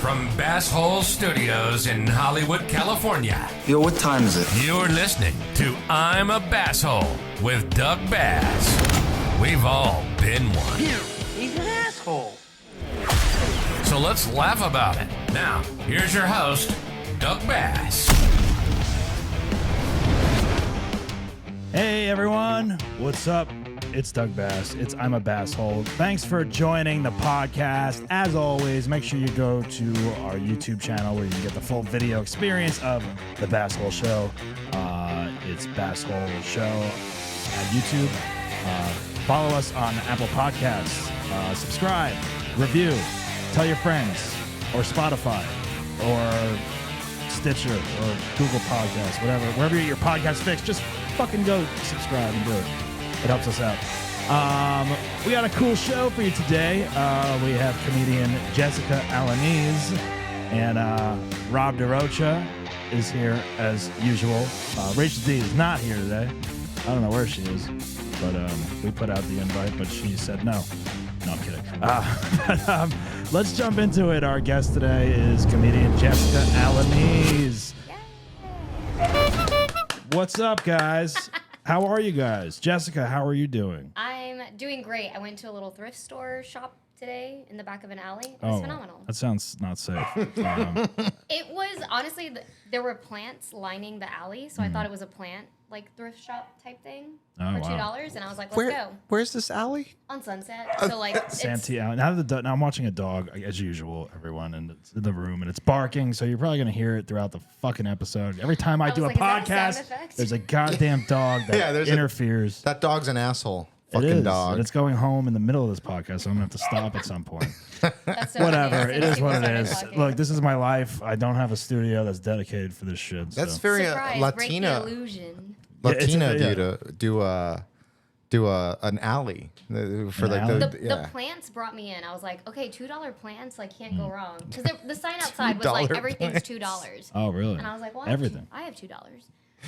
from Bass Hole Studios in Hollywood, California. Yo, what time is it? You're listening to I'm a Bass Hole with Doug Bass. We've all been one. He's an asshole. So let's laugh about it. Now, here's your host, Doug Bass. Hey everyone, what's up? It's Doug Bass. It's I'm a Bass Hole. Thanks for joining the podcast. As always, make sure you go to our YouTube channel where you can get the full video experience of the Bass Hole Show. It's Bass Hole Show at YouTube. Follow us on Apple Podcasts. Subscribe, review, tell your friends, or Spotify, or Stitcher, or Google Podcasts, whatever. Wherever you get your podcast fix, just fucking go subscribe and do it. It helps us out. We got a cool show for you today. We have comedian Jessica Alaniz and Rob DeRocha is here as usual. Rachel D is not here today. I don't know where she is, but we put out the invite, but she said no. No, I'm kidding. Let's jump into it. Our guest today is comedian Jessica Alaniz. What's up, guys? How are you guys? Jessica, how are you doing? I'm doing great. I went to a little thrift store shop today in the back of an alley. It was phenomenal. That sounds not safe. It was, honestly, there were plants lining the alley, so I thought it was a plant, like, thrift shop type thing for $2, and I was like, let's go. Where's this alley? On Sunset. So, like, it's... Santee Alley. Now I'm watching a dog, as usual, everyone, and it's in the room, and it's barking, so you're probably going to hear it throughout the fucking episode. Every time I do a like, is that a sound podcast, effect? there's a goddamn dog that interferes. That dog's an asshole. It Fucking is, dog. and it's going home in the middle of this podcast, so I'm going to have to stop at some point. That's so Whatever. funny. It is what it Started is. talking. Look, this is my life. I don't have a studio that's dedicated for this shit. That's so. very Surprise, break the Latina. illusion. Latina Yeah, of it's- you to do an alley for An like alley? The plants brought me in. I was like, okay, $2 plants, like, can't go wrong. Because the sign outside was like, $2 everything's plants. $2. Oh, really? And I was like, well, Everything. I have $2.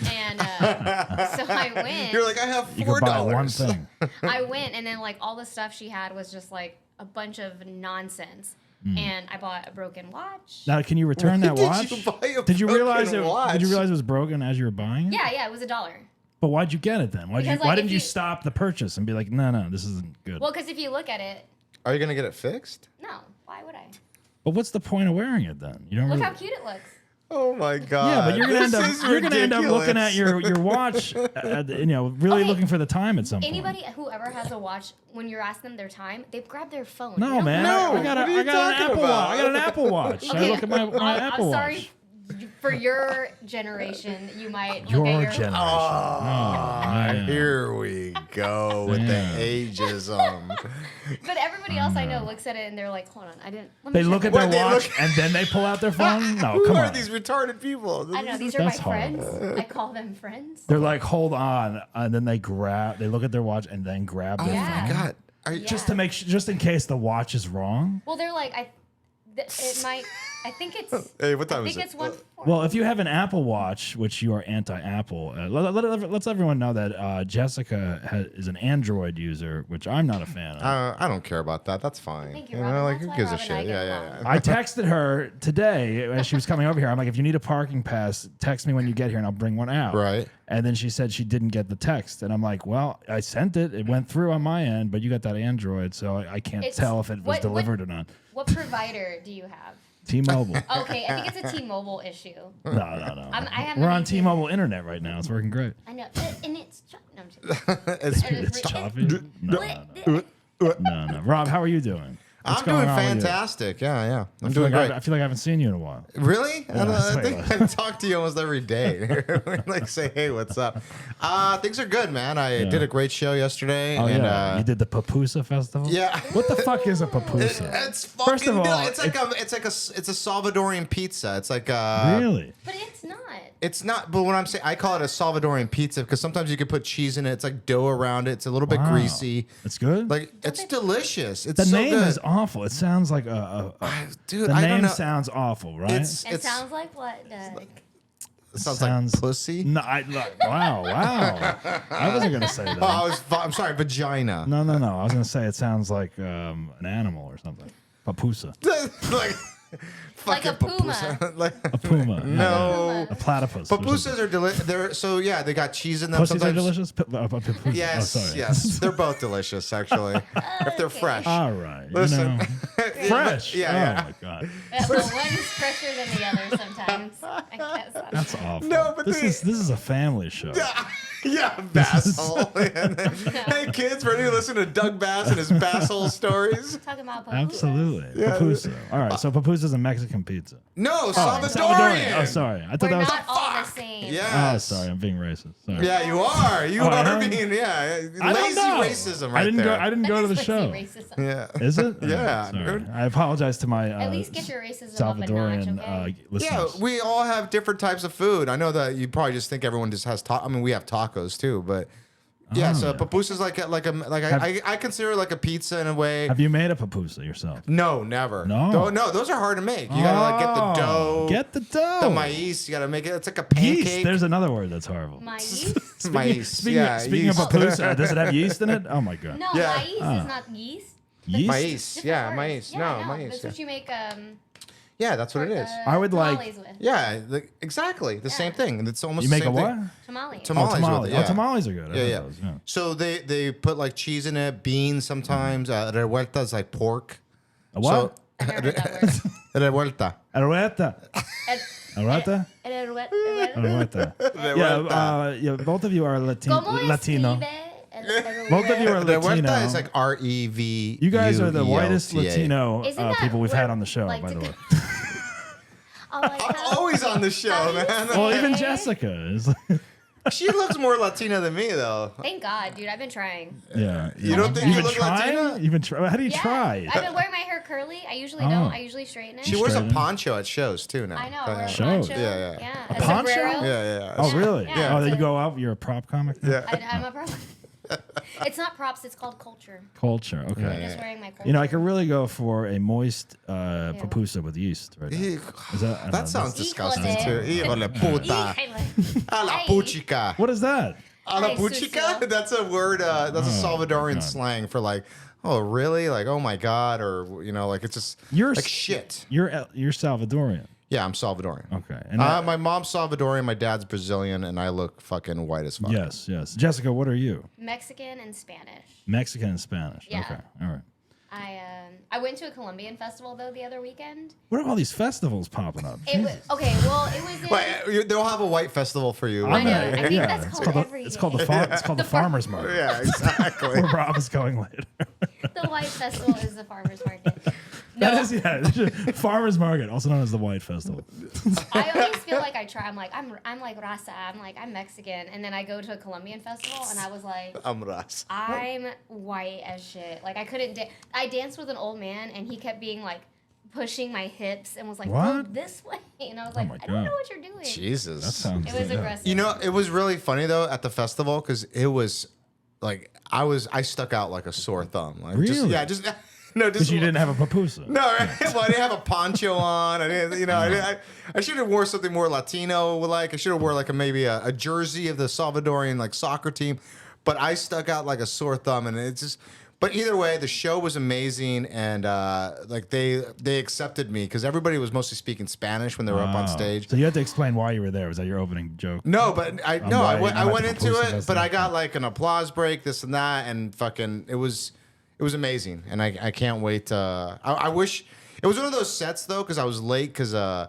And so I went. You're like, I have $4. You could buy one thing. I went, and then, like, all the stuff she had was just, like, a bunch of nonsense. And I bought a broken watch. Now, can you return that watch? Did you buy a Did you realize broken it? watch? Did you realize it was broken as you were buying it? Yeah, it was $1. But why'd you get it then? Why Because, like, didn't if you you- stop the purchase and be like, no, this isn't good? Well, because if you look at it, Are you gonna get it fixed? no, why would I? But what's the point of wearing it then? You don't Look really. how cute it looks. Oh my god. Yeah, but you're gonna end This up is looking at ridiculous. your watch, really Okay. looking for the time at some point. Anybody, whoever has a watch, when you're asking them their time, they grab their phone. No, They don't man. look No, I got what are you an talking Apple about? Watch. I got an Apple Watch. I Okay, look at my Apple I'm Watch. sorry. For your generation, you might Your look at your generation. Ah, here we go with the ageism. But everybody else I know looks at it and they're like, hold on, I didn't. Let me They check look it." at their What, they watch look- and then they pull out their phone. No, Who come are on. these retarded people? I know, these are my That's friends. horrible. I call them friends. They're like, hold on, and then they look at their watch and then grab their Yeah. phone. God. Are you, Yeah. Just to make sure, just in case the watch is wrong. Well, they're like, it might, I think it's, Hey, what time I is think it? it's one. Well, if you have an Apple Watch, which you are anti-Apple, let's everyone know that Jessica is an Android user, which I'm not a fan of. I don't care about that. That's fine. Thank you, know, Robin. like That's who why gives a Robin and I shit? get Yeah, along. yeah, I texted her today as she was coming over here. I'm like, if you need a parking pass, text me when you get here and I'll bring one out. Right. And then she said she didn't get the text. And I'm like, well, I sent it. It went through on my end, but you got that Android, so I can't It's- tell if it was what- delivered or not. What provider do you have? T-Mobile. Okay, I think it's a T-Mobile issue. No. I have We're on many- T-Mobile internet right now. It's working great. I know, and it's no, I'm just kidding. It's- It's choppy. What? No. Rob, how are you doing? What's I'm going doing on with you? fantastic. Yeah. I'm I feel doing like great. I feel like I haven't seen you in a while. Really? I sorry, think I talk to you almost every day. Like, say, hey, what's up? Things are good, man. I did a great show yesterday. Oh and, yeah, you did the Papusa Festival. Yeah. What the fuck is a Papusa? It's fucking. First of all, it's like it's a Salvadorian pizza. It's like really? But it's not. It's not. But when I'm saying, I call it a Salvadorian pizza because sometimes you can put cheese in it. It's like dough around it. It's a little bit Wow. greasy. It's good. Like it's delicious. It's the so name good. is awful. It sounds like Dude, the I don't name know. sounds awful, right? It sounds like what, Doug? It sounds like pussy. No, wow. I wasn't gonna say that. Oh, I'm sorry, vagina. No. I was gonna say it sounds like an animal or something. Papusa. like Like a puma. A puma. No. A platypus. Pupusas are delicious. They're so yeah. They got cheese in them. Pussies are sometimes. delicious? Yes, Oh, sorry. yes. They're both delicious, actually, if they're fresh. All right. Listen. Fresh. Yeah. Oh, my God. The one's fresher than the other sometimes. I guess. That's awful. No, but this is a family show. Yeah, Basshole. Hey, kids, ready to listen to Doug Bass and his Basshole stories? Talking about pupusas. Absolutely. Papusa. All right. So papusa's a Mexican pizza. No, Salvadorian. Salvadorian. Oh, sorry. I thought We're that was. not all the same. Yes. Oh, sorry. I'm being racist. Sorry. Yeah, you are. You Oh, are I am? being I don't lazy know. racism right I didn't there. go. I didn't That go to is the pussy show. racism. Yeah. Is it? Yeah, Oh, sorry. dude. I apologize to my At least get your racism up a notch, Salvadorian okay? Yeah, listeners. we all have different types of food. I know that you probably just think everyone just has I mean, we have tacos too, but yeah. So yeah. papusa is I consider it like a pizza in a way. Have you made a papusa yourself? No, never. No? No, those are hard to make. You gotta like get the dough. Get the dough. the maíz. You gotta make it. It's like a pancake. Yeast. There's another word that's horrible. Maíz? Maíz. Speaking, Yeah, speaking yeast. of papusa, does it have yeast in it? Oh my God. No, Yeah. maíz is not yeast. Yeast. Maíz. Different Yeah, words. maíz. Yeah, No, I know. maíz. That's Yeah. what you make Yeah, that's what it is. I would like- tamales with. Yeah, exactly the same thing. It's almost You the make a same what? thing. Tamales. Tamales. Oh, with tamales. it, yeah. Oh, tamales are good. I Yeah, had yeah. those, So they put like cheese in it, beans sometimes. Revuelta is like pork. A what? I never heard that word. Revuelta. Arreta. El- Arreta. Arreta. Yeah, both of you are Latino. ¿Cómo escribe el Both of you are Latino. Revuelta is like REV. You guys are the whitest Latino Isn't that people we've where- had on the show, like, by to- the way. Oh, like I'm how- always on the show, how do you man. say Well, even it? Jessica is. She looks more Latina than me, though. Thank God, dude. I've been trying. Yeah. You don't think You've you been look trying? Latina? You've been trying? How do you Yeah, try? I've been wearing my hair curly. I usually Oh. don't. I usually straighten it. She wears a Straight in. poncho at shows too now. I know. But, I wear a Shows. poncho. Yeah. A poncho? sombrero. yeah. Oh, really? Yeah, Oh, it's you a- go out, you're a prop comic? now? Yeah. I'm a prop. It's not props. It's called culture. Culture, okay. I'm just wearing my culture. You know, I could really go for a moist papusa with yeast right now. Ew. Is that, I don't know, That sounds Híjole. disgusting too. Híjole puta. Híjole. A la Ay. puchica. What is that? A la Ay, puchica? sucio. That's a word, that's a Salvadorian God. slang for like, oh, really? Like, oh my God. Or, you know, like it's just You're like shit. You're Salvadorian. Yeah, I'm Salvadorian. Okay. And My mom's Salvadorian, my dad's Brazilian, and I look fucking white as fuck. yes. Jessica, what are you? Mexican and Spanish. Mexican and Spanish. Yeah. Okay. All right. I went to a Colombian festival though the other weekend. What are all these festivals popping up? It was okay. Well, it was in. Wait, they'll have a white festival for you. I know. right? I think yeah, that's it's called the, every it's called the day. it's called the farmers market. Yeah, exactly. Where Rob is going later. The white festival is the farmers market. That No, is, yeah, farmers market, also known as the White Festival. I always feel like I try. I'm like raza. I'm Mexican, and then I go to a Colombian festival, and I was like, I'm Ras. I'm white as shit. Like I couldn't. I danced with an old man, and he kept being like pushing my hips and was like, What? "Go this way," and I was like, my "I don't know God. what you're doing." Jesus. That sounds. It was yeah. aggressive. You know, it was really funny though at the festival because it was like I stuck out like a sore thumb. Like, Really? Just no, just Because you didn't have a papusa. No, right? Well, I didn't have a poncho on. I didn't, you know, I should have wore something more Latino. Like I should have wore like maybe a jersey of the Salvadorian like soccer team. But I stuck out like a sore thumb, and it's just. But either way, the show was amazing, and like they accepted me because everybody was mostly speaking Spanish when they were up on Wow. stage. So you had to explain why you were there. Was that your opening joke? No, but I why went you're not went the into Papusa it, festival. but I got like an applause break, this and that, and fucking it was amazing, and I can't wait. I wish it was one of those sets though, because I was late because I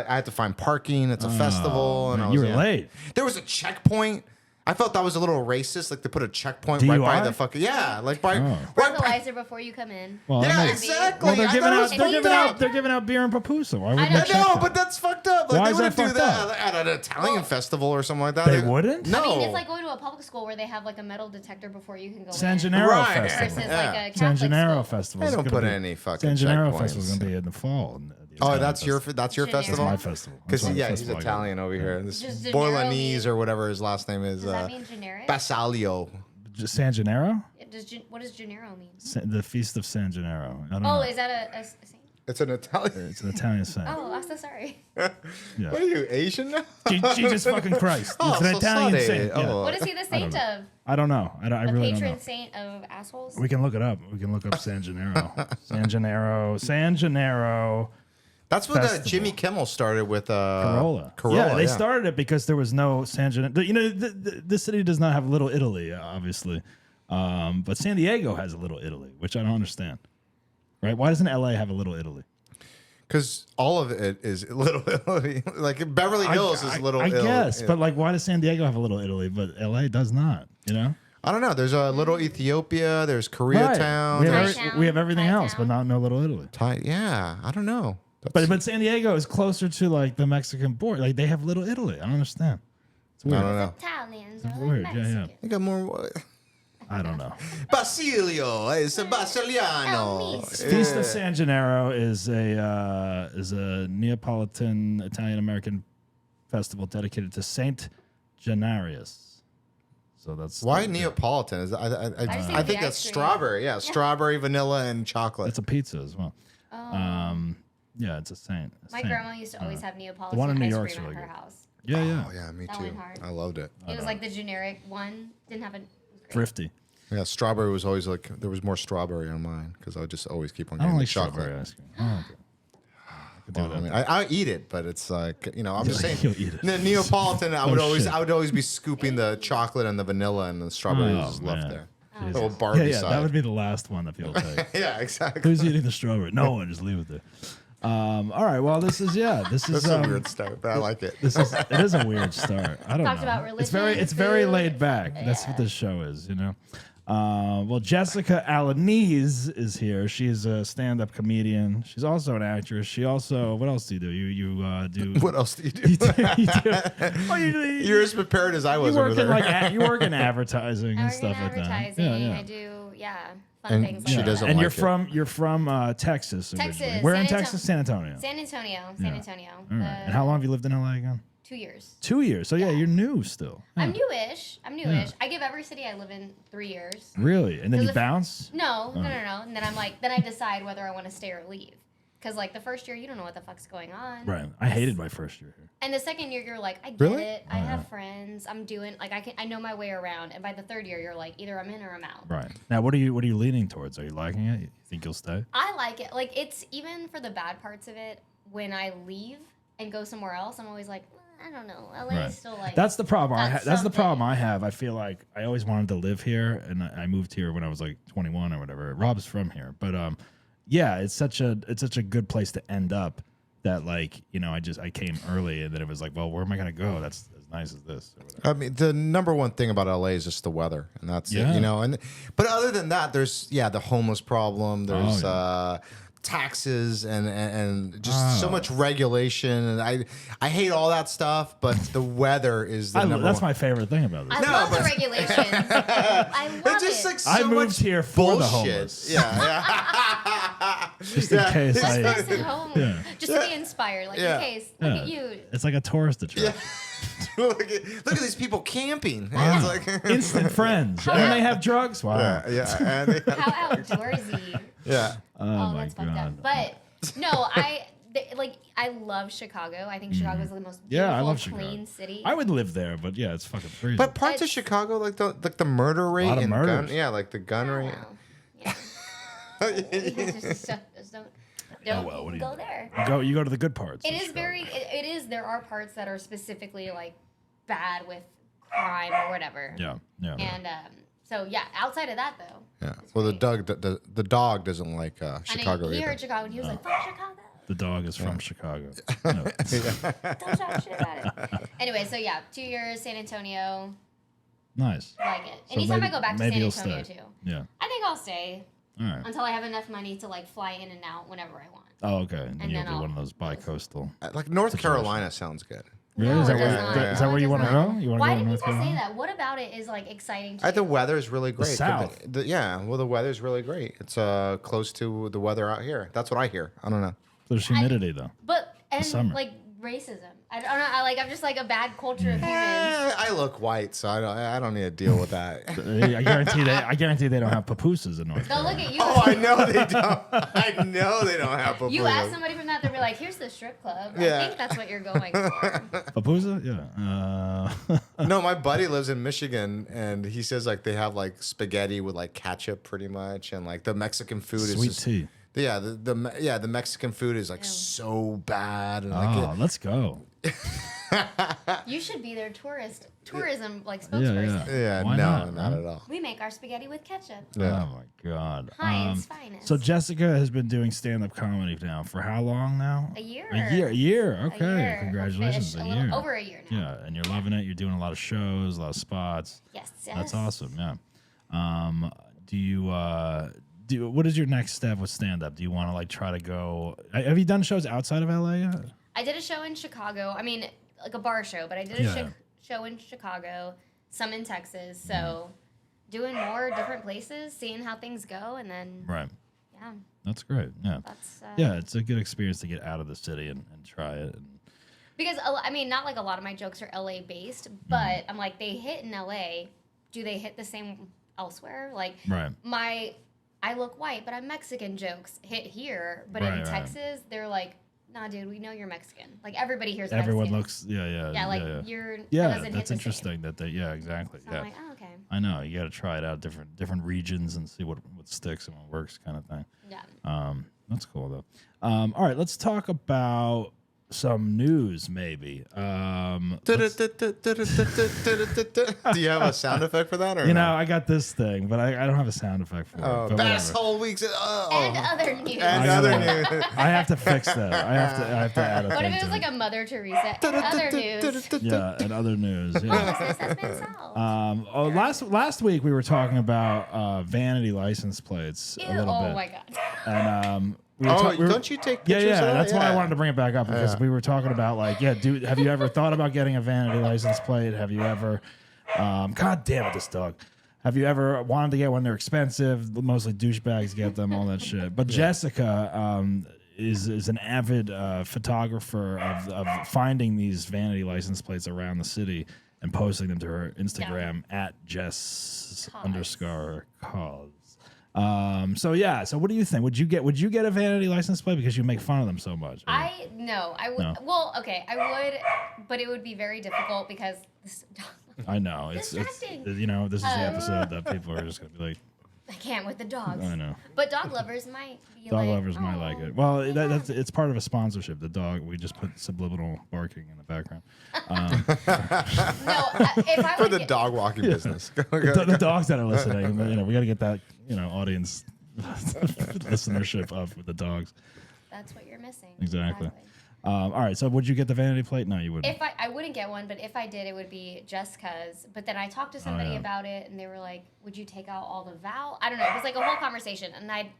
had to find parking. It's a festival, and I was, you were late. There was a checkpoint. I felt that was a little racist, like to put a checkpoint right by DUI? the fucking like by Oh. right by. Breathalyzer before you come in. Well, Yeah, that makes- exactly. Well, they're I giving thought it out. was They're fucked giving up. out. They're giving out beer and papusa. Why would I they know. check No, that? but that's fucked up. Like Why they is that wouldn't do fucked that up? at an Italian festival or something like that. They wouldn't? No. I mean, it's like going to a public school where they have like a metal detector before you can go San in. Gennaro Right. Festival. Versus Yeah. like a San Catholic Gennaro school. Festival. They is don't gonna put be- any fucking San Gennaro checkpoints. Festival is going to be in the fall. Oh, that's your festival. Gennaro. my festival. Because That's my yeah, he's festival I go Italian to. over here. This Does Gennaro Boilanese mean- or whatever his last name is. Does that mean generic? Basalio. Just San Gennaro? What does Gennaro mean? The Feast of San Gennaro. I don't Oh, know. is that a saint? It's an Italian. It's an Italian saint. Oh, I'm so sorry. What are you, Asian now? Jesus fucking Christ. It's an so Italian sorry. saint. Yeah. Oh. What is he the saint of? I don't know. I The really don't patron know. saint of assholes? We can look it up. We can look up San Gennaro. San Gennaro. That's what Festival. Jimmy Kimmel started with. Corolla. Yeah, they started it because there was no San Gennaro. You know, the city does not have Little Italy, obviously. But San Diego has a Little Italy, which I don't understand. Right? Why doesn't LA have a Little Italy? Because all of it is Little Italy. Like Beverly Hills is Little Italy. I guess, but like, why does San Diego have a Little Italy, but LA does not? You know? I don't know. There's a Little Ethiopia. There's Koreatown. Right. We have everything else, but not no Little Italy. Yeah, I don't know. But San Diego is closer to like the Mexican border. Like they have Little Italy. I don't understand. It's weird. I don't know. Italians It's are weird. like Yeah, yeah. Mexican. I got more. I don't know. Basilio. It's a Basiliano. Feast of San Gennaro is a Neapolitan Italian American festival dedicated to Saint Gennarius. So that's Why Neapolitan? I just think the that's ice cream. strawberry. Yeah, strawberry, vanilla, and chocolate. It's a pizza as well. Oh. Yeah, it's a saint. My grandma used to always have Neapolitan one in New ice York's cream at really her good. house. Yeah, yeah. Oh yeah, me That too. went hard. I loved it. It was like the generic one. Didn't have a. Thrifty. Yeah, strawberry was always like there was more strawberry on mine because I would just always keep on I getting don't the like chocolate. strawberry ice cream. I don't like it. Well, I mean, I eat it, but it's like I'm just saying. You'll eat it. The Neapolitan, I would shit. always be scooping the chocolate and the vanilla and the strawberries Oh, just left man. there. Jesus. Little Barbie Yeah, side. that would be the last one that people take. Yeah, exactly. Who's eating the strawberry? No one. Just leave it there. All right. Well, this is That's a weird start, but I like it. It is a weird start. I don't Talked know. about It's religion, very food. laid back. That's what this show is, you know. Well, Jessica Alaniz is here. She's a stand-up comedian. She's also an actress. She also, what else do you do? You do. What else do you do? You do. Oh, You're as prepared as I was you over work there. in like you work in advertising I and work stuff in like that. advertising. Yeah, yeah. I do, fun And things she like doesn't that. And like you're from Texas originally. Texas, Where in San Texas? San Antonio. San Antonio. All right. And how long have you lived in LA again? 2 years. 2 years. So yeah, you're new still. I'm Yeah. newish. I give every city I live in 3 years. Really? And then 'Cause you if- bounce? No. And then then I decide whether I want to stay or leave. Because like the first year, you don't know what the fuck's going on. Right. I hated my first year here. And the second year, you're like, I get Really? it. I have friends. I'm doing like I know my way around. And by the third year, you're like, either I'm in or I'm out. Right. Now, what are you leaning towards? Are you liking it? You think you'll stay? I like it. Like it's even for the bad parts of it. When I leave and go somewhere else, I'm always like, I don't know. LA Right. is still like. That's the problem. that's That's the problem something. I have. I feel like I always wanted to live here, and I moved here when I was like 21 or whatever. Rob's from here, but yeah, it's such a good place to end up. That like I came early, and then it was like, well, where am I gonna go? That's as nice as this. Or whatever. I mean, the number one thing about LA is just the weather, and that's Yeah. it, but other than that, there's the homeless problem. There's yeah. taxes and just so much regulation, and I hate all that stuff. But the weather is the number That's one. my favorite thing about this. I love the regulations. I love It's just it. like so I moved much here for the bullshit. homeless. Yeah. Just in case I. Just at home. Yeah. Just to be inspired. Like Yeah. in case. Look Yeah. at you. It's like a tourist attraction. look at these people camping. It's like Instant friends. And they have drugs. Wow. yeah, and How outdoorsy. yeah. Oh, Oh, my that's fucked God. up. But no, I love Chicago. I think Chicago is the most beautiful, Yeah, I love clean Chicago. city. I would live there, but yeah, it's fucking freezing. But parts of It's- Chicago, like the murder rate lot of and gun, murders. like the gun rate. Wow. Yeah. just don't well, what do you go do? there. You go to the good parts. It of is Chicago. very. It is. There are parts that are specifically like bad with crime or whatever. Yeah. And so yeah, outside of that though, Yeah. Well, the dog doesn't like Chicago and he either. heard Chicago and he was like, "Fuck Chicago." The dog is from Chicago. No. Don't talk shit about it. Anyway, so yeah, 2 years, San Antonio, Nice. like it. So Anytime maybe- I go back to maybe San you'll Antonio stay. too. Yeah. I think I'll stay All right. until I have enough money to like fly in and out whenever I want. Oh, okay. And then And you'll then be I'll- one of those bi-coastal. Like North Carolina sounds good. Really? No, Is that it where, does not. is that No, where it you does want to not. go? You want to Why go do to North people say Carolina? that? What about it is like exciting to you? The weather is really great. South. Well, the weather's really great. It's close to the weather out here. That's what I hear. I don't know. There's humidity though. But and summer. like racism. I don't know. I'm just like a bad culture of humans. I look white, so I don't need to deal with that. I guarantee they don't have pupusas in North They'll Carolina. look at you. Oh, I know they don't. I know they don't have pupusas. You ask somebody from that, they'll be like, "Here's the strip club." Yeah. I think that's what you're going for. Papusa? Yeah. No, my buddy lives in Michigan, and he says like they have like spaghetti with like ketchup, pretty much, and like the Mexican food is Sweet just, tea. Yeah, the Mexican food is like so bad, and like Oh, let's go. You should be their tourism like spokesperson. yeah, Why no, not, at all. We make our spaghetti with ketchup. Yeah. Oh my God. Heinz finest. So Jessica has been doing stand-up comedy now for how long now? A year. A year. A Okay. year. Congratulations. We're A finished year. over a year now. Yeah, and you're loving it. You're doing a lot of shows, a lot of spots. Yes. That's awesome. Yeah. Do you what is your next step with stand-up? Do you want to like try to go? Have you done shows outside of LA yet? I did a show in Chicago. I mean, like a bar show, but I did a show in Chicago, some in Texas. So doing more different places, seeing how things go, and then Right. yeah, That's great. Yeah. that's Yeah, it's a good experience to get out of the city and try it. because I mean, not like a lot of my jokes are LA based, but I'm like they hit in LA. Do they hit the same elsewhere? Like Right. I look white, but I'm Mexican jokes hit here, but Right, in right. Texas, they're like, nah, dude, we know you're Mexican. Like everybody here's Everyone Mexican. looks, yeah. Yeah, like yeah. you're. that Yeah, doesn't hit that's the interesting same. that they, yeah, exactly. So Yeah. I'm like, oh, okay. I know. You got to try it out, different regions and see what sticks and what works kind of thing. Yeah. That's cool, though. All right, let's talk about some news, maybe. Do you have a sound effect for that? Or You no? know, I got this thing, but I don't have a sound effect for it. But Bass whatever. Hole Weeks. And other news. And I other gotta- news. I have to fix that. I have to add a What thing if it to was like a Mother Teresa? And other news. Yeah, and other news. Yeah. Homelessness has been solved. Last week we were talking about vanity license plates Ew, a little oh bit. my god. And Don't you take pictures Yeah, of that? that's why I wanted to bring it back up because we were talking about like, dude, have you ever thought about getting a vanity license plate? Have you ever, God damn it, this dog. Have you ever wanted to get one? They're expensive. Mostly douchebags get them, all that shit. But Jessica is an avid photographer of finding these vanity license plates around the city and posting them to her Instagram at Jess_cause. So what do you think? Would you get a vanity license plate because you make fun of them so much? No, I would. No. Well, okay, I would, but it would be very difficult because this dog. I know it's Distracting. this is the episode that people are just gonna be like, I can't with the dogs. I know. But dog lovers might be Dog like, lovers might "Oh, like it. Well, it's part of a sponsorship. The dog, we just put subliminal barking in the background. No, if I For would the get, dog walking business. The dogs that are listening, we got to get that audience listenership up with the dogs. that's what you're missing. Exactly. All right. So would you get the vanity plate? No, you wouldn't. If I wouldn't get one, but if I did, it would be Jessica's. But then I talked to somebody about it, and they were like, "Would you take out all the vowel?" I don't know. It was like a whole conversation, and I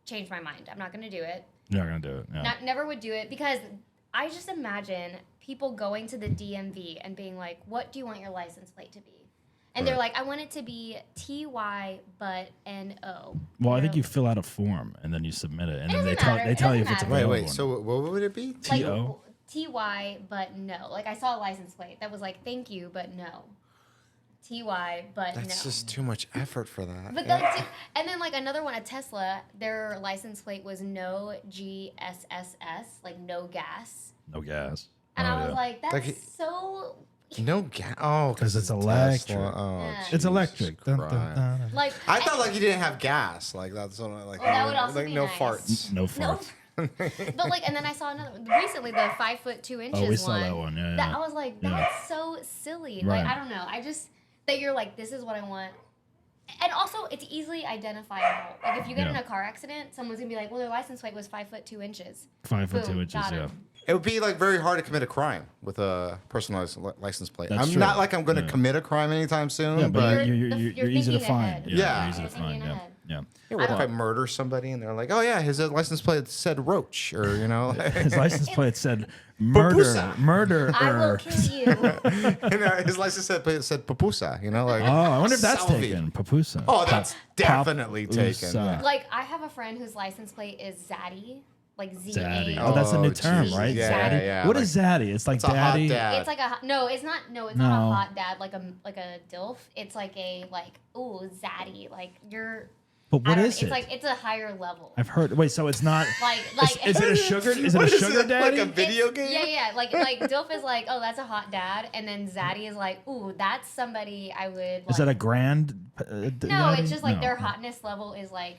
changed my mind. I'm not going to do it. You're not gonna do it. Yeah. Never would do it because I just imagine people going to the DMV and being like, "What do you want your license plate to be?" And they're like, "I want it to be TY but NO." Well, I think you fill out a form and then you submit it, and then doesn't matter. they tell you if it's It doesn't available. Wait. So what would it be? like TO? TY but no. Like I saw a license plate that was like, "Thank you but no." TY but no. That's just too much effort for that. But that's and then like another one, a Tesla, their license plate was no GSSS, like no gas. No gas. And Oh, I was yeah. like, that's Like so No gas. Oh, 'Cause it's Tesla. electric. Oh, Yeah. It's Jesus electric. Dun, dun, Christ. dun, dun. like I thought like you didn't have gas. Like that's what I like. Oh, that would also like be no nice. farts. No no. farts. But like, and then I saw another recently, the 5'2" inches Oh, we saw one. that one. Yeah, That yeah. I was like, Yeah. that's so silly. Right. Like I don't know. I just that you're like, this is what I want. And also, it's easily identifiable. Like if you get in Yeah. a car accident, someone's gonna be like, "Well, their license plate was 5'2" inches." 5'2" Boom, inches. got Yeah. him. It would be like very hard to commit a crime with a personalized license plate. That's I'm true. not like I'm going to Yeah. commit a crime anytime soon. Yeah, but but You're- you're you're easy to thinking find. ahead. Yeah. You're easy to You're find. thinking Yeah. ahead. Yeah. what if I murder somebody and they're like, "Oh yeah, his license plate said Roach," or His license plate said murder, Papusa. murder. I will kill you. his license said Papusa. You know, like Oh, I wonder if that's Salvi. taken. Papusa. Oh, that's definitely taken. Papusa. Yeah. Like I have a friend whose license plate is Zaddy. like Z-A. Zaddy. Oh, that's a new term, geez. right? Yeah, Zaddy. yeah. What like, is zaddy? It's like it's a hot daddy. dad. It's like no, it's not No. a hot dad like a DILF. It's like a ooh, zaddy. Like you're But what is it's it? like it's a higher level. I've heard. Wait, so it's not. Like Is it a sugar? Is it What a is sugar it, daddy? like a video game? Yeah. Like DILF is like, oh, that's a hot dad, and then zaddy is like, ooh, that's somebody I would. Like, Is that a grand? no, daddy? it's just like No. their hotness level is like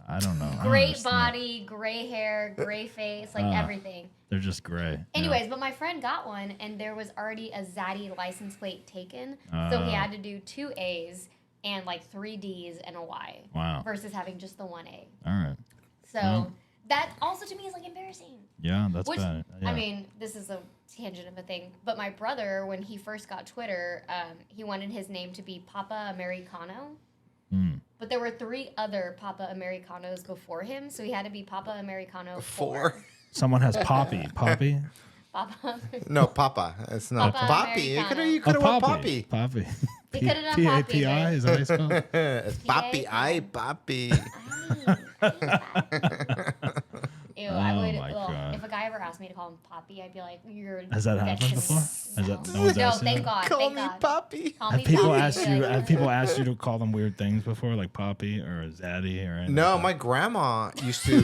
I don't know. I don't great understand. body, gray hair, gray face, like everything. They're just gray. Anyways, but my friend got one, and there was already a zaddy license plate taken, so he had to do 2 A's and like 3 D's and a Y. Wow. Versus having just the 1 A. All right. So that also to me is like embarrassing. Yeah, that's Which bad. Yeah. I mean, this is a tangent of a thing, but my brother, when he first got Twitter, he wanted his name to be Papa Americano. But there were 3 other Papa Americanos before him, so he had to be Papa Americano 4. Someone has Poppy. Poppy. Papa. No, Papa. It's not Papa Poppy. You Americano. could have went Poppy. Poppy. They coulda done Poppy, P-A-P-I? but- Is that what it's called? It's Poppy. I Poppy. Ew, I would. my Well, God. if a guy ever asked me to call him Poppy, I'd be like, "You're." Has that dead happened to me." before? Has that- no No, one's no, asked you thank that? God. Call thank me God. Poppy. Call Have me people Poppy. asked Be you? like, Have people asked you to call them weird things before, like Poppy or Zaddy or anything? No, my grandma used to.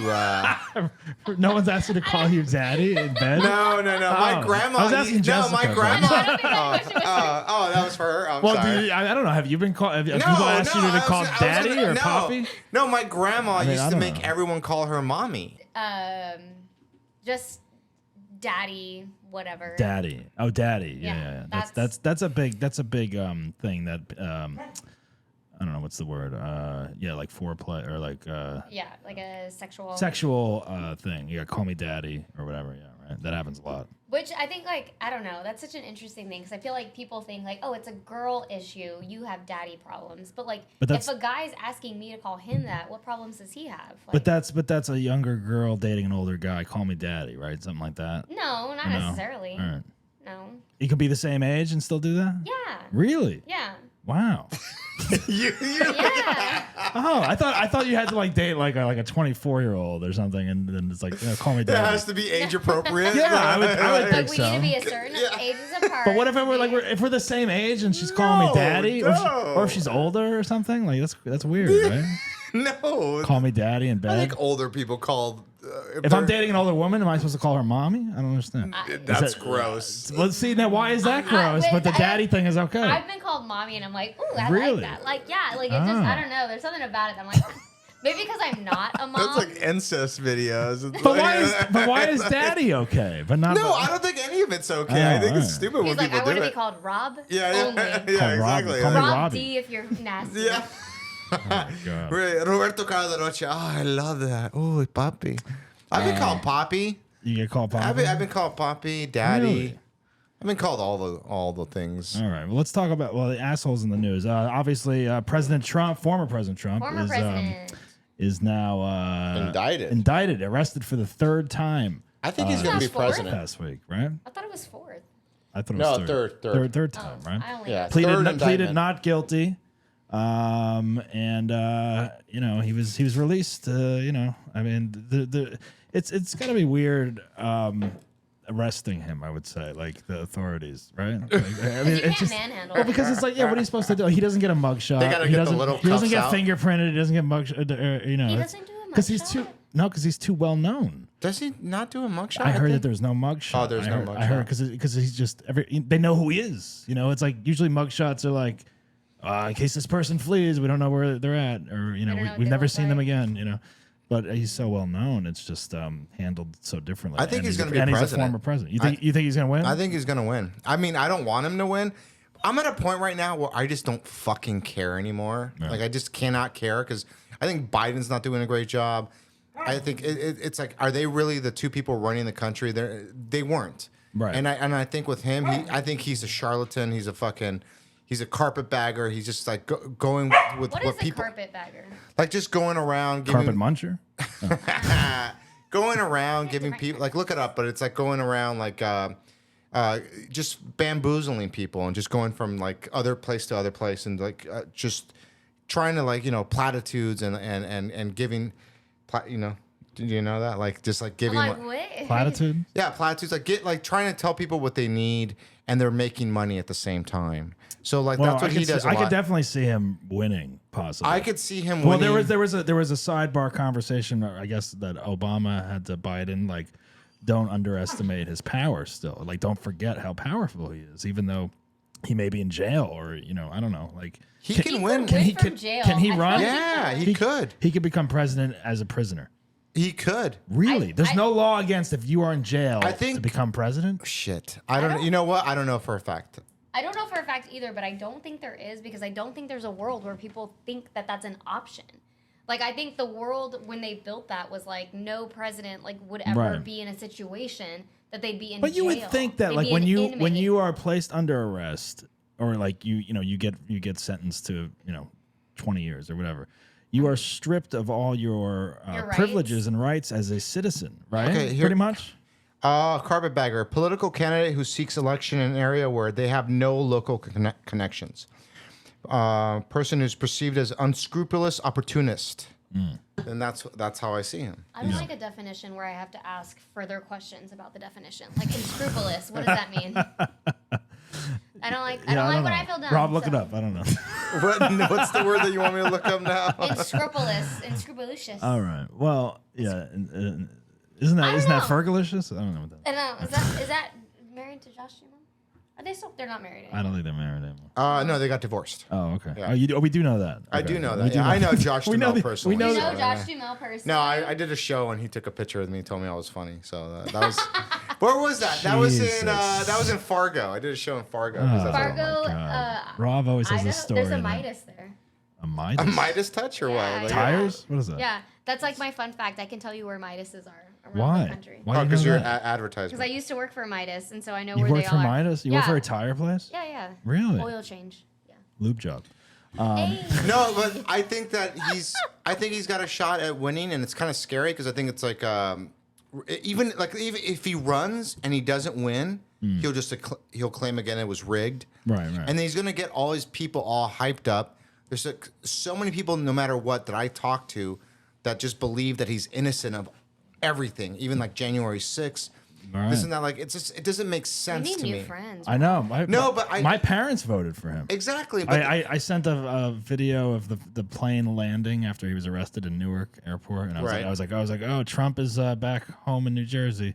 No one's asked you to call you Zaddy in bed. No. My Oh. grandma. I was asking no, Jessica, my but- grandma. I don't think that question was for Oh, that was for her. I'm Well, sorry. I don't know. Have you been called? Have people asked you to call Daddy or no. Poppy? No, my grandma mean, I used to don't make know. everyone call her mommy. just daddy, whatever. Daddy. Oh, Daddy. Yeah, Yeah. that's- That's a big thing that I don't know what's the word. Yeah, like foreplay or like Yeah, like a sexual. sexual thing. You got call me Daddy or whatever. Yeah, right. That happens a lot. Which I think, like, I don't know. That's such an interesting thing because I feel like people think, like, oh, it's a girl issue. You have daddy problems. But, like, But if that's- a guy's asking me to call him that, what problems does he have? But Like, that's a younger girl dating an older guy. Call me Daddy, right? Something like that. no, not No? necessarily. All right. No. You could be the same age and still do that? Yeah. Really? Yeah. Wow. You Yeah. Oh, I thought you had to like date like a 24-year-old or something, and then it's like, call me It Daddy. has to be age appropriate. Yeah, I would But think we so. need to be a certain ages apart. But what if if we're the same age and she's calling me No, Daddy, no. or if she's older or something? Like that's weird, right? No. Call me Daddy in I bed. think older people call. If I'm dating an older woman, am I supposed to call her mommy? I don't understand. That's that- gross. Well, see, now why is that gross? But the daddy thing is okay. I've been called mommy, and I'm like, ooh, I Really? like that. Like, yeah, like it just, I Oh. don't know. There's something about it. That I'm like, maybe because I'm not a mom. That's like incest videos. It's But like- why is Daddy okay? But not. No, I don't think any of it's okay. Oh, I think it's alright. stupid He's when like, I people want do to be it. called Rob. Yeah, Only. yeah, Call yeah, Rob- exactly. call me Rob Robbie. D if you're nasty. Yeah. God. Roberto Calderoche. Oh, I love that. Oh, Poppy. I've been called Poppy. You get called Poppy? I've been called Poppy, Daddy. Really? I've been called all the things. All right. Well, let's talk about the assholes in the news. Obviously, President Trump, former President Trump, Former president. is now Indicted. arrested for the 3rd time I think he's going to be Not fourth? president. past week, right? I thought it was 4th. I thought it No, was third. third time, right? I only Yeah. know. Pleaded Third pleaded indictment. not guilty, and he was released. I mean, it's got to be weird arresting him. I would say, like the authorities, right? Like, I mean, You it's can't just manhandle. well, because it's like, yeah, what are you supposed to do? He doesn't get a mugshot. They gotta he get the doesn't. little he doesn't cuffs get out. fingerprinted. He doesn't get mugshot. He doesn't do a because he's too mugshot? because he's too well known. Does he not do a mugshot? I heard that think? there's no mugshot. Oh, there's no I heard mugshot. because he's just they know who he is. It's like usually mugshots are like, in case this person flees, we don't know where they're at, or don't know what we've they never look seen them like. again. But he's so well known, it's just handled so differently. I think And he's gonna a- be and he's a president. former president. You think he's gonna win? I think he's going to win. I mean, I don't want him to win. I'm at a point right now where I just don't fucking care anymore. Yeah. Like, I just cannot care because I think Biden's not doing a great job. I think it's like, are they really the two people running the country? They weren't. Right. And I think with him, I think he's a charlatan. He's a carpetbagger. He's just like going with What what is a people carpetbagger? like, just going around giving Carpet muncher. going around giving people, like, look it up, but it's like going around like just bamboozling people and just going from like other place to other place and like just trying to, like, platitudes and giving Did you know that? Like just like giving I'm like, what? Platitude? yeah, platitudes like trying to tell people what they need and they're making money at the same time. So like Well, that's what he does. I could definitely see him winning, possibly. I could see him Well, winning. there was a sidebar conversation, I guess, that Obama had to Biden, like, don't underestimate his power still. Like, don't forget how powerful he is, even though he may be in jail or, I don't know. Like, he can win. From jail. Can he I run? feel like Yeah, he could. He could become president as a prisoner. He could. Really? There's no law against if you are in jail think- to become president? Shit. I don't. You know what? I don't know for a fact. I don't know for a fact either, but I don't think there is because I don't think there's a world where people think that that's an option. Like I think the world when they built that was like no president like would ever Right. be in a situation that they'd be in. But you jail. would think that They'd like be when an you inmate. are placed under arrest or like you get sentenced to 20 years or whatever, you are stripped of all your Your privileges rights. and rights as a citizen, right? Okay, here- Pretty much. Carpetbagger, a political candidate who seeks election in an area where they have no local connections. Person who's perceived as unscrupulous opportunist. And that's how I see him. I don't like a definition where I have to ask further questions about the definition. Like unscrupulous, what does that mean? I don't like when I feel dumb. Rob, look it so- up. I don't know. What's the word that you want me to look up now? Unscrupulous. All right. Well, yeah. Isn't that know. Fergalicious? I don't know what that. I know. Is that married to Josh Duhamel? Are they still? They're not married anymore. I don't think they're married anymore. No, they got divorced. Oh, okay. Yeah. We do know that. I Okay. do know We that. do Yeah, I know Josh we know Duhamel the- personally. we know You the- know so, Josh yeah. Duhamel personally? No, I did a show and he took a picture with me and told me I was funny. So that was where was that? That was in Fargo. I did a show in Fargo. Oh, That's Fargo, my God. Rob always has Idaho, this story. there's a in there. Midas there. A Midas? a Midas touch or Yeah, what? Like, yeah. Tires? What is that? Yeah, that's like my fun fact. I can tell you where Midases are around Why? the country. Why do you because know you're that? advertising. Because I used to work for Midas, and so I know You where work they for are. Midas? You work Yeah. for a tire place? Yeah, yeah. Really? Oil change. Yeah. Lube job. Hey. No, but I think that he's got a shot at winning, and it's kind of scary because I think it's like even if he runs and he doesn't win, he'll claim again it was rigged. Right. And then he's gonna get all his people all hyped up. There's so many people, no matter what, that I talk to, that just believe that he's innocent of everything, even like January 6th. Right. This and that, like it just makes We sense need to new me. friends. I know. My parents voted for him. Exactly. But I sent a video of the plane landing after he was arrested in Newark Airport, and Right. I was like, oh, Trump is back home in New Jersey,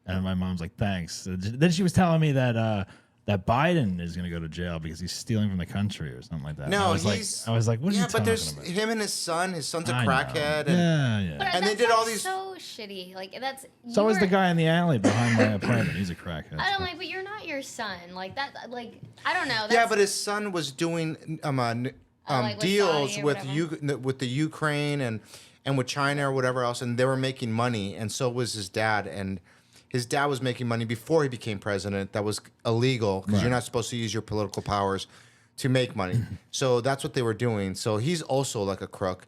and my mom's like, thanks. Then she was telling me that Biden is going to go to jail because he's stealing from the country or something like that. No, I was like, what are you but talking there's about? him and his son. His son's a I know. crackhead. And Yeah. But And they that's, did all like, these- so shitty. Like that's. So you is the were- guy in the alley behind my apartment. He's a crackhead. I don't like, but you're not your son. Like that. Like I don't know. That's, Yeah, but his son was doing like with deals Saudi or with the Ukraine and with China or whatever else, and they were making money, and so was his dad. And his dad was making money before he became president. That was illegal because you're not supposed to use your political powers to make money. So that's what they were doing. So he's also like a crook,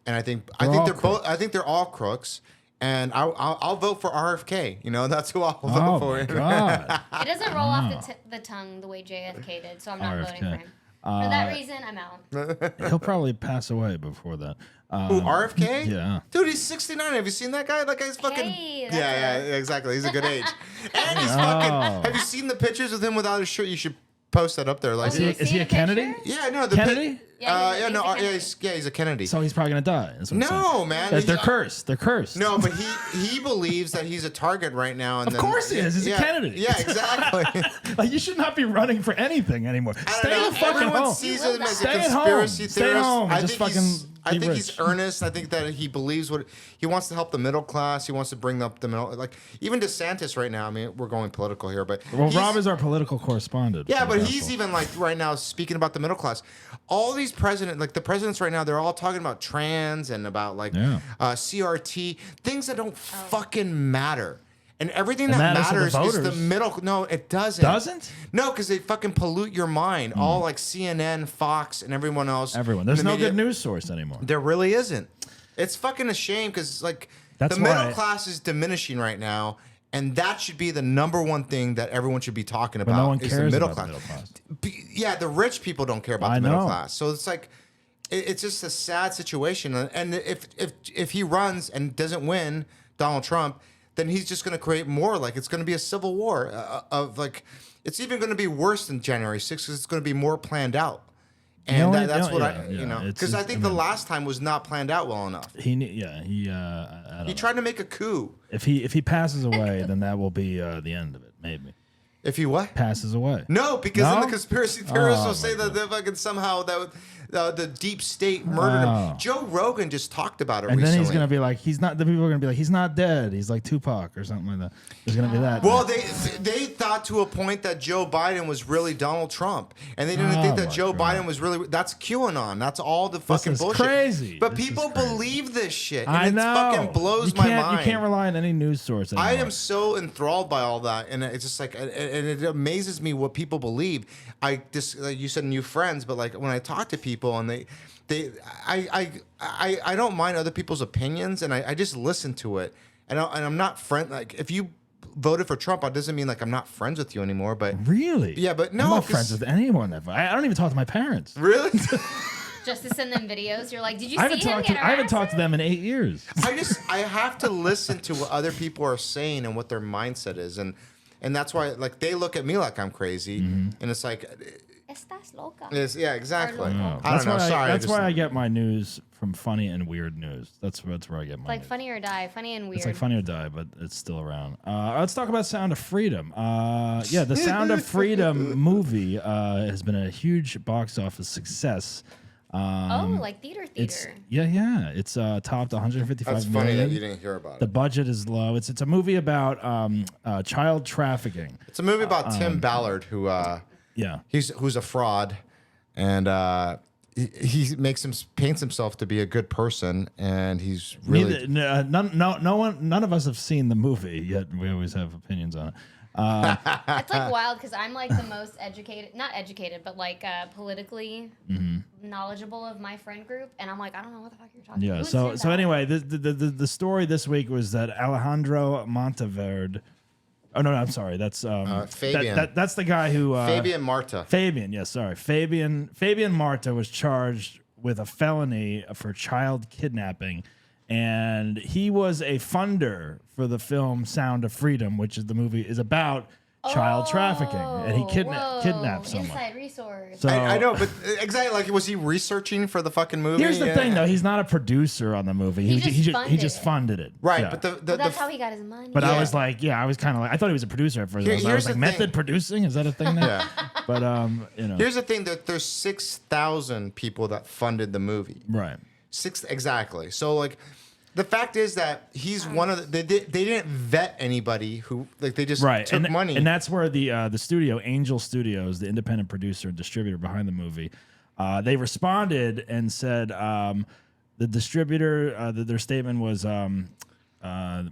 and I think all they're both. I think they're all crooks. And I'll vote for RFK. You know, that's who I'll vote Oh for. my god! it doesn't roll off the tongue the way JFK did. So I'm not voting for RFK. him. For that reason, I'm out. He'll probably pass away before that. Who, RFK? Yeah. Dude, he's 69. Have you seen that guy? That guy's fucking. Hey, yeah, that's exactly. He's a good age. And he's Oh. fucking. Have you seen the pictures with him without his shirt? You should post that up there. Like, Oh, you Is he seen a a Kennedy? picture? yeah, no, the Kennedy? Yeah, yeah, he's no, a Kennedy. he's a Kennedy. So he's probably gonna die. That's what I'm saying. No, man. They're cursed. They're cursed. No, but he believes that he's a target right now. And Of course he is. He's a yeah, Kennedy. Yeah, exactly. Like you should not be running for anything anymore. I Stay don't know. the fucking Everyone home. sees him as a Stay at home. conspiracy Stay theorist. home and I just think fucking be he's rich. earnest. I think that he believes what he wants to help the middle class. He wants to bring up the middle. Like even DeSantis right now. I mean, we're going political here, but Well, he's- Rob is our political correspondent. yeah, for but the he's Council. even like right now speaking about the middle class. All these the presidents right now, they're all talking about trans and about like Yeah. CRT, things that don't fucking matter. And everything It that matters to the matters is the voters. middle. No, it doesn't. Doesn't? No, because they fucking pollute your mind. All like CNN, Fox, and everyone else. Everyone. in There's the no media. good news source anymore. There really isn't. It's fucking a shame because like That's the middle why- class is diminishing right now, and that should be the number one thing that everyone should be talking But about. no one is the cares middle about class. the middle class. Yeah, the rich people don't care about I the middle know. class. So it's like it's just a sad situation. And if he runs and doesn't win, Donald Trump, then he's just going to create more. Like, it's going to be a civil war of like, it's even going to be worse than January 6th because it's going to be more planned out. And that's what because I think the last time was not planned out well enough. He tried to make a coup. If he passes away, then that will be the end of it, maybe. If he what? Passes away. No, because then the conspiracy theorists will say that they fucking somehow the deep state murdered him. Joe Rogan just talked about it and recently. Then he's gonna be like, he's not. The people are gonna be like, he's not dead. He's like Tupac or something like that. There's gonna be that. Well, they thought to a point that Joe Biden was really Donald Trump, and they didn't think that Joe Biden was really. That's QAnon. That's all the fucking bullshit. Crazy. But people believe this shit, and I know. it fucking blows my mind. You can't rely on any news source anymore. I am so enthralled by all that, and it's just like, and it amazes me what people believe. I just, like you said, new friends, but like when I talk to people and I don't mind other people's opinions, and I just listen to it, and I'm not like if you voted for Trump, it doesn't mean like I'm not friends with you anymore. But really, yeah, but no, I'm not friends with anyone. I don't even talk to my parents. Really. Just to send them videos, you're like, did you I see him get I haven't talked to them in 8 years. I have to listen to what other people are saying and what their mindset is, and that's why like they look at me like I'm crazy, and it's like. Estás loca. Yeah, exactly. No. I don't know. Sorry. That's why I get my news from funny and weird news. That's where I get my Like news. Funny or Die, Funny and Weird. It's like Funny or Die, but it's still around. Let's talk about Sound of Freedom. The Sound of Freedom movie has been a huge box office success. Like theater. It's topped 155 That's million. funny that you didn't hear about The it. budget is low. It's a movie about child trafficking. It's a movie about Tim Ballard who who's a fraud, and he paints himself to be a good person, and he's really none of us have seen the movie yet. We always have opinions on it. It's like wild because I'm like the most not educated, but like politically knowledgeable of my friend group, and I'm like, I don't know what the fuck you're talking about. Yeah. So anyway, the story this week was that Alejandro Monteverde. Oh no, I'm sorry. That's Fabian. That's the guy who Fabian Marta. Fabian, yes, sorry. Fabian Marta was charged with a felony for child kidnapping, and he was a funder for the film Sound of Freedom, which is the movie is about child trafficking, and he kidnapped someone. Inside resource. So, I know, but exactly, like, was he researching for the fucking movie? Here's the thing, though. He's not a producer on the movie. He just funded it. Right, yeah. but that's how he got his money. But I was like, I was kind of like, I thought he was a producer at first. I was like, method producing? Is that a thing now? Yeah. But, Here's the thing, that there's 6,000 people that funded the movie. Right. Exactly. So, like, the fact is that he's one of the, they didn't vet anybody who, like, they just took money. And that's where the studio, Angel Studios, the independent producer and distributor behind the movie, they responded and said the distributor, their statement was,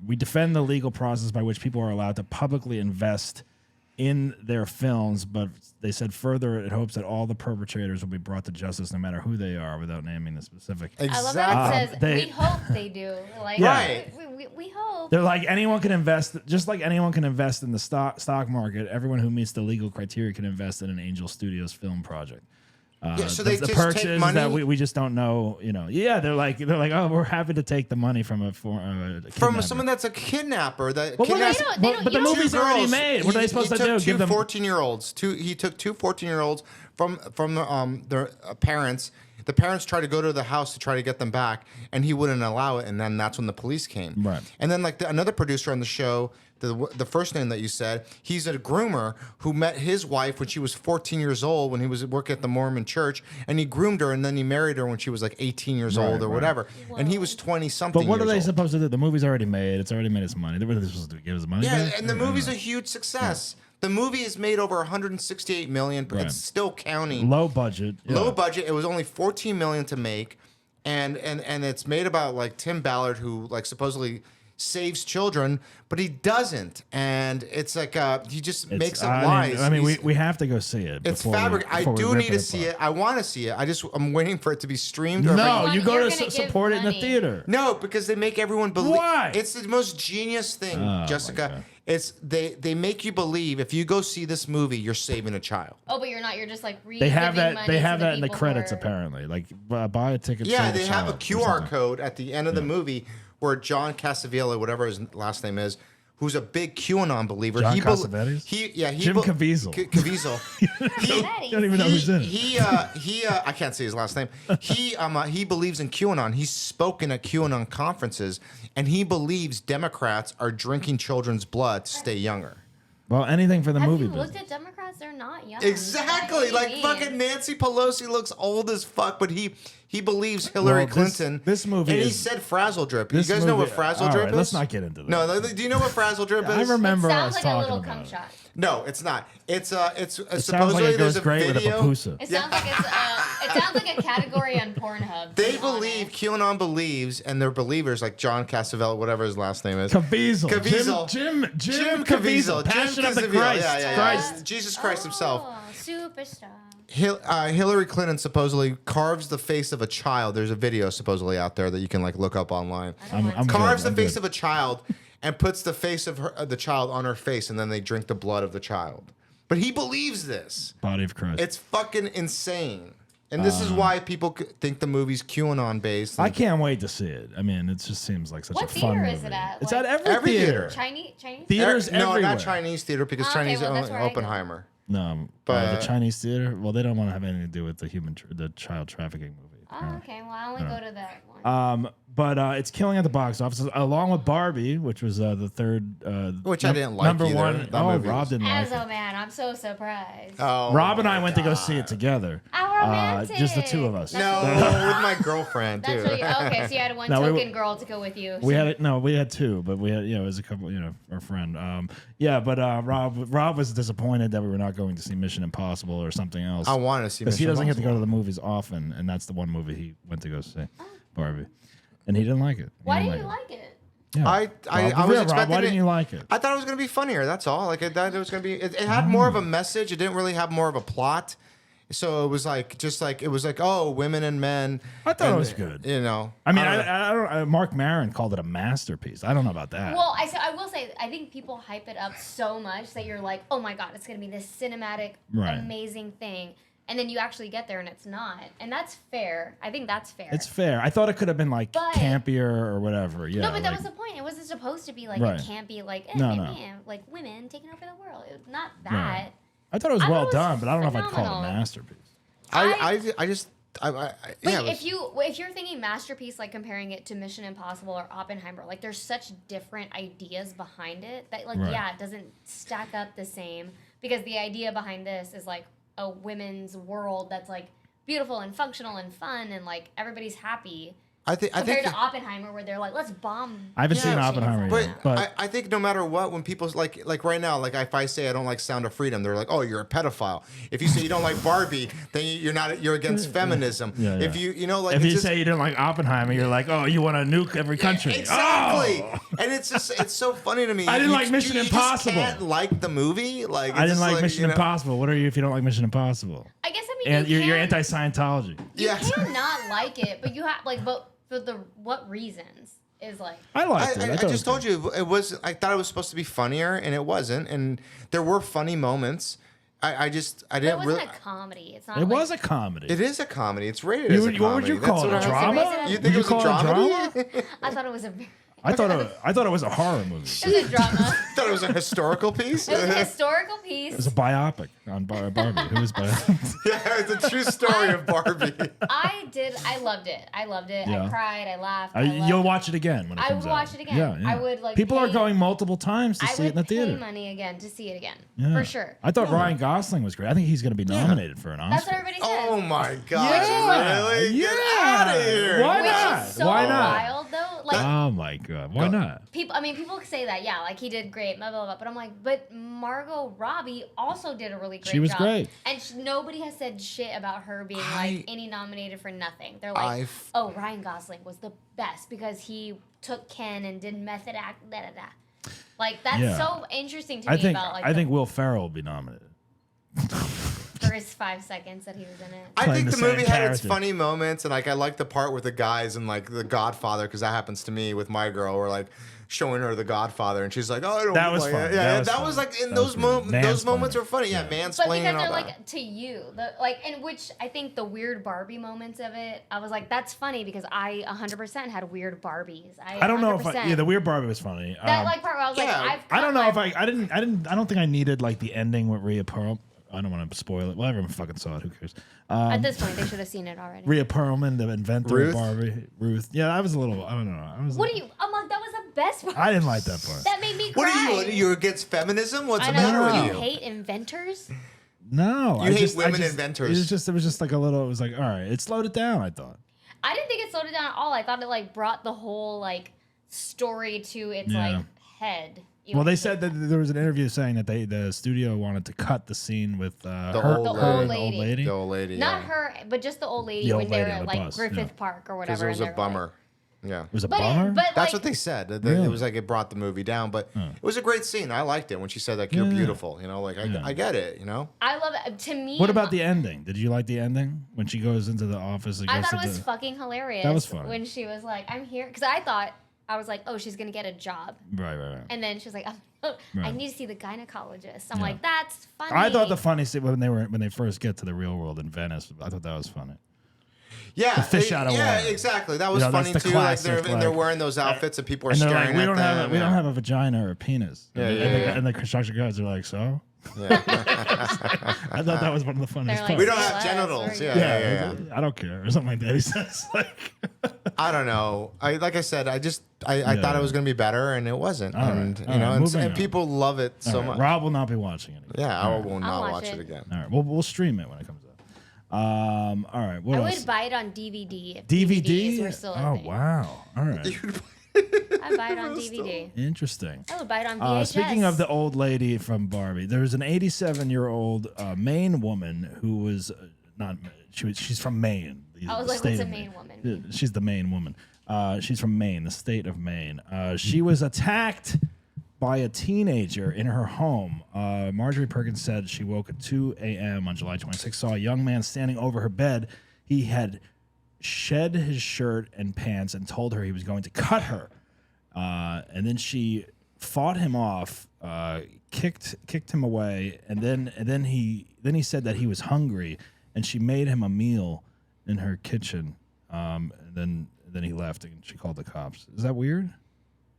we defend the legal process by which people are allowed to publicly invest in their films, but they said further it hopes that all the perpetrators will be brought to justice no matter who they are, without naming the specific. I love that it says, we hope they do. Like, right. We hope. They're like, anyone can invest, just like anyone can invest in the stock market, everyone who meets the legal criteria can invest in an Angel Studios film project. So they the just perks take is money? that we just don't know, Yeah, they're like, oh, we're happy to take the money from from someone that's a kidnapper. But the movie's already made. What are they supposed to do? Give them 14-year-olds. He took two 14-year-olds from their parents. The parents tried to go to the house to try to get them back, and he wouldn't allow it. And then that's when the police came. Right. And then like another producer on the show, the first name that you said, he's a groomer who met his wife when she was 14 years old when he was working at the Mormon church, and he groomed her, and then he married her when she was like 18 years old or whatever. Whoa. And he was 20-something. But what are they old. supposed to do? The movie's already made. It's already made its money. What are they supposed to do? Give us money back? And the movie's a huge success. Yeah. The movie has made over 168 million, but it's still counting. Low budget. Yeah. Low budget. It was only 14 million to make, and it's made about like Tim Ballard, who like supposedly saves children, but he doesn't. And it's like he just makes up lies. I mean, we have to go see it. It's fabric. I do need to see it. I want to see it. I'm waiting for it to be streamed. No, you go to support it in the theater. No, because they make everyone believe. Why? It's the most genius thing, Jessica. It's they make you believe if you go see this movie, you're saving a child. Oh, but you're not. You're just like they have that. They have that in the credits apparently. Like buy a ticket. Yeah, they have a QR code at the end of the movie where John Casavilla, whatever his last name is, who's a big QAnon believer. John Cassavetes? Jim Caviezel. You don't even know who's in it. He I can't say his last name. He believes in QAnon. He's spoken at QAnon conferences, and he believes Democrats are drinking children's blood to stay younger. Well, anything for the movie. Have you looked at Democrats? They're not young. Exactly. Like fucking Nancy Pelosi looks old as fuck, but he believes Hillary Clinton. This movie, and he said frazzle drip. You guys know what frazzle drip is? Let's not get into that. No, do you know what frazzle drip is? I remember It us sounds like a talking little about cum it. shot. No, it's not. It's It supposedly sounds like it there's goes a great with a video. papusa. It sounds like it sounds like a category on Pornhub. They believe, QAnon believes, and they're believers like John Casavella, whatever his last name is. Caviezel. Jim Caviezel. Passion of the Christ. Yeah. Christ. Jesus Christ himself. Oh, superstar. Hillary Clinton supposedly carves the face of a child. There's a video supposedly out there that you can like look up online. I'm Carves good. the face of a child and puts the face of the child on her face, and then they drink the blood of the child. But he believes this. Body of Christ. It's fucking insane. And this is why people think the movie's QAnon based. I can't wait to see it. I mean, it just seems like such What a fun theater movie. is it at? It's Like, at every theater. Chinese Theaters No, everywhere. not Chinese theater because Okay, Chinese well, that's own where I go. Oppenheimer. No, But- the Chinese theater. Well, they don't want to have anything to do with the child trafficking movie. Oh, okay. Well, I only go to that one. But it's killing at the box office, along with Barbie, which was the third. Which I didn't like number either. one. That movie Rob was- didn't like it. Oh man, I'm so surprised. Rob and I went to go see it together. How romantic. Just the two of us. No, with my girlfriend too. That's really, okay, so you had one No, token girl to go with you. We had we had two, but we had it was a couple, our friend. But Rob was disappointed that we were not going to see Mission Impossible or something else. I want to see because he Mission doesn't get to go to Impossible. the movies often, and that's the one movie he went to go see, Barbie, and he didn't like it. Why didn't you like it? Yeah. I Rob, was Rob, expecting why it. didn't you like it? I thought it was going to be funnier. That's all. Like I thought it was going to be. It had more of a message. It didn't really have more of a plot. So it was oh, women and men. I thought it was good. You know. I mean, don't know. I don't. Mark Maron called it a masterpiece. I don't know about that. Well, I will say, I think people hype it up so much that you're like, oh my god, it's gonna be this cinematic, Right. amazing thing, and then you actually get there and it's not, and that's fair. I think that's fair. It's fair. I thought it could have been like But- campier or whatever. Yeah. No, but that like- was the point. It wasn't supposed to be like Right. it can't be like No. like women taking over the world. It was not that. Right. I thought it was I well thought it was done, but I don't know if I'd call it a phenomenal. masterpiece. But yeah. if you're thinking masterpiece, like comparing it to Mission Impossible or Oppenheimer, like there's such different ideas behind it that like Right. it doesn't stack up the same, because the idea behind this is like a women's world that's like beautiful and functional and fun and like everybody's happy. I think Compared to Oppenheimer, where they're like, let's bomb. I haven't seen Oppenheimer But, yet. But I think no matter what, when people like right now, like if I say I don't like Sound of Freedom, they're like, oh, you're a pedophile. If you say you don't like Barbie, then you're against feminism. Yeah, yeah. If if if you say you didn't like Oppenheimer, you're like, oh, you want to nuke every country. Exactly. Oh! And it's so funny to me. I didn't like Mission Impossible. You just can't like the movie. Like I didn't like Mission Impossible. What are you if you don't like Mission Impossible? I guess I mean And you you're can- anti-Scientology. You Yes. cannot like it, but you have like, but for what reasons is like. I liked it. I thought it just was told you it was. I thought it was supposed to be funnier, and it wasn't. And there were funny moments. I It didn't wasn't really. a comedy. It's not. good. It like, was a comedy. It is a comedy. It's rated You as a would- comedy. what would you That's call it? what A I- drama? You Would think you it was call it a a drama? drama? I thought it was a. I thought it was a horror movie. It was a drama. I thought it was a historical piece. It was a historical piece. It was a biopic on Barbie. Who was biopic? Yeah, it's a true story of Barbie. I loved it. I loved it. Yeah. I cried. I laughed. I You'll loved- watch it again when it I comes would out. watch it again. Yeah, yeah. I would, like, People are pay- going multiple times to I see it in the would pay theater. money again to see it again. Yeah. For sure. I thought Ryan Gosling was great. I think he's going to be nominated for an Oscar. That's what everybody says. Oh my god! Yeah, Really? yeah. Get out of here! Why Which not? is so Why not? wild though. Like Oh my god, why not? People say that, yeah, like he did great, blah blah blah. But I'm like, but Margot Robbie also did a really great job. She was great, and nobody has said shit about her being like any nominated for nothing. They're like, oh, Ryan Gosling was the best because he took Ken and did method act. Da, da, da. Like that's so interesting to me. I think Will Ferrell will be nominated. For his 5 seconds that he was in it. I think the movie had its character. funny moments, and like I like the part with the guys and like The Godfather, because that happens to me with my girl, where like showing her The Godfather, and she's like, "Oh, I don't." That was like fun. it. Yeah, That that was was fun. like in That those was good. those moments Mansplaining. are funny. Yeah, Yeah. mansplaining. But because and all they're that. like to you, in which I think the weird Barbie moments of it, I was like, that's funny because I 100% had weird Barbies. I don't know if 100%. the weird Barbie was funny. That like part where I was like, I don't know if I don't think I needed like the ending with Rhea Perlman. I don't want to spoil it. Well, everyone fucking saw it. Who cares? At this point, they should have seen it already. Rhea Perlman, the inventor Ruth? of Barbie. Ruth. Yeah, I was a little. I don't know. What do you? I'm like, that was the best part. I didn't like that part. That made me What cry. are you? You're against feminism? What's I the matter know. with You you? hate inventors? No, You hate women inventors. It was just like a little. It was like, all right, it slowed it down. I thought. I didn't think it slowed it down at all. I thought it like brought the whole like story to its Yeah. like head. Well, they said that there was an interview saying that the studio wanted to cut the scene with old the lady. old lady. The old lady. Not her, but just the old lady The when old they were lady at on the like bus, Griffith yeah. Park or Because whatever. it was and a they were, like- bummer. Yeah. It was a But bummer. That's like, what they said. Really? It was like it brought the movie down, but it was a great scene. I liked it when she said like you're beautiful. You know, like I get it. You know. I love it. To me, What about the ending? Did you like the ending when she goes into the office? And I goes thought to it was the- fucking hilarious. That was funny. When she was like, "I'm here," because I was like, "Oh, she's gonna get a job," Right. and then she's like, I Right. need to see the gynecologist. I'm like, "That's funny." I thought the funny scene when they first get to the real world in Venice. I thought that was funny. Yeah, fish out of yeah, water. exactly. That was You know, that's funny the too. classic, Like they're like- wearing those outfits and people are And they're staring like, we at don't them. have we don't have a vagina or a penis. Yeah, And the construction guys are like, so. I thought that was one of the funniest like, parts. We don't Yeah, have that's genitals. very Yeah. I don't care or something like that. He says like. I don't know. Like I said, I thought it was going to be better, and it wasn't. All right, And all right, and moving on. people love it so All right, much. Rob will not be watching it. Yeah, I will I'll not watch watch it. it again. All right, we'll stream it when it comes out. All right, what I else? would buy it on DVD if DVD? DVDs were still a Oh thing. wow! All right, I'd buy it on DVD. interesting. I would buy it on VHS. Speaking of the old lady from Barbie, there was an 87-year-old Maine woman who was not. She's from Maine. I was the like, state what's a of Maine woman? She's the Maine woman. She's from Maine, the state of Maine. She was attacked by a teenager in her home. Marjorie Perkins said she woke at 2 a.m. on July 26th, saw a young man standing over her bed. He had shed his shirt and pants and told her he was going to cut her. And then she fought him off, kicked him away, and then he said that he was hungry, and she made him a meal in her kitchen. And then he left, and she called the cops. Is that weird?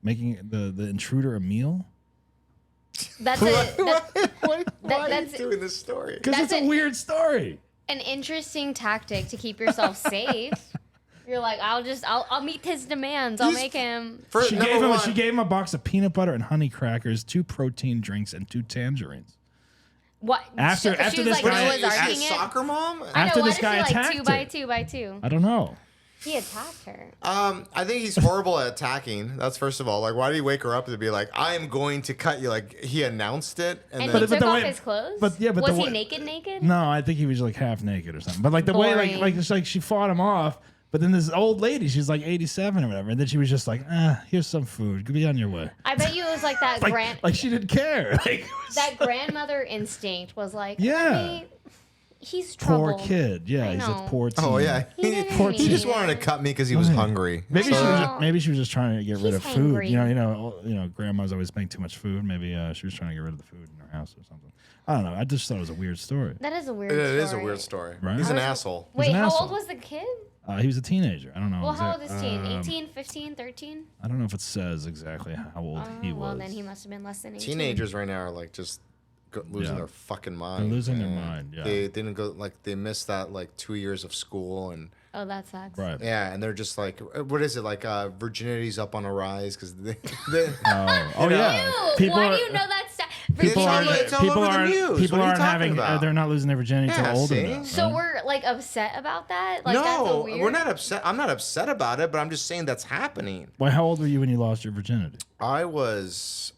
Making the intruder a meal? That's Why are that's- you doing this story? Because That's it's a it. weird story. an interesting tactic to keep yourself safe. You're like, I'll meet his demands. I'll He's- make him. First, She gave him a box of peanut butter and honey crackers, 2 protein drinks, and 2 tangerines. What? After she was this like, guy- no one's As arguing it. soccer mom? I know. after Why this did guy she like attacked 2 by her. 2 by 2? I don't know. He attacked her. I think he's horrible at attacking. That's first of all. Like, why did he wake her up to be like, "I am going to cut you"? Like, he announced it, And then he took the off way- his clothes? but the Was he way- naked? No, I think he was like half naked or something. But like the way, Boring. like it's like she fought him off. But then this old lady, she's like 87 or whatever, and then she was just like, here's some food. Be on your way. I bet you it was like that Like she didn't care. Like, it was that grandmother instinct was like, Yeah. he's poor trouble. kid. Yeah, I he's know. a poor teen. oh yeah, He didn't he just mean wanted it. to cut me because he was hungry. Maybe So- she was just trying to get rid He's of food. hangry. You know, grandmas always make too much food. Maybe she was trying to get rid of the food in her house or something. I don't know. I just thought it was a weird story. That is a weird It story. is a weird story. Right? He's an I asshole. Wait, an how asshole. old was the kid? He was a teenager. I don't know. Well, how old exact- is teen? 18, 15, 13? I don't know if it says exactly how old he was. Well, then he must have been less than 18. Teenagers right now are like just losing Yeah. their fucking mind. They're losing their And mind, yeah. They didn't go like they missed that like 2 years of school and Oh, that sucks. Right. yeah, and they're just like, what is it like? Virginity's up on a rise because they Oh know? yeah. Ew, People why are- do you know that stuff? People It's all aren't. over People the aren't. news. People What are you aren't talking having. about? They're not losing their virginity Yeah, until older see? now. So right? we're like upset about that? Like that's a No, weird. we're not upset. I'm not upset about it, but I'm just saying that's happening. Well, how old were you when you lost your virginity? I was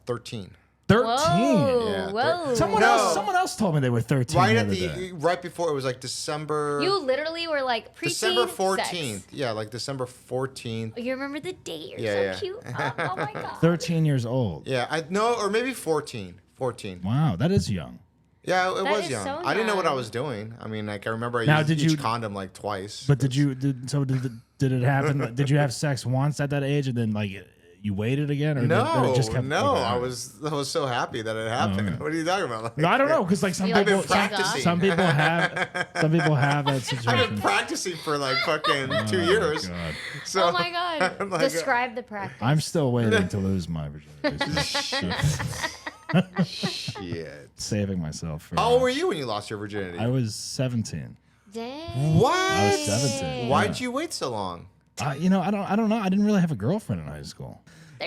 13. 13. Whoa, Yeah, whoa. Someone else told me they were 13. Right the at other day. right before it was like December. You literally were like preteen. December 14th. sex. Yeah, like December 14th. You remember the date? You're Yeah, so yeah. cute. Oh my god. 13 years old. Yeah, I no, or maybe 14. 14. Wow, that is young. Yeah, it That was is young. so I didn't know what I young. was doing. I mean, like I remember I Now, used did each you- condom like twice. But did it happen? Did you have sex once at that age and then like you waited again, or did No, it just kept? no, okay. I was so happy that it happened. okay. What are you talking about? Like, No, I don't know, because like some You, like, people, practicing. some people have that I've situation. been practicing for like fucking 2 Oh, years. God. So, Oh my god. like, Describe the practice. I'm still waiting to lose my virginity. Shit. Saving myself for. How old were you when you lost your virginity? I was 17. Dang. What? I was 17. Why'd you wait so long? I don't know. I didn't really have a girlfriend in high school.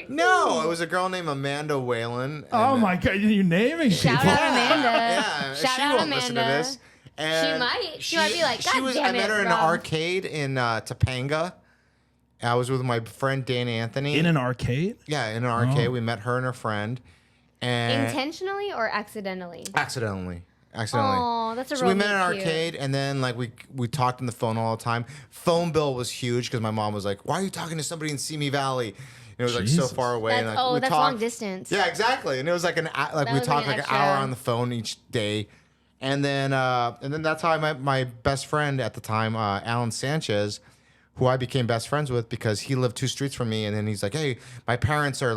No, it was a girl named Amanda Whalen. Oh my God, you're naming Shout people. out Amanda. Yeah, Shout she out won't listen to Amanda. this. And She might be like, God I damn met it, her in an Rob." arcade in Topanga. I was with my friend Dan Anthony. In an arcade? Yeah, in an arcade. Oh. We met her and her friend. And Intentionally or accidentally? accidentally. Oh, that's a So real we met in an cute. arcade, and then like we talked on the phone all the time. Phone bill was huge because my mom was like, "Why are you talking to somebody in Simi Valley?" It was like Jesus. so far away. That's, and, like, we that's talked, long distance. Yeah, exactly. And it was like we was like talked an like an extra- hour on the phone each day, and then that's how I met my best friend at the time, Alan Sanchez, who I became best friends with because he lived 2 streets from me. And then he's like, "Hey, my parents are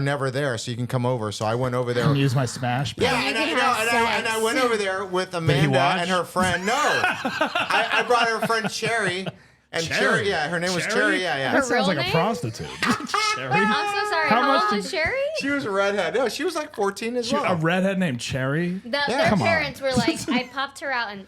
never there, so you can come over." So I went over there. And use my smash pad. Yeah, You and can I, have know, and I sex. went over there with Amanda watch? and her friend. No, I brought her friend Cherry. And Cherry, yeah, her name was Cherry. Yeah, yeah. That sounds real like a name? prostitute. Cherry. I'm so sorry. How How, much old did- was Sherry? She was a redhead. No, she was like 14 as well. A redhead named Cherry? Their come on. parents were like, I popped her out and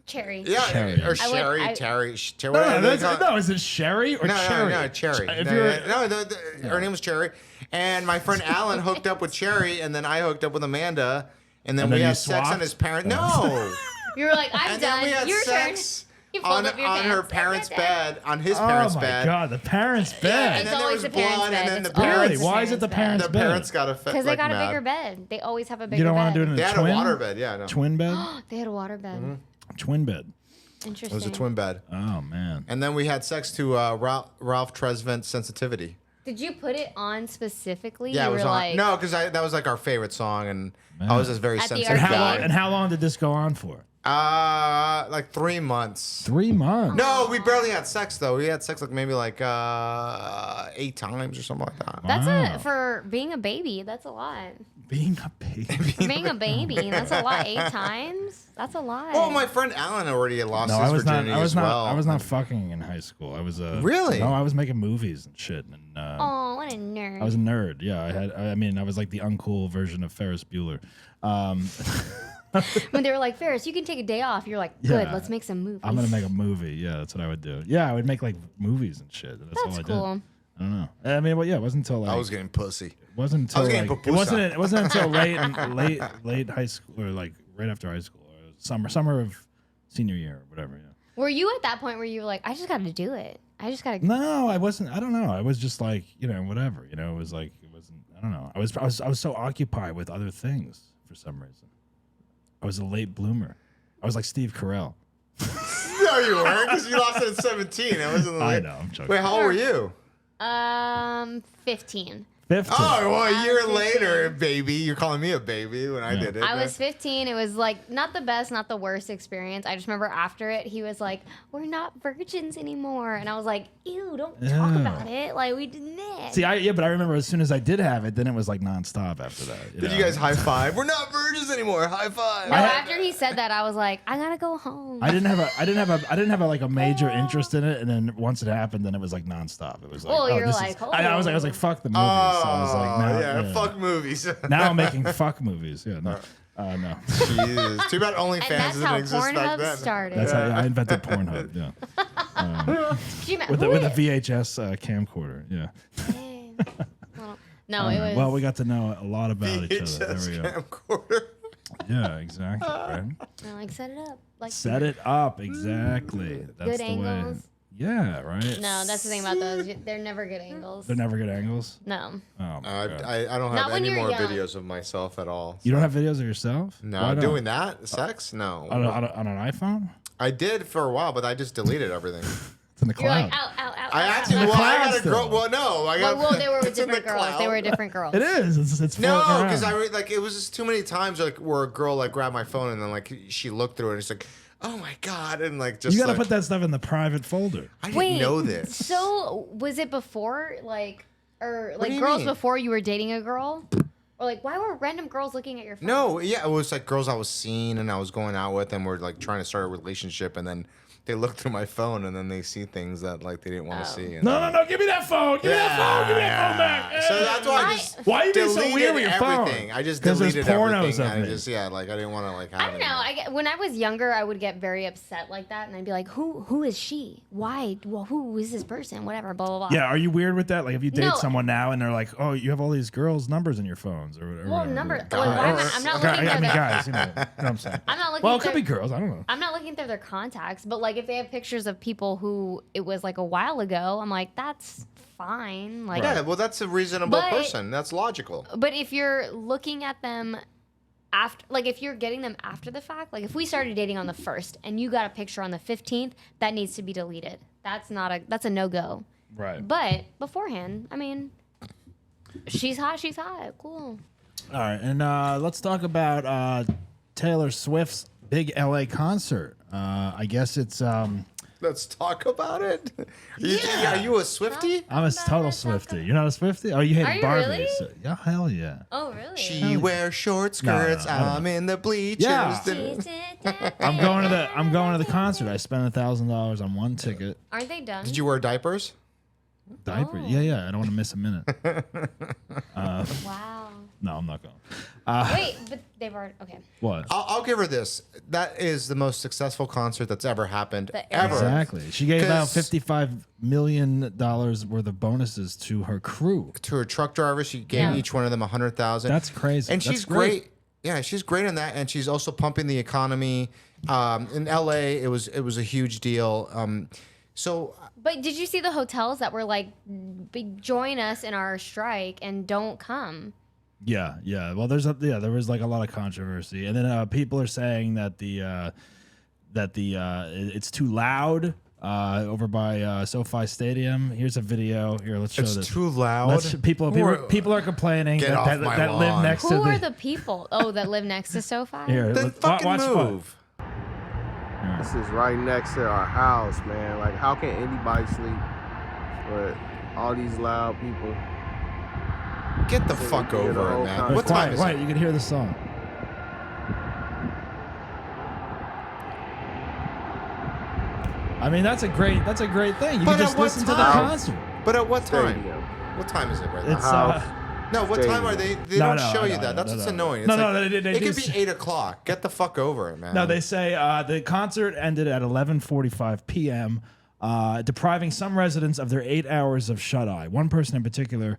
Cherry. Yeah, Cherry. or I Sherry, went- Terry. No, whatever they that's, call it. no, is it Sherry or No, Cherry? no, Cherry. If No, you're, her name was Cherry. And my friend Alan hooked up with Cherry, and then I hooked up with Amanda, and then And we then you had sex swapped? on his parents. No. You were like, I'm And done. then we had Your turn. sex You pulled on up your her pants. parents' bed, on his oh parents' my bed. God, the parents' Yeah, bed. and It's then there always was the parents' blood, bed. and then It's the always parents. the Why is it the parents' The bed? parents got Because like they got a mad. bigger bed. They always have a bigger You don't bed. want to do it in They a had twin? a water bed. Yeah, no. Twin bed? They had a water bed. Twin bed. Interesting. It was a twin bed. Oh, man. And then we had sex to Ralph Tresvant Sensitivity. Did you put it on specifically? Yeah, you it was were on. like, No, because that was like our favorite song, and I was just very At the sensitive And arcade? guy. how long did this go on for? Like 3 months. 3 months. No, we barely had sex though. We had sex like maybe like 8 times or something like that. That's Wow. for being a baby. That's a lot. Being a baby. For being a baby, that's a lot. 8 times. That's a lot. Well, my friend Alan already had lost No, his I was not. virginity I was as not. well. I was not fucking in high school. I was Really? No, I was making movies and shit. And Oh, what a nerd. I was a nerd. Yeah, I mean, I was like the uncool version of Ferris Bueller. When they were like, Ferris, you can take a day off. You're like, good. Yeah. Let's make some movies. I'm gonna make a movie. Yeah, that's what I would do. Yeah, I would make like movies and shit. That's all That's I cool. did. I don't know. I mean, well, yeah, it wasn't until like I was getting pussy. it wasn't until I was getting like, pupusa. it wasn't until late high school or like right after high school or summer of senior year or whatever. Yeah. Were you at that point where you were like, I just got to do it? I just got to. No, I wasn't. I don't know. I was just like, whatever. It was like it wasn't. I don't know. I was so occupied with other things for some reason. I was a late bloomer. I was like Steve Carell. No, you weren't, because you lost it at 17. I wasn't. I know. I'm joking. Wait, how old were you? 15. 15. Oh, well, a year 15. later, baby. You're calling me a baby when I did it. I was 15. It was like not the best, not the worst experience. I just remember after it, he was like, "We're not virgins anymore," and I was like, "Ew, don't talk Yeah. about it. Like we didn't." See, but I remember as soon as I did have it, then it was like nonstop after that. Did you guys high five? We're not virgins anymore. High five. No, after he said that, I was like, "I gotta go home." I didn't have a like a major interest in it, and then once it happened, then it was like nonstop. It was like, Well, you're this like, is, I was like, fuck the movies. So I was like, now, yeah, fuck movies. Now I'm making fuck movies. Yeah, no, no. Jesus. Too bad OnlyFans and that's didn't how exist back Pornhub then. started. That's how I invented Pornhub. Yeah, Could you with a imagine- VHS camcorder. Yeah. Dang. Well, No, it was. Well, we got to know a lot about each other. There we go. Camcorder. Yeah, exactly. Right? I like set it up. Like Set it up exactly. That's Good the angles. way. Yeah, right. No, that's the thing about those. They're never good angles. They're never good angles. No. Oh my God. I don't Not have when any you're more young. videos of myself at all. You don't have videos of yourself? No, Why not? doing that? Sex? No. On an iPhone? I did for a while, but I just deleted everything. It's in the You're cloud. like, out, out, out. I out, actually, out. well, I cloud got a still. girl. Well, no, I got. Well, they were with it's in the different girls. They were cloud. different girls. It is. It's No, floating because around. like it was just too many times like where a girl like grabbed my phone and then like she looked through it and it's like, oh my god, and like just You gotta like, put that stuff in the private folder. I didn't Wait, know this. So was it before, like, or do like you girls mean? before you were dating a girl, or like why were random girls looking at your phone? No, yeah, it was like girls I was seeing and I was going out with and were like trying to start a relationship and then they look through my phone and then they see things that like they didn't want to see. And No, give me that phone. Give me that phone. Give me that phone back. So that's why I just Why are you being so deleted weird with your phone? everything. I just 'Cause there's deleted pornos everything. of I me. just like I didn't want to like have I don't know. it. When I was younger, I would get very upset like that, and I'd be like, "Who is she? Why? Well, who is this person? Whatever." Blah blah blah. Yeah, are you weird with that? Like, if you date No. someone now and they're like, "Oh, you have all these girls' numbers in your phones," or Well, whatever. number. God. Well, why am I'm not looking I through mean, their. guys, you know what I'm saying. I'm not looking. Well, it through could be girls. I don't know. I'm not looking through their contacts, but like if they have pictures of people who it was like a while ago, I'm like, that's fine. Like, Yeah, well, that's a reasonable But- person. That's logical. but if you're looking at them after, like if you're getting them after the fact, like if we started dating on the 1st and you got a picture on the 15th, that needs to be deleted. That's a no go. Right. But beforehand, I mean, she's hot. Cool. All right, and let's talk about Taylor Swift's big LA concert. I guess it's Let's talk about it. Are you a Swiftie? I'm a total Swiftie. You're not a Swiftie? Oh, you hate Are you Barbie? really? So, yeah, hell yeah. Oh, really? She wears short skirts. No, I don't I'm in the bleachers. Yeah. Did I'm going to the concert. I spent $1,000 on one ticket. Aren't they done? you wear diapers? Diaper. Oh. Yeah. I don't want to miss a minute. Wow. No, I'm not going. Wait, but they've already. Okay. What? I'll give her this. That is the most successful concert that's ever happened. That Ever. Exactly. She gave out 'Cause- $55 million worth of bonuses to her crew. To her truck drivers, she gave Yeah. each one of them $100,000. That's crazy. And That's she's great. Yeah, she's great in that, and she's also pumping the economy. In LA, it was a huge deal. So But did you see the hotels that were like, join us in our strike and don't come? Yeah. Well, there was like a lot of controversy, and then people are saying that it's too loud over by SoFi Stadium. Here's a video. Here, let's show it's this. too loud. People are complaining Get that, off that, my that live lawn. next Who to are the people? Oh, that live next to SoFi? Here, Then fucking watch move. This is right next to our house, man. Like, how can anybody sleep with all these loud people? Get the fuck over it, man. What What time is quiet. it? You can hear the song. I mean, that's a great thing. You But can just at what listen to the time? concert. But at what time? Stadium. What time is it right now? It's No, what time are they? They No, don't no, show I you know, that. That's no, what's no. annoying. It's No, like, no, they it could do be 8 o'clock. Get the fuck over it, man. No, they say the concert ended at 11:45 p.m., depriving some residents of their 8 hours of shut-eye. One person in particular,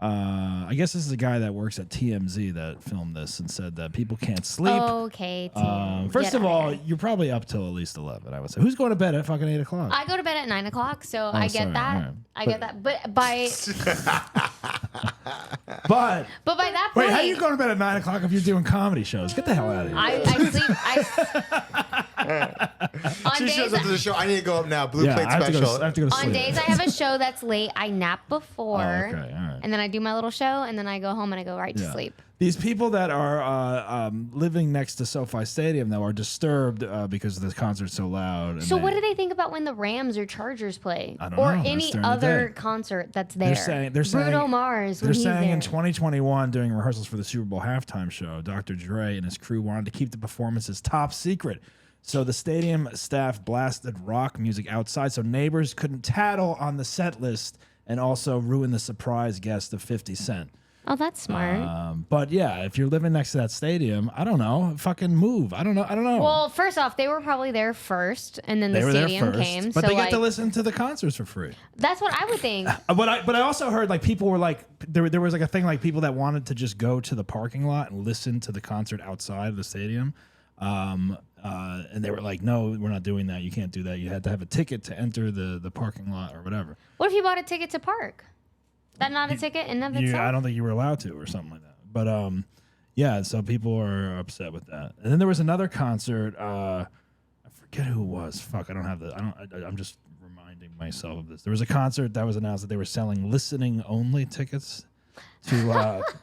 I guess this is a guy that works at TMZ that filmed this and said that people can't sleep. Okay, Tim. First Get of outta all, here. you're probably up till at least 11, I would say. Who's going to bed at fucking 8 o'clock? I go to bed at 9 o'clock, so I get sorry, that. alright. I get that. But by But by that point, wait, how you going to bed at 9 o'clock if you're doing comedy shows? Get the hell out of here. I sleep. On She shows days, up to the show. I need to go up now. Blue yeah, plate I have, special. I have to go to on sleep. days I have a show that's late, I nap before, Oh, okay, all right. and then I do my little show, and then I go home and I go right to sleep. These people that are living next to SoFi Stadium, though, are disturbed because the concert's so loud. So what do they think about when the Rams or Chargers play, I don't or know. That's any during the other day. concert that's there? They're saying Bruno Mars. When They're he's saying there. in 2021, during rehearsals for the Super Bowl halftime show, Dr. Dre and his crew wanted to keep the performances top secret. So the stadium staff blasted rock music outside so neighbors couldn't tattle on the set list and also ruin the surprise guest of 50 Cent. Oh, that's smart. But yeah, if you're living next to that stadium, I don't know, fucking move. I don't know. Well, first off, they were probably there first, and then they the were there stadium first, came. but so they like, get to listen to the concerts for free. That's what I would think. But I also heard like people were like there was like a thing like people that wanted to just go to the parking lot and listen to the concert outside of the stadium. And they were like, no, we're not doing that. You can't do that. You had to have a ticket to enter the parking lot or whatever. What if you bought a ticket to park? That not a ticket in of itself? I don't think you were allowed to or something like that. But yeah, so people are upset with that. And then there was another concert. I forget who it was. Fuck, I don't have I'm just reminding myself of this. There was a concert that was announced that they were selling listening only tickets to What?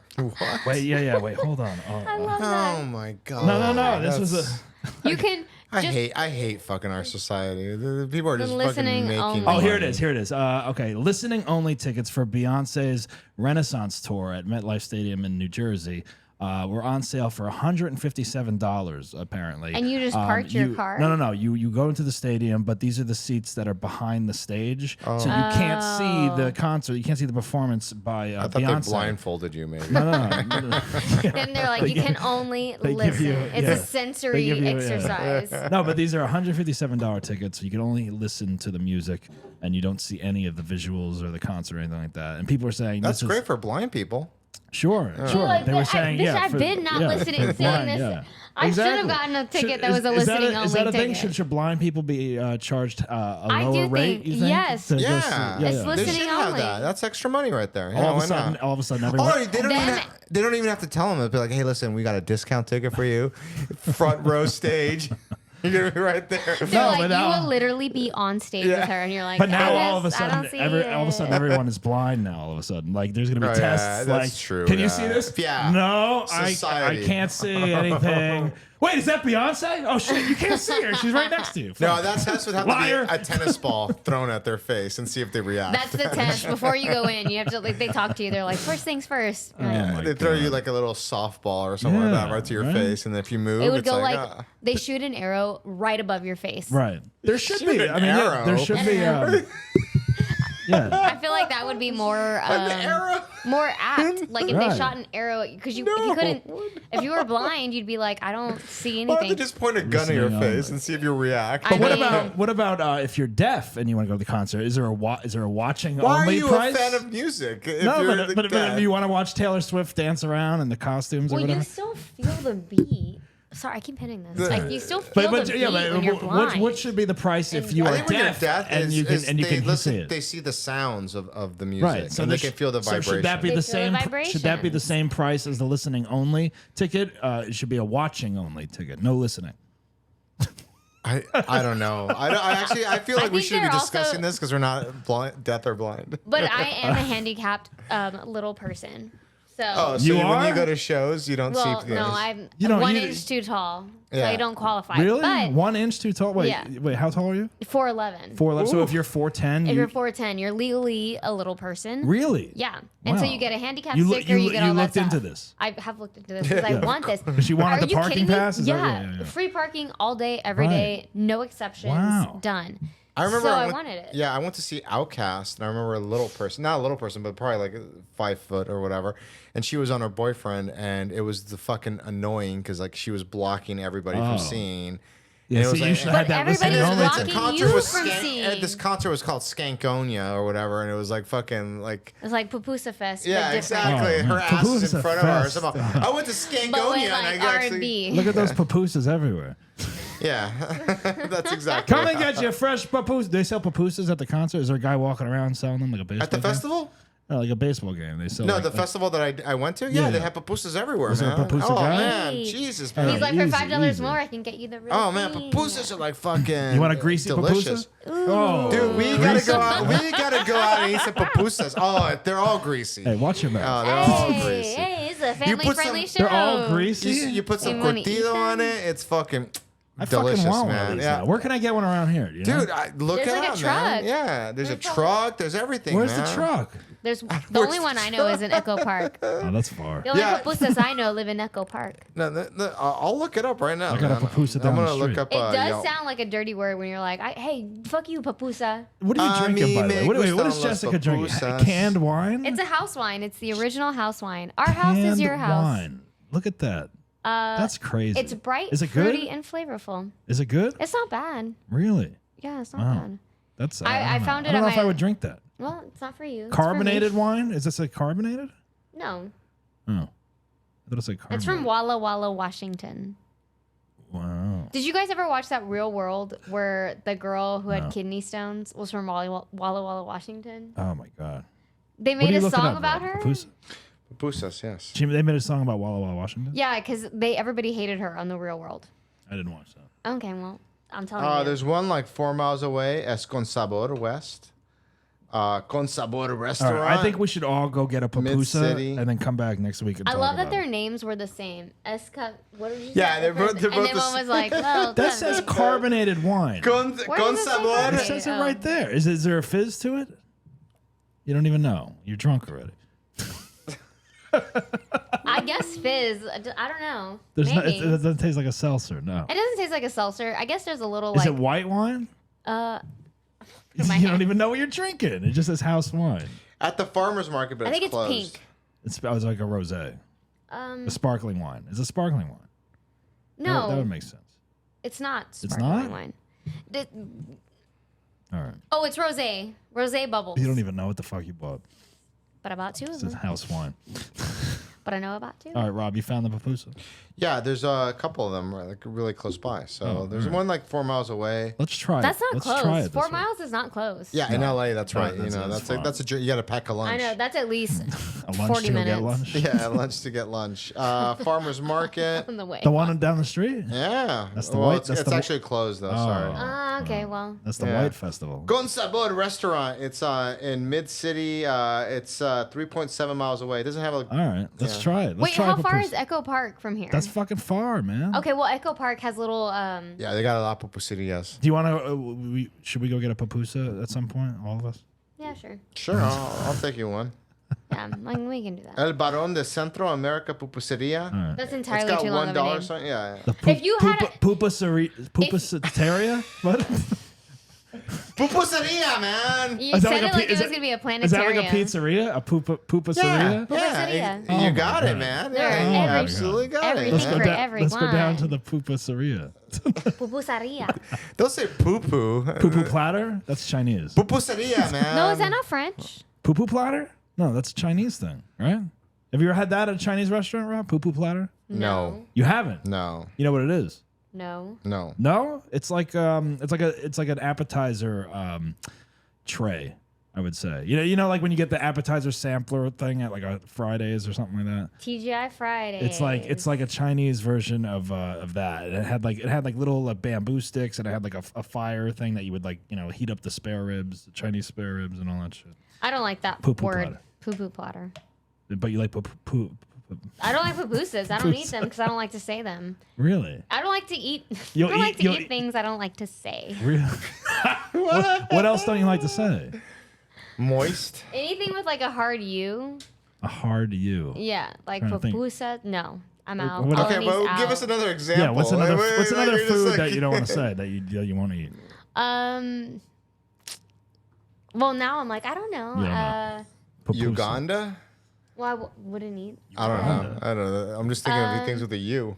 Wait, hold on. I love that. Oh my god. No. This was You can just I hate fucking our society. The people are just listening fucking making. only. Oh, here it is. Okay, listening only tickets for Beyonce's Renaissance tour at MetLife Stadium in New Jersey were on sale for $157 apparently. And you just parked your car? No. You go into the stadium, but these are the seats that are behind the stage, so you can't see the concert. You can't see the performance by I thought Beyonce. they blindfolded you, maybe. No. then they're like, you can only they give listen. you- It's yeah. a sensory They give you- exercise. No, but these are $157 tickets. So you can only listen to the music, and you don't see any of the visuals or the concert or anything like that. And people are saying That's this great is, for blind people. Sure. Like, They were saying, bitch, yeah. I've been not listening, for seeing blind, this. yeah. I should have gotten a ticket that was a listening only Is that a thing? ticket. Should blind people be charged a I lower do rate? think- You think? yes. To go Yeah. see- It's They listening should have only. that. That's extra money right there. Yeah, All why not? of a sudden, everyone. Oh, they don't even have to tell them. They'll be like, "Hey, listen, we got a discount ticket for you, front row stage. You're gonna be right there." They're No, like, but you now- will literally be on stage with her, and you're like, But now I all of a guess I sudden, don't see all of a sudden, it. everyone is blind. Now all of a sudden, like there's gonna be Oh, tests. yeah, like, that's true, can you yeah. see this? Yeah. No, Society. I can't see anything. Wait, is that Beyonce? Oh shit, you can't see her. She's right next to you. No, that test would have Liar. to be a tennis ball thrown at their face and see if they react. That's the test. Before you go in, you have to like they talk to you. They're like, first things first. You're like, Oh my They throw you God. like a little softball or something like that Yeah, right to your right. face, and if you move, it would it's go like, like they shoot an arrow right above your face. Right. There should Shoot be. an I mean, yeah, arrow. there should be. Yeah. I feel like that would be more arrow. more apt. Like if Right. they shot an arrow, because if you couldn't, if you were blind, you'd be like, I don't see Why don't anything. they just point a gun at your Listening face only. and see if you react? I What mean- about if you're deaf and you want to go to the concert? Is there a watching Why are only you price? a fan of music? If No, you're but deaf? if you want to watch Taylor Swift dance around in the costumes or Well, whatever. you still feel the beat. Sorry, I keep hitting this. Like you still feel But the beat when you're blind. what should be the price if you I are think when you're deaf, deaf, and you can they see listen, it? they see the sounds of the music, Right, so and they there can feel the so vibration. should that be They the feel the same? Should that be the vibrations. same price as the listening only ticket? It should be a watching only ticket, no listening. I don't know. I feel like we think should be they're discussing also- this because we're not blind, deaf or blind. But I am a handicapped little person. So Oh, so You when are? you go to shows, you don't well, see no, things. I'm You don't- 1 you- inch too tall, so Yeah. I don't qualify. Really? But 1 inch too tall? Wait, Yeah. wait. How tall are you? 4'11". 4'11". So if you're 4'10", If you're 4'10", you're legally a little person. really? Yeah, and so Wow. you get a handicap You sticker. You get all that looked stuff. into this. I have looked into this because I want this. She wanted Are the you parking kidding me? pass? Is that- Yeah. yeah. Free parking all day, every day, no exceptions. Wow. Done. I remember So I I went- wanted it. Yeah, I went to see Outkast, and I remember a little person, not a little person, but probably like 5 foot or whatever, and she was on her boyfriend, and it was the fucking annoying because like she was blocking everybody Oh. from seeing. Yeah, And it so was you like- should have had But that listening everybody's only. blocking The ticket. you concert was from seeing. this concert was called Skankonia or whatever, and it was like fucking like. It's like Pupusa Fest. Yeah, but different. exactly. Oh, Her man. ass is Pupusa in front of her. Fest. Somehow. I went to But Skankonia with and I like actually. R&B. Look at those pupusas everywhere. Yeah, that's exactly. Come and get your fresh pupusas. They sell pupusas at the concert. Is there a guy walking around selling them like a baseball At the game? festival? No, like a baseball game. They sell No, like, the festival that I went to. Yeah. Yeah, they have pupusas everywhere, Was there man. a pupusa oh guy? man, Hey. Jesus, Hey. man. He's like, for Easy, $5 easy. more, I can get you the real Oh man, thing. pupusas are like fucking. You want a greasy delicious. pupusa? Oh, Dude, we gotta greasy. go out. We gotta go out and eat some pupusas. Oh, they're all greasy. Hey, watch your Oh, mouth. they're all Hey, greasy. hey, it's a You put family-friendly show. some- They're all greasy. You put some You wanna eat curtido on them? it. It's fucking I delicious, fucking want one man. of these Yeah. now. Where can I get one around here? Do you know? Dude, look There's it like a up, man. truck. Yeah, there's a There's truck. There's everything. Where's man. the truck? There's the only one I know is in Echo Park. Oh, that's far. The only Yeah. pupusas I know live in Echo Park. No, I'll look it up right now. I got a man. pupusa I'm down the gonna look street. up. It does Yelp. sound like a dirty word when you're like, hey, fuck you, papusa. What are you A drinking, mí by the way? me What is gustan las Jessica drinking? pupusas. Canned wine? It's a house wine. It's the original house wine. Our house is Canned your house. wine. Look at that. That's crazy. It's bright, Is it fruity, good? and flavorful. Is it good? It's not bad. Really? Yeah, it's not Wow. bad. That's. I don't found know. it I don't know at if I my- would drink that. Well, it's not for you. It's for me. Carbonated wine? Is this a carbonated? No, Oh, I thought it said carbonated. it's from Walla Walla, Washington. Wow. Did you guys ever watch that Real World where the girl who had No. kidney stones was from Walla Walla, Washington? Oh my God. They What are made you a looking song up, about Rob? her. Papusa? Pupusas, yes. They made a song about Walla Walla, Washington. Yeah, because everybody hated her on the Real World. I didn't watch that. Okay, well, I'm telling you. There's one like 4 miles away, Es Con Sabor West. Con Sabor All Restaurant. right, I think we should all go get a pupusa Mid-city. and then come back next week and I talk love that about their it. names were the same. What did you say? Yeah, they're both And the everyone was like, well, That says carbonated wine. Con Where Con does it say Sabor. It carbonated? says it Oh. right there. Is there a fizz to it? You don't even know. You're drunk already. I guess fizz. I don't know. There's Maybe. it doesn't taste like a seltzer. No. It doesn't taste like a seltzer. I guess there's a little Is like it white wine? my You hand. don't even know what you're drinking. It just says house wine. At the farmer's market, but I think it's closed. pink. It's like a rosé, a sparkling wine. It's a sparkling wine. No, that would make sense. it's not It's sparkling not? wine. All right. Oh, it's rosé. Rosé bubbles. You don't even know what the fuck you bought. But I bought two of It says them. house wine. But I know about two. All right, Rob, you found the pupusa. Yeah, there's a couple of them like really close by. So there's one like 4 miles away. Let's try it. That's not Let's Try close. it 4 this week. miles is not close. Yeah, in LA, that's right. that's far. You got to pack a lunch. I know. That's at least A lunch 40 to go minutes. get lunch. Yeah, lunch to get lunch. Farmer's market. on the way. The one down the street? Yeah. That's the white- that's It's the- actually closed though. Sorry. Okay, well. That's the Yeah. White Festival. Con Sabor Restaurant. It's in Mid City. It's 3.7 miles away. It doesn't have a. All right, let's Yeah. try it. Let's Wait, try how far pupusa. is Echo Park from here? That's fucking far, man. Okay, well, Echo Park has little. Yeah, they got a lot of Pupusity, yes. Do you want to? Should we go get a pupusa at some point? All of us. Yeah, sure. Sure, I'll take you one. Yeah, like, we can do that. El Barón de Centro America Pupuseria. All right. That's It's entirely got too long of a $1 name. something. Yeah. The If you had a- pupusateria? What? Pupuseria, man. You Is that said like it like is it was going to be a Is that like planetarium. a pizzeria? A pupusaria? Pupuseria. You Oh my got it, God. man. There, Yeah, you every- absolutely got everything it. Let's go, for down, let's go down to everyone. the pupusaria. Pupusaria. Don't say poo-poo. Pupu platter? That's Chinese. Pupuseria, man. No, is that not French? Pupu platter? No, that's a Chinese thing, right? Have you ever had that at a Chinese restaurant, Rob? Pupu platter? No. You haven't? No. You know what it is? No. No. No? It's like an appetizer tray, I would say. You know, like when you get the appetizer sampler thing at like a Fridays or something like that. TGI Friday. It's like a Chinese version of that. It had like little bamboo sticks, and it had like a fire thing that you would heat up the spare ribs, the Chinese spare ribs, and all that shit. I don't like that Poo-poo word. platter. Poo-poo platter. But you like poo. I don't like pupusas. I don't eat them because I don't like to say them. Really? I don't like to eat. You'll I don't like to you'll eat things I don't like to say. Really? what else don't you like to say? Moist. Anything with like a hard U. A hard U. Yeah, like Trying to think. pupusa. No, I'm out. what- Okay, Alaniz but give out. us another example. Yeah. What's another You're just food like- that you don't want to say that you want to eat? Well, now I'm like, I don't know. You don't know. Pupusa. Uganda? Well, I wouldn't eat. I don't know. I don't know. I'm just thinking of things with a U.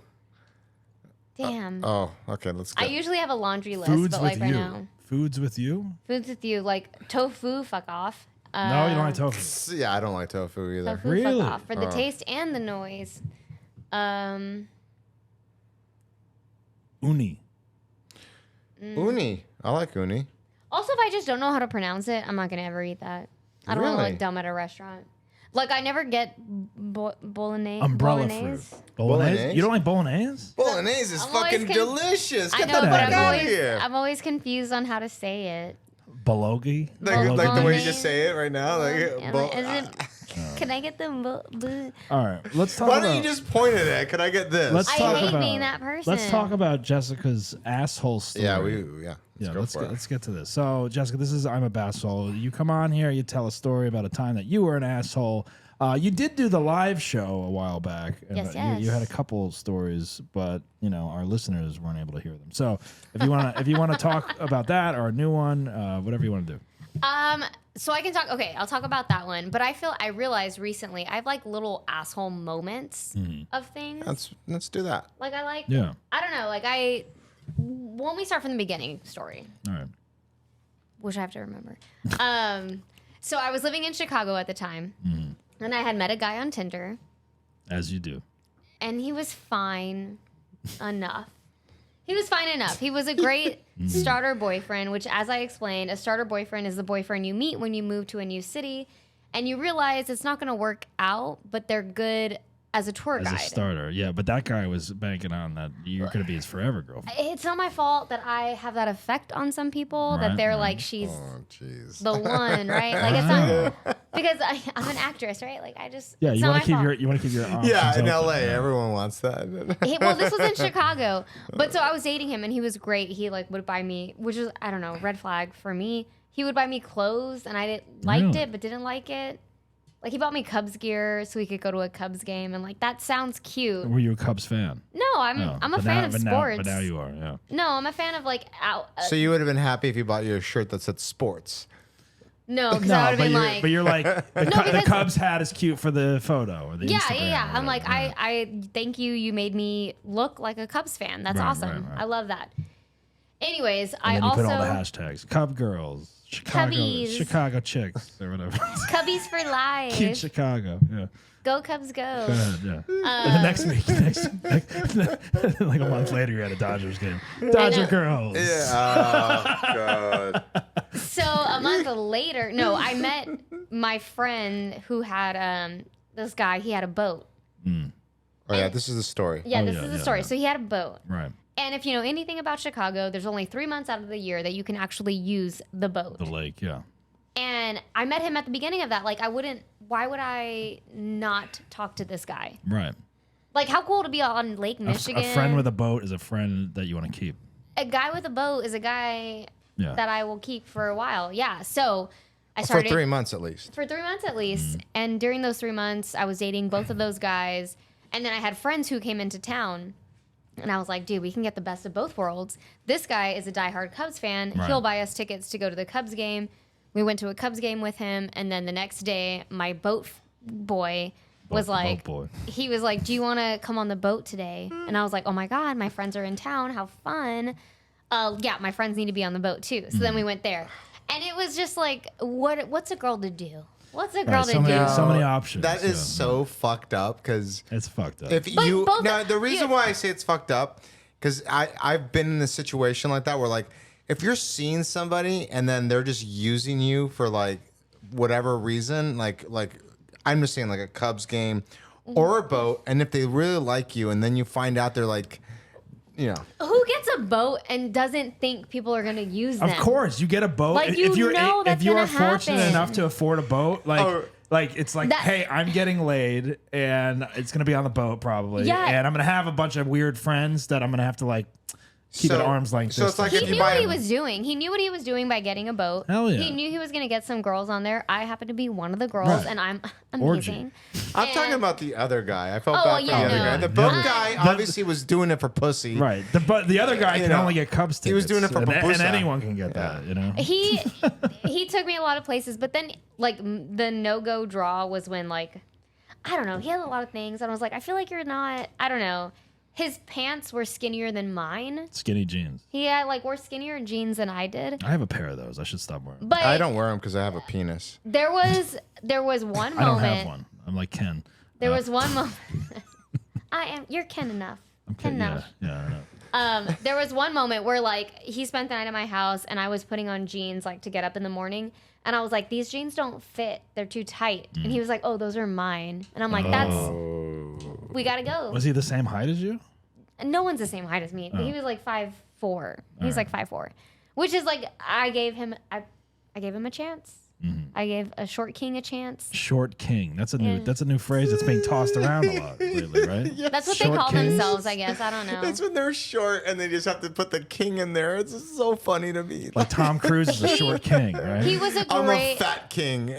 Damn. Oh, okay. Let's go. I usually have a laundry list, Foods but with like right you. now, Foods with you? foods with you, like tofu. Fuck off. No, you don't like tofu. Yeah, I don't like tofu either. Tofu, Really? fuck off for the Oh. taste and the noise. Uni. Uni. I like uni. Also, if I just don't know how to pronounce it, I'm not gonna ever eat that. I don't want to Really? look dumb at a restaurant. Like I never get bolognese. Umbrella bolognese. fruit. Bolognese? Bolognese? You don't like bolognese? Bolognese is I'm always fucking delicious. I Get know, the but fuck out of here. I'm always confused on how to say it. Bologi? Like the way you Bolognese. just say it right now. Like, Is it? Can I get the? All right, let's talk Why about. don't you just point it at? Could I get this? Let's I talk hate about, being that person. Let's talk about Jessica's asshole story. Let's get to this. So, Jessica, this is I'm a Basshole. You come on here, you tell a story about a time that you were an asshole. You did do the live show a while back. And Yes. You had a couple stories, but our listeners weren't able to hear them. So, if you want to talk about that or a new one, whatever you want to do. So I can talk. Okay, I'll talk about that one. But I realized recently I have like little asshole moments of things. Let's do that. Like I like. Yeah. I don't know. Like when we start from the beginning story, All right. which I have to remember. So I was living in Chicago at the time, and I had met a guy on Tinder, As you do. and he was fine enough. He was fine enough. He was a great starter boyfriend, which, as I explained, a starter boyfriend is the boyfriend you meet when you move to a new city, and you realize it's not going to work out, but they're good as a tour guide. As a starter, yeah. But that guy was banking on that you're going to be his forever girlfriend. It's not my fault that I have that effect on some people, that they're like, she's Jeez. the one, right? Like, it's not because I'm an actress, right? Like, I just Yeah, it's you not want to my keep fault. your options Yeah, in open. LA, everyone wants that. Well, this was in Chicago, but so I was dating him, and he was great. He like would buy me, which is I don't know, red flag for me. He would buy me clothes, and I liked Really? it, but didn't like it. Like he bought me Cubs gear so we could go to a Cubs game, and like that sounds cute. Were you a Cubs fan? No, I'm a but fan now- of but sports. But now you are, yeah. No, I'm a fan of like out. So you would have been happy if he bought you a shirt that said sports. No, because I would have been like. but you're like the because- Cubs hat is cute for the photo or the Yeah, Instagram yeah. or I'm like, whatever, yeah. I thank you. You made me look like a Cubs fan. That's Right, awesome. right. I love that. Anyways, And I then you also put all the hashtags: Cub girls, Cubbies. Chicago chicks, or whatever. Cubbies for Cute life. Chicago, yeah. Go Cubs go. Go ahead, yeah. And the next week, like a month later, you had a Dodgers game. Dodger girls. Yeah. Oh, God. So a month later, no, I met my friend who had this guy. He had a boat. Oh, yeah, this is the story. Yeah, Oh, this yeah, is the yeah, story. yeah. So he had a boat. Right. And if you know anything about Chicago, there's only 3 months out of the year that you can actually use the boat. The lake, yeah. And I met him at the beginning of that. Like, why would I not talk to this guy? Right. Like, how cool to be on Lake Michigan. A friend with a boat is a friend that you want to keep. A guy with a boat is a guy Yeah. that I will keep for a while. Yeah. So I For started 3 months at least. for 3 months at least. And during those 3 months, I was dating both of those guys. And then I had friends who came into town. And I was like, dude, we can get the best of both worlds. This guy is a diehard Cubs fan. Right. He'll buy us tickets to go to the Cubs game. We went to a Cubs game with him. And then the next day, my boat boy was like, boat boy. he was like, do you want to come on the boat today? And I was like, oh my God, my friends are in town. How fun. Yeah, my friends need to be on the boat too. So then we went there. And it was just like, what's a girl to do? What's a girl Right, to so do? many options. That is yeah. so fucked up because It's fucked up. if you both now of- the reason you- why I say it's fucked up because I've been in a situation like that where like if you're seeing somebody and then they're just using you for like whatever reason like I'm just saying like a Cubs game or a boat and if they really like you and then you find out they're like Who gets a boat and doesn't think people are going to use them? Of course, you get a boat. Like, you know that's if you gonna are fortunate happen. enough to afford a boat, like it's like, That- hey, I'm getting laid, and it's gonna be on the boat probably, Yeah. and I'm gonna have a bunch of weird friends that I'm gonna have to like keep at arm's length. So it's like He if you knew buy what he a- was doing. He knew what he was doing by getting a boat. Hell yeah. He knew he was going to get some girls on there. I happen to be one of the girls, Right. and I'm Orgy. amazing. I'm And- talking about the other guy. I felt Oh, bad for yeah, the other no. guy. The boat No. guy obviously was doing it for pussy. Right, but the other guy You can know, only get Cubs tickets. he was doing it for and pupusa. anyone can get that, you know. He took me a lot of places, but then like the no-go draw was when like I don't know, he had a lot of things and I was like, I feel like you're not, I don't know. His pants were skinnier than mine. Skinny jeans. He had like wore skinnier jeans than I did. I have a pair of those. I should stop wearing them. But I don't wear them because I have a penis. there was one moment. I don't have one. I'm like Ken. There was one moment. You're Ken enough. I'm Ken Ken. enough. Yeah, I know. There was one moment where like he spent the night at my house and I was putting on jeans like to get up in the morning and I was like, these jeans don't fit. They're too tight. And he was like, oh, those are mine. And I'm like, we gotta go. Was he the same height as you? And no one's the same height as me. He was like 5'4". He's like 5'4", which is like I gave him a chance. I gave a short king a chance. Short king. That's a new. And- That's a new phrase that's being tossed around a lot lately, right? That's what they Short call kings? themselves, I guess. I don't know. It's when they're short and they just have to put the king in there. It's just so funny to me. Like Tom Cruise is a short king, right? He was a I'm a great. fat king.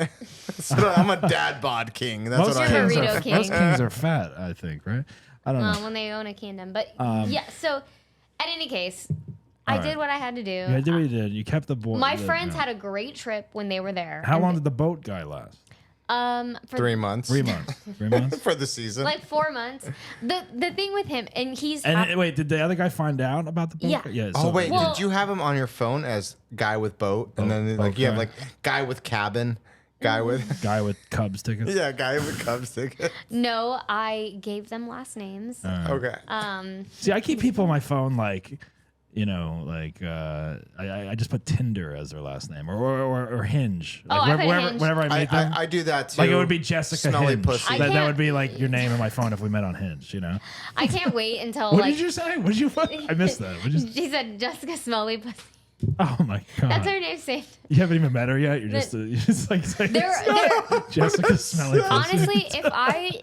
I'm a dad bod king. That's most what I am. kings Burrito are king. most kings are fat, I think, right? I don't know. When they own a kingdom. But yeah, so at any case, I All right. did what I had to do. Yeah, I did what you did. You kept the boy. My friends had a great trip when they were there. How and long did the boat guy last? for 3 months. 3 months. 3 months. For the season. like 4 months. The thing with him, and he's And wait, did the other guy find out about the boat? Yeah. guy? Yeah. Oh so- wait, Well- did you have him on your phone as guy with boat, and then like you have okay. like guy with cabin, guy with guy with Cubs tickets. yeah, guy with Cubs ticket. no, I gave them last names. Okay. See, I keep people on my phone like, you know, like I just put Tinder as their last name or Hinge. Like, I put Hinge. whenever I meet them. I do that too. like it would be Jessica Smelly Hinge. pussy. That can't- would be like your name in my phone if we met on Hinge, you know? I can't wait until What like did you say? What did you I missed that. she said Jessica Smelly Pussy. Oh my god. That's her name saved. You haven't even met her yet. You're just like saying They're Jessica Smelly Pussy. honestly,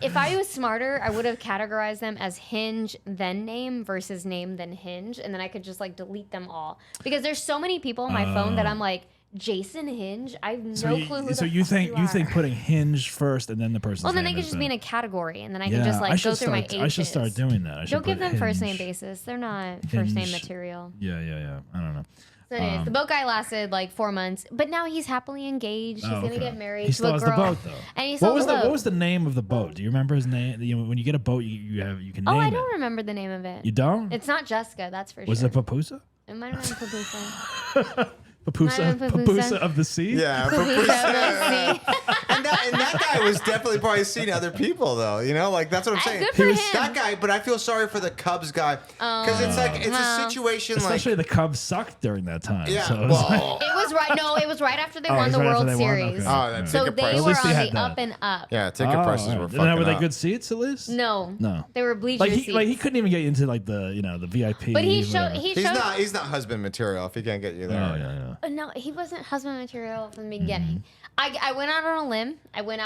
if I was smarter, I would have categorized them as Hinge then name versus name then Hinge, and then I could just like delete them all because there's so many people on my phone that I'm like Jason Hinge. I have no clue who. So the you fuck think you are. think putting Hinge first and then the person's Well, then name they could is just be in a category, and then I can Yeah, just I like should go through my start- ages. I should start doing that. I should Don't give put them first name Hinge. basis. They're not first name Hinge. material. Yeah. I don't know. So anyways, the boat guy lasted like 4 months, but now he's happily engaged. He's Oh, gonna okay. get married He to still a has girl. the boat though. And he still What was has the boat. what was the name of the boat? Do you remember his name? When you get a boat, you can Oh, name I it. don't remember the name of it. You don't? It's not Jessica, that's for Was sure. it Papusa? It might have been Papusa. Papusa? Papusa. Papusa of the sea? Yeah, and that guy was definitely probably seeing other people though. You know, like that's what I'm saying. Good for him. That guy, but I feel sorry for the Cubs guy because it's like it's a situation Especially like the Cubs sucked during that time. yeah. So it's like- Well, It was right. No, it was right after they Oh, won it was the right after World they won? Series. Okay. oh, that So ticket they prices. At were least on they the had that. up and up. Yeah, ticket prices all were right. fucking Now, were they up. good seats at least? No, No. they were bleacher Like seats. he couldn't even get into like the VIP. but he showed. whatever. He's not husband material if he can't get you there. Oh yeah. No, he wasn't husband material from the beginning. I went out on a limb. I went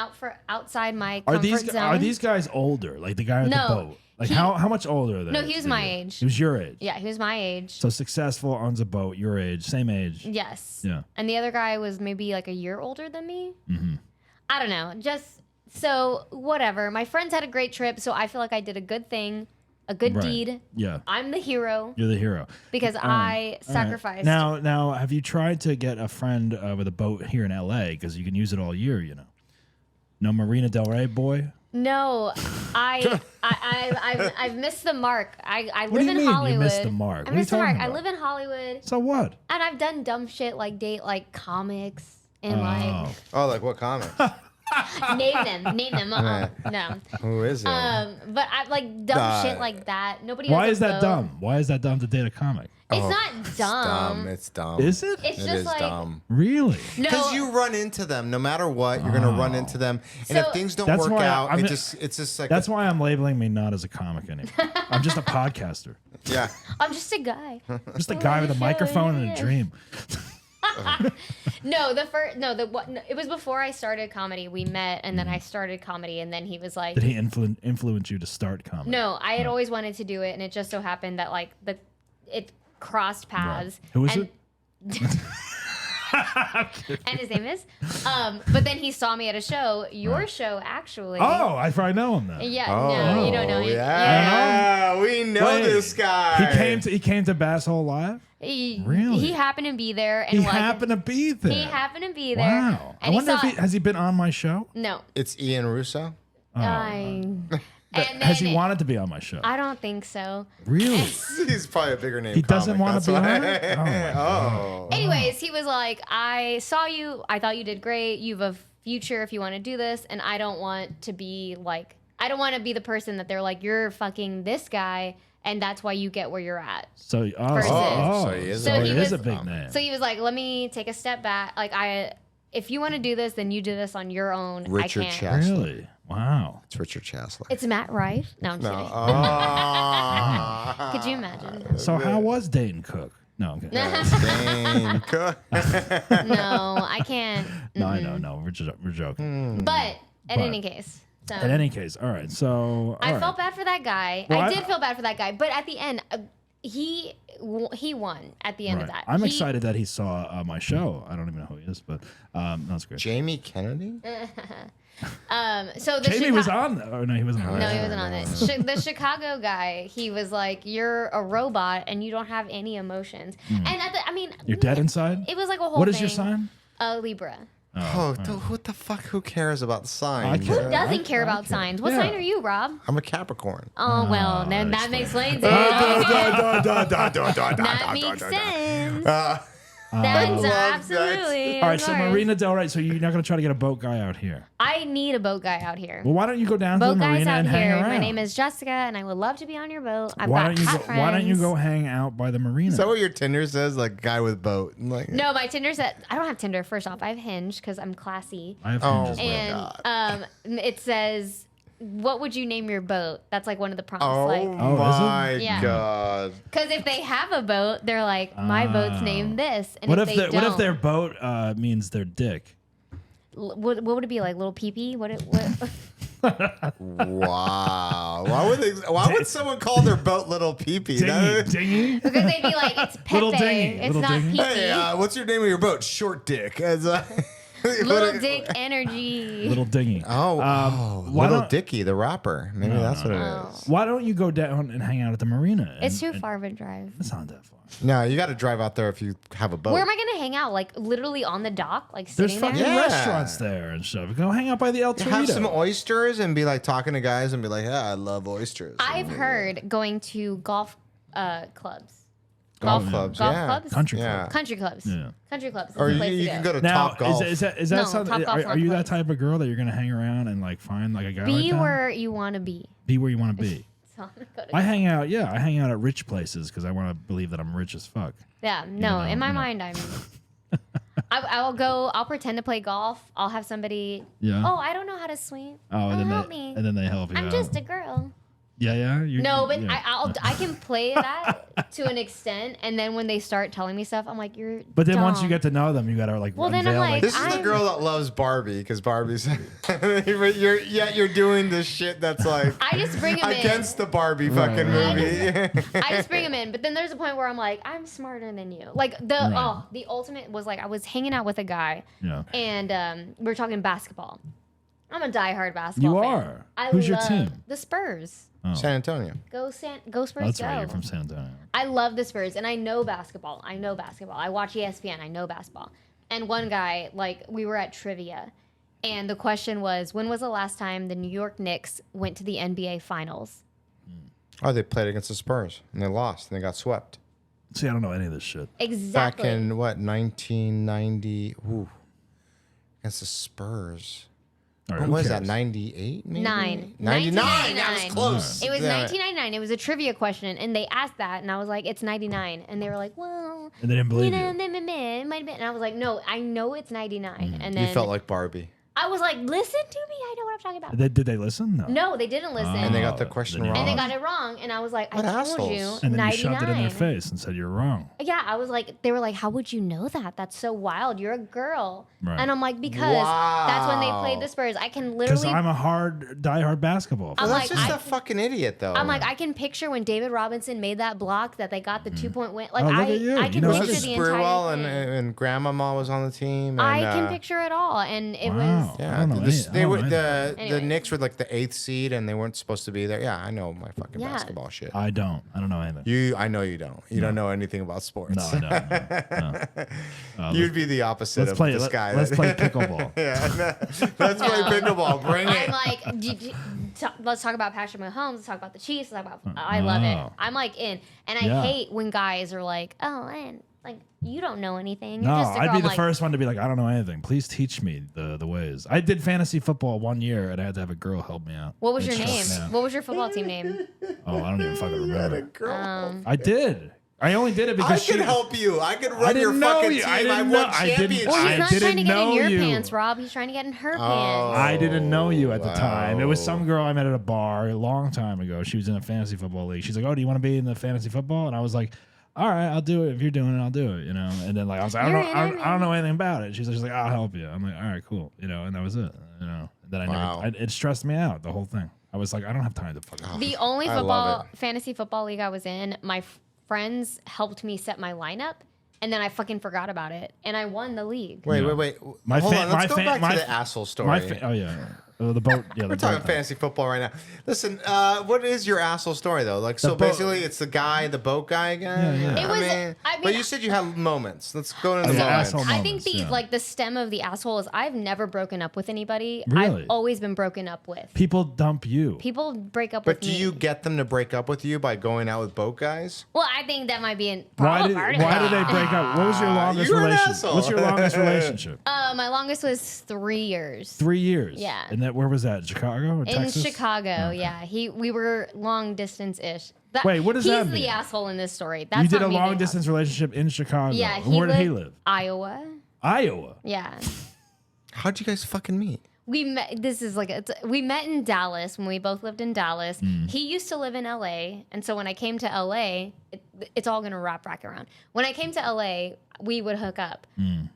outside my Are comfort zone. are these guys older? Like the guy with No. the boat? Like He- how much older are they? No, he was than my you? age. He was your age. Yeah, he was my age. So successful, owns a boat, your age, same age. Yes. Yeah. And the other guy was maybe like a year older than me. Mm-hmm. I don't know. Just so whatever. My friends had a great trip, so I feel like I did a good thing, a good Right. deed. Yeah. I'm the hero You're the hero. because I All right. sacrificed. Now, have you tried to get a friend with a boat here in LA because you can use it all year? You know, no Marina Del Rey boy. No, I've missed the mark. I What live do you in mean you Hollywood. missed the mark? I What are you missed the mark. talking I about? live in Hollywood, So what? and I've done dumb shit like date like comics and like Oh, like what comic? name them. No. Who is it? But I like dumb shit like that. Nobody. Why has a is that boat. dumb? Why is that dumb to date a comic? It's not dumb. It's dumb. Is it? It's It just is like dumb. Really? no. Because you run into them, no matter what, you're gonna run into them, and if So- things don't That's work why out, I'm- it's just like That's why I'm labeling me not as a comic anymore. I'm just a podcaster. yeah. I'm just a guy. Just a guy with a microphone and a dream. It was before I started comedy. We met, and then I started comedy, and then he was like, Did he influence you to start comedy? "No, I had always wanted to do it, and it just so happened that like it crossed paths." Who is and, it? And his name is. But then he saw me at a show, your show actually. Oh, I probably know him then. Yeah, no, you don't know. Yeah, we know Wait, this guy. He came to Bass Hole Live. Really? He happened to be there, and He like happened to be there. he happened to be there. Wow. I And wonder saw, if has he been on my show? No. It's Ian Russo. And Has he then- wanted to be on my show? I don't think so. Really? He's probably a bigger name. He doesn't comic, want to be that's on why. it? Oh, my God. Anyways, he was like, I saw you. I thought you did great. You have a future if you want to do this. And I don't want to be like, I don't want to be the person that they're like, you're fucking this guy. And that's why you get where you're at. So, Versus- So he is So he he is was- a big name. So he was like, let me take a step back. Like, if you want to do this, then you do this on your own. Richard I can't. Chas- Really? Wow. It's Richard Chasler. It's Matt Rife. No, I'm No. kidding. Oh. Could you imagine? So how was Dayton Cook? No, okay. Spain. No, I can't. No, I know. No, we're joking. But at But- any case. So In any case, all right. So I felt bad for that guy. Well, I I- did feel bad for that guy. But at the end, he won at the end of that. I'm He- excited that he saw my show. I don't even know who he is, but that's great. Jamie Kennedy? So the Jamie was on. Oh no, he wasn't on. No, he wasn't on it. The Chicago guy, he was like, "You're a robot and you don't have any emotions." And I mean, You're dead inside. it was like a whole. What is thing. your sign? Libra. What the fuck? Who cares about the sign? I care. Who doesn't care about signs? What Yeah. sign are you, Rob? I'm a Capricorn. Oh well, then that explains it. Okay. That makes sense. That's absolutely. All right, so of course. Marina Del Rey. So you're not going to try to get a boat guy out here? I need a boat guy out here. Well, why don't you go down Boat to the guys marina out and hang here. around? My name is Jessica, and I would love to be on your boat. I've Why got don't you hot go? friends. Why don't you go hang out by the marina? Is that what your Tinder says? Like guy with boat? Like, No, my Tinder said I don't have Tinder. First off, I have Hinge because I'm classy, I have Oh. Hinge as well. and it says, "What would you name your boat?" That's like one of the prompts. Oh, Like, my Yeah. God. because if they have a boat, they're like, "My boat's named this." And What if if they what if don't, their boat means their dick? what would it be like? Little pee-pee? What? Wow. Why would someone call their boat Little Pee-Pee? Dingy. Because they'd be like, "It's Pepe. Little dinghy, It's little not dinghy. pee-pee." Hey, what's your name of your boat? Short Dick. Little dick energy. Little dingy. Oh, why Little don't- Dicky, the rapper. Maybe that's what it is. Why don't you go down and hang out at the marina? It's too far of a drive. It's not that far. No, you got to drive out there if you have a boat. Where am I gonna hang out? Like literally on the dock, like There's sitting fucking there. Yeah. restaurants there and stuff. Go hang out by the El Torito. Have some oysters and be like talking to guys and be like, yeah, I love oysters. I've heard going to golf clubs. Golf clubs, Golf yeah. clubs? Country Yeah. club. Country clubs. Yeah. Country clubs. Is Or the you, place to you go. can go to Now, Top Golf. is that No, something? Topgolf's Are not you the that place. type of girl that you're gonna hang around and like find like a guy like Be that? where you want to be. Be where you want to be. So I'm gonna go to I hang out. Yeah, I hang out at rich places because I want to believe that I'm rich as fuck. yeah, no. though, In my you know. mind, I'll go. I'll pretend to play golf. I'll have somebody. Yeah. Oh, I don't know how to swim. Oh, and then help they me. and then they help you. I'm out. just a girl. Yeah. No, but yeah. I can play that to an extent, and then when they start telling me stuff, I'm like, you're. But then once you dumb. get to know them, you gotta like. Well, then I'm unveil, like, This is the I'm- girl that loves Barbie because Barbie's. you're doing this shit that's like I just bring him against the Barbie fucking Right. movie. I just bring him in, but then there's a point where I'm like, I'm smarter than you. Like the ultimate was like I was hanging out with a guy, Yeah. and we were talking basketball. I'm a diehard basketball You fan. are. I Who's your love team? The Spurs. San Antonio. Go Spurs. That's go. right. You're from San Antonio. I love the Spurs, and I know basketball. I watch ESPN. I know basketball. And one guy, like, we were at trivia, and the question was, when was the last time the New York Knicks went to the NBA Finals? Oh, they played against the Spurs and they lost and they got swept. See, I don't know any of this shit. Exactly. Back in what 1990? Ooh, against the Spurs. All right, What who was that? cares? 98? Maybe? 99. 99. That was close. It was Yeah. 1999. It was a trivia question, and they asked that, and I was like, "It's 99," and they were like, "Well, And they didn't believe you know, you. it might have been." And I was like, "No, I know it's 99." And then You felt like Barbie. I was like, "Listen to me. I know what I'm talking about." Did they listen? No. No, they didn't listen, And they got the Oh, question then you're wrong. and they got it wrong. And I was like, What "I told assholes. you, And then 99." you shoved it in their face and said you're wrong. Yeah, I was like, they were like, "How would you know that? That's so wild. You're a girl." Right. And I'm like, because that's when they played the Spurs. I can Because literally. I'm a hard, diehard basketball fan. I'm Well, that's like, just I- a fucking idiot, though. I'm like, I can picture when David Robinson made that block that they got the 2-point win. Like Oh, look at you. I You can know picture everything. the entire Sprewell thing. and Grandmama was on the team. And, I can picture it all, and it Wow. was. I Yeah, don't know this, any- I they don't were know anything. the Anyway. Knicks were like the 8th seed, and they weren't supposed to be there. Yeah, I know my fucking Yeah. basketball shit. I don't know anything. I know you don't. You don't know anything about sports. No, I don't. No. You'd be the opposite Let's of play. this guy. Let's play pickleball. Let's play pickleball. Bring I'm it. like, let's talk about Patrick Mahomes. Let's talk about the Chiefs. Let's talk about. I love it. Oh. I'm like in, and I Yeah. hate when guys are like, "Oh, man, like you don't know anything. You're No, just a girl." I'd be I'm the like, first one to be like, I don't know anything. Please teach me the ways. I did fantasy football 1 year, and I had to have a girl help me out. What was It your name? sucked, man. What was your football team name? Oh, I don't even fucking remember. Girl. I did. I only did it because I she. can help you. I can I run your didn't know fucking you. team. I didn't I've know- won I didn't- championships. Well, he's I not didn't trying to get in know your you. pants, Rob. He's trying to get in her Oh. pants. I didn't know you at the time. It was Wow. some girl I met at a bar a long time ago. She was in a fantasy football league. She's like, "Oh, do you want to be in the fantasy football?" And I was like, all right, I'll do it. If you're doing it, I'll do it. And then like I was like, I don't know anything about it. She's like, I'll help you. I'm like, all right, cool. And that was it. And then it stressed me out, the whole thing. I was like, I don't have time to fucking. The only fantasy football league I was in, my friends helped me set my lineup, and then I fucking forgot about it, and I won the league. Wait. Hold on. Let's go back to the asshole story. The boat. Yeah, we're talking fantasy football right now. Listen, what is your asshole story though? Like, so basically, it's the boat guy again. Yeah. It was. But you said you had moments. Let's go into the moments. I think the stem of the asshole is I've never broken up with anybody. Really? I've always been broken up with. People dump you. People break up with me. But do you get them to break up with you by going out with boat guys? Well, I think that might be an Why part did they break up? What was your longest relationship? What's your longest relationship? My longest was 3 years. 3 years. Yeah. And where was that? Chicago or Texas? In Chicago, yeah. We were long distance ish. Wait, what does that mean? He's the asshole in this story. That's you did a long distance relationship in Chicago. Yeah. Where did he live? Iowa. Yeah. How'd you guys fucking meet? We met. We met in Dallas when we both lived in Dallas. He used to live in LA, and so when I came to LA, it's all gonna wrap back around. When I came to LA, we would hook up.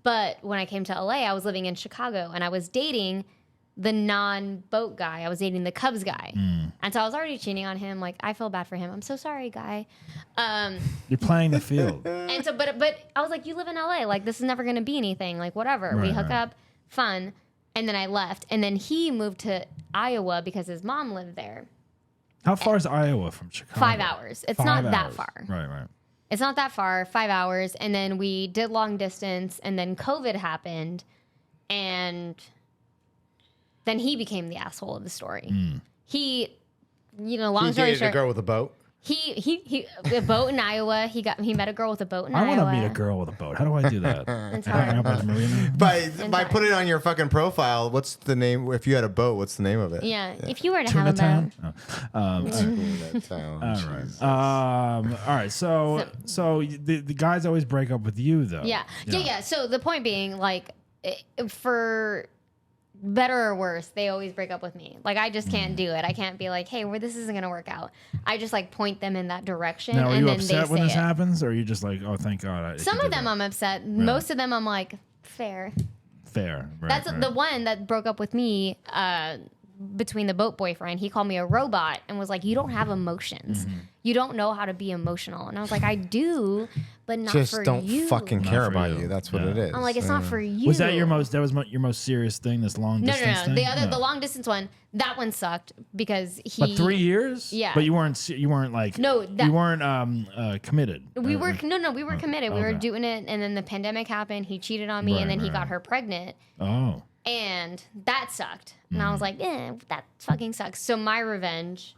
But when I came to LA, I was living in Chicago, and I was dating the non-boat guy. I was dating the Cubs guy, and so I was already cheating on him. Like, I feel bad for him. I'm so sorry, guy. You're playing the field. And so, but I was like, you live in LA. Like, this is never gonna be anything. Like, whatever. We hook up, fun. And then I left. And then he moved to Iowa because his mom lived there. How far is Iowa from Chicago? 5 hours. It's not that far. Right. It's not that far, 5 hours. And then we did long distance. And then COVID happened. And then he became the asshole of the story. He, long story short. He dated a girl with a boat? He a boat in Iowa. He met a girl with a boat in Iowa. I want to meet a girl with a boat. How do I do that? It's hard. By putting it on your fucking profile, what's the name? If you had a boat, what's the name of it? Yeah. If you were to have a boat. All right. So the guys always break up with you, though. Yeah. So the point being, like, for better or worse, they always break up with me. Like, I just can't do it. I can't be like, hey, this isn't gonna work out. I just like point them in that direction. Now, are and you then upset they when say this it. happens, or are you just like, oh, thank God? Some of them I'm upset. Really? Most of them I'm like, fair. Right, That's the one that broke up with me. Between the boat boyfriend, he called me a robot and was like, you don't have emotions. You don't know how to be emotional. And I was like, I do, but not just for don't you. fucking care about you. That's what it is. I'm like, it's not for you. Was that your most serious thing, this long distance thing? The long distance one, that one sucked because he. But 3 years? Yeah. But you weren't like. No, you weren't committed. We were committed. We were doing it, and then the pandemic happened. He cheated on me, and then he got her pregnant. Oh. And that sucked. And I was like, that fucking sucks. So my revenge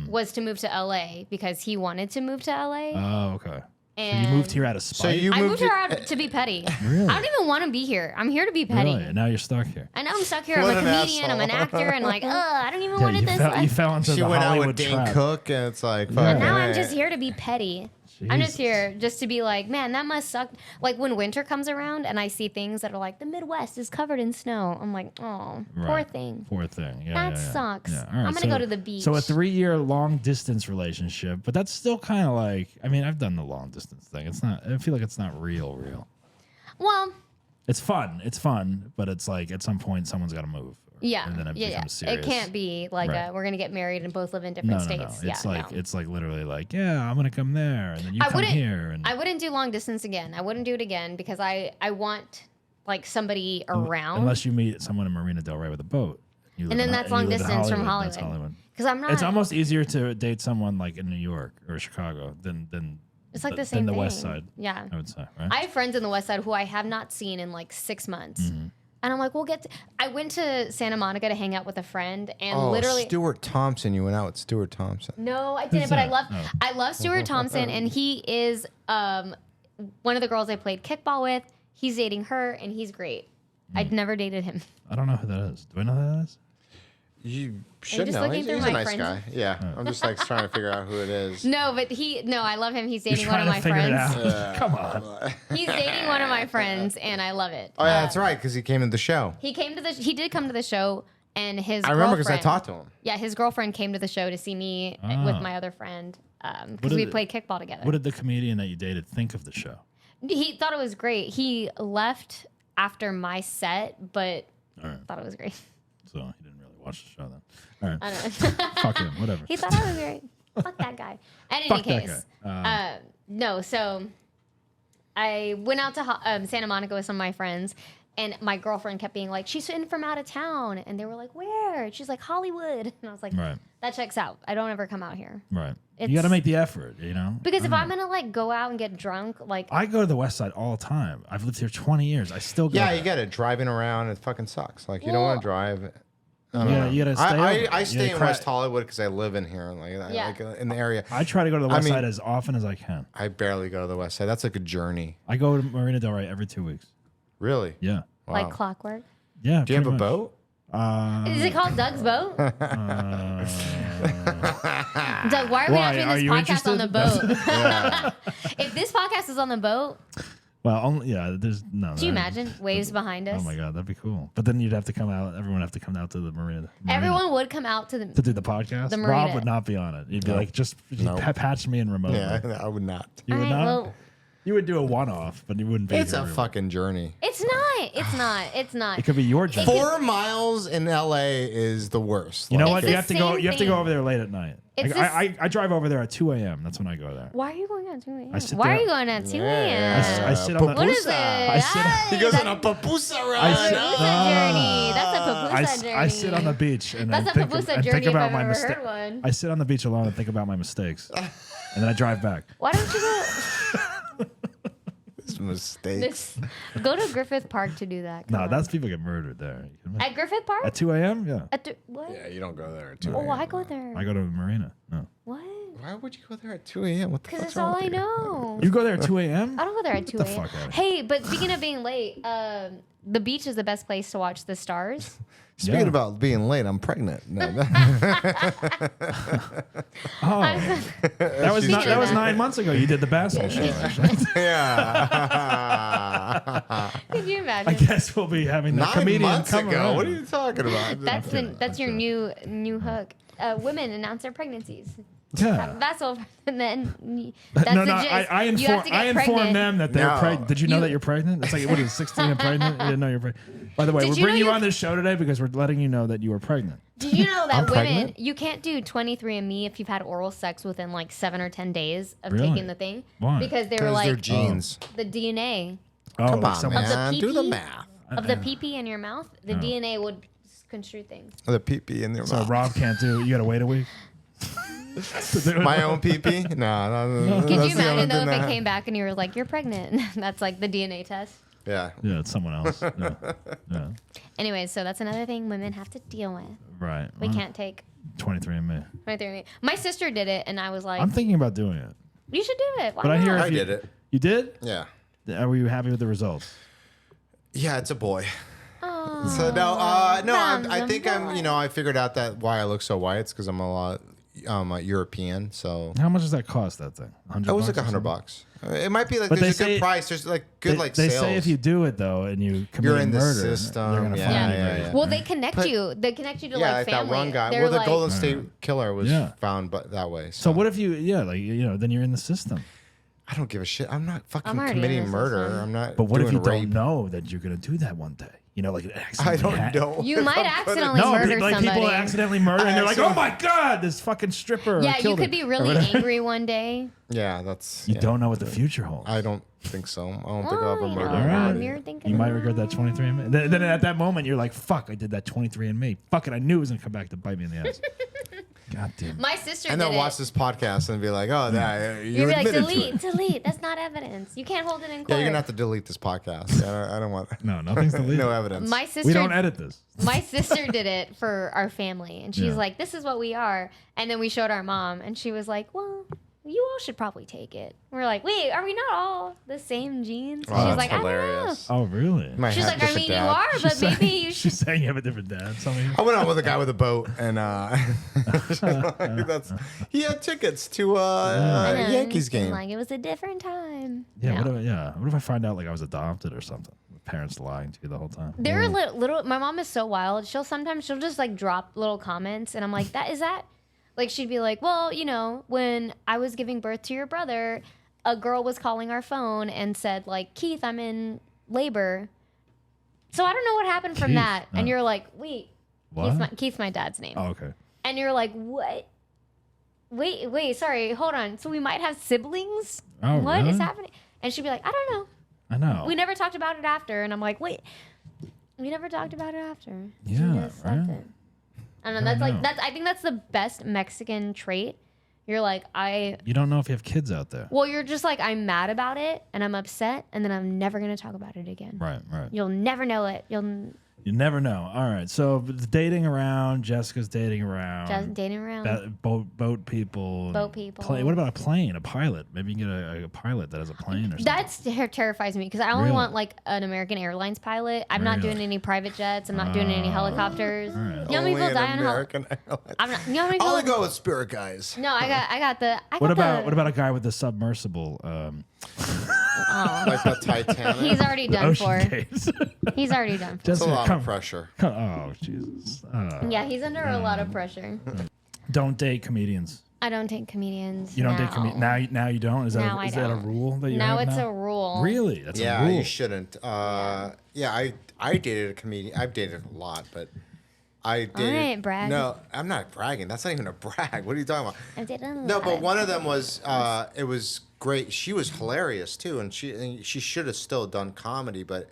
was to move to LA because he wanted to move to LA. Oh, okay. And so you moved here out of spite? I moved here out to be petty. Really? I don't even want to be here. I'm here to be petty. Really? And now you're stuck here. I know I'm stuck here. I'm a comedian. I'm an actor. And like, I don't even want this life. You fell into the went Hollywood out with Dane trap. Cook, and it's like, and now I'm just here to be petty. Jesus. I'm just here just to be like, man, that must suck. Like, when winter comes around and I see things that are like, the Midwest is covered in snow. I'm like, oh, poor thing. Poor thing. Yeah, that sucks. Yeah. All right, I'm going to go to the beach. So a 3-year long distance relationship, but that's still kind of like, I mean, I've done the long distance thing. It's not, I feel like it's not real. Well, it's fun, but it's like at some point someone's got to move. Yeah. And then it becomes serious. It can't be like we're gonna get married and both live in different states. No. It's like literally like, yeah, I'm gonna come there and then you come here. And I wouldn't do long distance again. I wouldn't do it again because I want like somebody around. Unless you meet someone in Marina Del Rey with a boat. And then that's long distance from Hollywood. That's Hollywood. Because I'm not. It's almost easier to date someone like in New York or Chicago than it's like the same thing. West Side. Yeah. I would say, right? I have friends in the West Side who I have not seen in like 6 months. And I'm like, I went to Santa Monica to hang out with a friend, and literally Stuart Thompson. You went out with Stuart Thompson. No, I didn't. But I love Stuart Thompson, and he is one of the girls I played kickball with. He's dating her, and he's great. I'd never dated him. I don't know who that is. Do I know who that is? You should know. He's a nice guy. Yeah, I'm just like trying to figure out who it is. No, but I love him. He's dating one of my friends. Come on. He's dating one of my friends, and I love it. Oh yeah, that's right, because he came to the show. He did come to the show, and his. I remember because I talked to him. Yeah, his girlfriend came to the show to see me with my other friend. because we played kickball together. What did the comedian that you dated think of the show? He thought it was great. He left after my set, but thought it was great. So he didn't really watch the show then. All right. I don't know. Fuck him. Whatever. He thought I was great. Fuck that guy. In any Fuck that case, guy. no. So I went out to Santa Monica with some of my friends, and my girlfriend kept being like, "She's in from out of town," and they were like, "Where?" She's like, "Hollywood," and I was like, Right. "That checks out. I don't ever come out here." Right. You It's- got to make the effort, you know? Because if I'm gonna like go out and get drunk, like I go to the West Side all the time. I've lived here 20 years. I still go. Yeah, there. you get it. Driving around, it fucking sucks. Like, you don't want to drive. Yeah, you gotta stay. I over. stay You in gotta West Hollywood because I live in here, like in the area. I try to go to the West Side as often as I can. I barely go to the West Side. That's like a journey. I go to Marina Del Rey every 2 weeks. Really? Yeah. like clockwork. Yeah. Do you have pretty a much. boat? Is it called Doug's boat? Doug, why are we not doing Are this you podcast on the interested? boat? If this podcast is on the boat, Well, only, yeah, there's no. can you imagine waves behind us? Oh my God, that'd be cool. But then you'd have to come out. Everyone would have to come out to the marina. Everyone would come out to to the. do the podcast. The Rob marina. would not be on it. He'd be like, just No. patch me in remotely. Yeah, I would not. You All would right, not. well, You would do a one-off, but you wouldn't be. It's here a every fucking journey. it's not. It's not. It's not. It could be your job. 4 miles in LA is the worst. You know It's what? the You have to go. same You have to go thing. over there late at night. It's I drive over there at 2 a.m. That's when I go there. Why are you going at 2 a.m.? I sit Why there- are you going at 2 Yeah. a.m.? I sit on the. What is it? I sit- He goes on a papusa run. sit- Papusa journey. That's a papusa journey. I sit on the beach and That's I a think, papusa and journey think if about I've my ever mistakes. heard one. I sit on the beach alone and think about my mistakes, and then I drive back. Why don't you go? Mistakes. Go to Griffith Park to do that. Come No, on. that's people get murdered there. At Griffith Park. At 2 a.m. Yeah, What? Yeah, you don't go there at 2 Oh, a.m. I go there. I go to a marina. No, What? Why would you go there at 2 a.m.? What the Because fuck's that's all wrong I with you? know. you go there at 2 a.m. I don't go there at 2 the a.m. fuck outta Hey, but speaking of being late, the beach is the best place to watch the stars. Speaking Yeah. about being late, I'm pregnant. No, Oh, that was Speaking of 9 months ago. You did the Basil show. Actually. yeah. Could you I imagine? guess we'll be having the 9 comedian months come ago. around. What are you talking about? That's your new hook. Women announce their pregnancies. Yeah. That's and then that's No, the no, gist. I You have to get inform pregnant. them that they're No. pregnant. Did you know You- that you're pregnant? It's like, what is it, 16 and pregnant? You didn't know you're pregnant. By the way, Did we're you know bringing you you- on this show today because we're letting you know that you are pregnant. Did you know that I'm women pregnant? you can't do 23andMe if you've had oral sex within like 7 or 10 days of Really? taking the thing? Why? Because they were Because like they're genes. the DNA Oh, Come like on, someone- man. Do the pee-pee? math. of the pee-pee in your mouth, the DNA would construe things. The pee-pee in their So mouth. Rob can't do. You got to wait a week. My own pee-pee? No. Could you imagine though if it came back and you were like, "You're pregnant"? That's like the DNA test. Yeah. Yeah, it's someone else. Yeah. Yeah. Anyways, so that's another thing women have to deal with. Right. We Well, can't take 23andMe. 23andMe. My sister did it, and I was like, I'm thinking about doing it. "You should do it." Why But I not? hear I if you, did it. You did? Yeah. Were you happy with the results? Yeah, it's a boy. Oh, So no, I Mom's think a I'm. boy. I figured out that why I look so white. It's because I'm a lot European. So How much does that cost? That thing? 100. it was like bucks or $100. something? It might be like But there's they a good say- price. There's like good They sales. say if you do it though and you commit You're in the murder, system, they're gonna yeah, find yeah, you. yeah. Well, they connect you. They connect you to yeah, like like family. that one guy. They're Well, the like, Golden State Killer was Yeah. found, but that way. So what if you? Yeah, like then you're in the system. I don't give a shit. I'm not fucking I'm already in committing this murder. system. I'm not. But what if doing you rape. don't know that you're gonna do that one day? You know, like I don't know. You if might I'm gonna- accidentally No, murder like somebody. people accidentally murder, and they're like, Accident- "Oh my god, this fucking stripper!" Yeah, you killed could her," be or really whatever. angry one day. Yeah, that's. You yeah. don't know what the future holds. I don't think so. I don't think I'll Oh, ever you murder know, All right. anybody. you're thinking You might about regret that 23andMe. Then at that moment, you're like, "Fuck, I did that 23andMe. Fuck it, I knew it was gonna come back to bite me in the ass." God damn. My sister And did they'll it. watch this podcast and be like, "Oh, that you You'd be like, admitted to it." delete. That's not evidence. You can't hold it in court. Yeah, you're gonna have to delete this podcast. I don't want. No, nothing's deleted. No evidence. My sister. We don't edit this. My sister did it for our family, and she's Yeah. like, "This is what we are." And then we showed our mom, and she was like, "Well, you all should probably take it." We're like, "Wait, are we not all the same genes?" Oh, she's that's like, hilarious. Oh, really? Might "I don't know." She's have like, "I different mean, you dad. are, but maybe you should." She's saying you have a different dad. Something. I went out with a guy with a boat, and he had tickets to And a then Yankees she's game. Like it was a different time. Yeah. No. What if I find out like I was adopted or something? Parents lying to you the whole time. There are little. My mom is so wild. She'll just like drop little comments, and I'm like, "That is that." Like, she'd be like, well, you know, when I was giving birth to your brother, a girl was calling our phone and said, like, Keith, I'm in labor. So I don't know what happened from Keith? that. And you're like, wait, What? Keith's my dad's name. Oh, okay. And you're like, what? Wait, sorry, hold on. So we might have siblings? Oh, What is really? happening? And she'd be like, I don't know. I know. We never talked about it after. And I'm like, wait, we never talked about it after. She Yeah, just left right. it. I don't know. know. I think that's the best Mexican trait. You're like, You don't know if you have kids out there. well, you're just like, I'm mad about it and I'm upset and then I'm never going to talk about it again. Right. You'll never know it. You never know. All right. So dating around. Jessica's dating around. Just dating around. Boat people. Boat people. What about a plane? A pilot? Maybe you can get a pilot that has a plane or something. That terrifies me because I only Really? want like an American Airlines pilot. I'm not Really? doing any private jets. I'm not doing any helicopters. all right. You know how many Only people an die on American I'm not. You know how many I'll people? go with Spirit guys. No, I got the. What about a guy with a submersible? Like the Titanic. He's already done Ocean for. Gates. He's already done for. That's a Jessica, lot come- of pressure. Oh Jesus! Yeah, he's under a lot of pressure. Don't date comedians. I don't take comedians. You don't now. date comedians now. You don't. Is Now that I is that a don't. rule that you Now have it's now? a rule. Really? That's a Yeah, rule. you shouldn't. I dated a comedian. I've dated a lot, but I dated. right, brag. No, I'm not bragging. That's not even a brag. What are you talking about? I did a No, lot but of- one of them was. It was great. She was hilarious too, and she should have still done comedy, but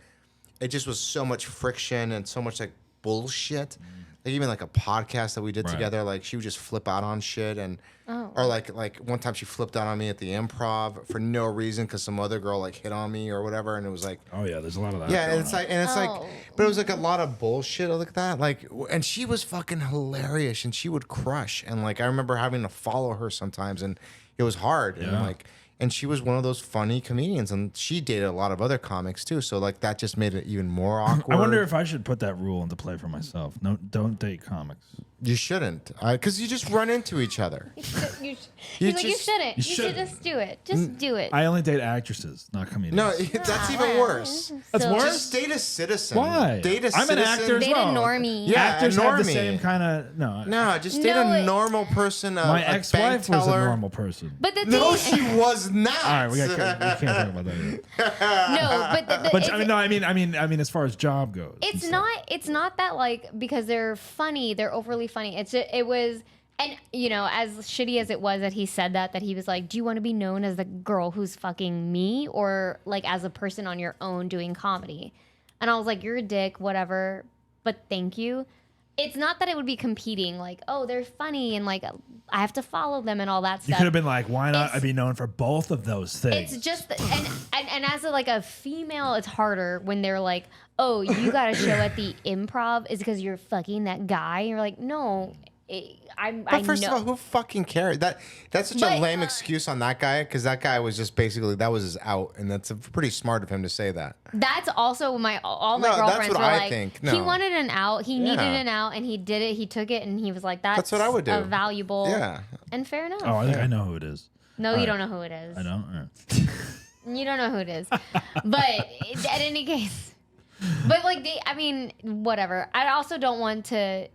it just was so much friction and so much like bullshit. Like even like a podcast that we did Right. together, like she would just flip out on shit and. Oh. Or like one time she flipped out on me at the Improv for no reason because some other girl like hit on me or whatever, and it was like. Oh yeah, there's a lot of that. Yeah, going and it's on. like, Oh. but it was like a lot of bullshit like that. Like, and she was fucking hilarious, and she would crush. And like, I remember having to follow her sometimes, and it was hard. And Yeah. like, and she was one of those funny comedians, and she dated a lot of other comics too. So like, that just made it even more awkward. I wonder if I should put that rule into play for myself. No, don't date comics. you shouldn't, because you just run into each other. You You He's like, you just- shouldn't. You should shouldn't. just do it. Just do it. I only date actresses, not comedians. No, that's even worse. That's So- worse? Just date a citizen. Why? Date a I'm an citizen. actor as Date a well. normie. Yeah, Actors a have the normie. same kind of no. No, just date No, a normal person. My a ex-wife bank was a teller. normal person. But the No, thing, she was not. All right, we can't talk about that. Yet. no, but But I mean, as far as job goes, it's and not. stuff. It's not that like because they're funny. They're overly funny. It was. And, you know, as shitty as it was that he said that he was like, do you want to be known as the girl who's fucking me or like as a person on your own doing comedy? And I was like, you're a dick, whatever, but thank you. It's not that it would be competing like, oh, they're funny and like I have to follow them and all that You stuff. could have been like, why not? It's- I'd be known for both of those things. It's just and as a, like a female, it's harder when they're like, oh, you got a show at the Improv is because you're fucking that guy. And you're like, no, I But first know. of all, who fucking cares? That's such But- a lame excuse on that guy because that guy was just basically that was his out, and that's pretty smart of him to say that. That's also all my No, that's girlfriends what were I like. think. He No. wanted an out. He needed Yeah. an out, and he did it. He took it, and he was like, "That's what I would do. A valuable, Yeah. and fair enough." oh, I think I know who it is. No, All you right. don't know who it is. I don't. All right. You don't know who it is. But at any case, but like I mean, whatever. I also don't want to.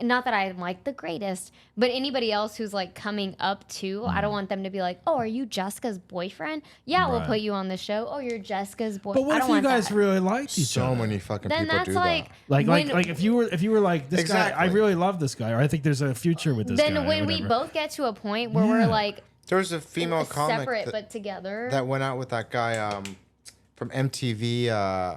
Not that I'm like the greatest, but anybody else who's like coming up too, I don't want them to be like, "Oh, are you Jessica's boyfriend?" Yeah, we'll Right. put you on the show. Oh, you're Jessica's But boyfriend. what I if don't you want guys that. really liked each So other? many fucking Then people that's do like that. Like if you were like this guy, I Exactly. really love this guy, or I think there's a future with this guy. then or when we whatever. both get to a point where Yeah. we're like There was a female comic separate that, but together. that went out with that guy from MTV.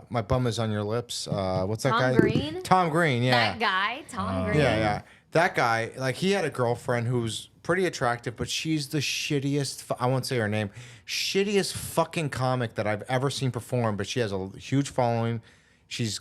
My bum is on your lips. What's that Tom guy? Green? Tom Green. Yeah. That guy, Tom Green. Yeah, yeah. That guy, like, he had a girlfriend who's pretty attractive, but she's the shittiest. I won't say her name. Shittiest fucking comic that I've ever seen perform. But she has a huge following. She's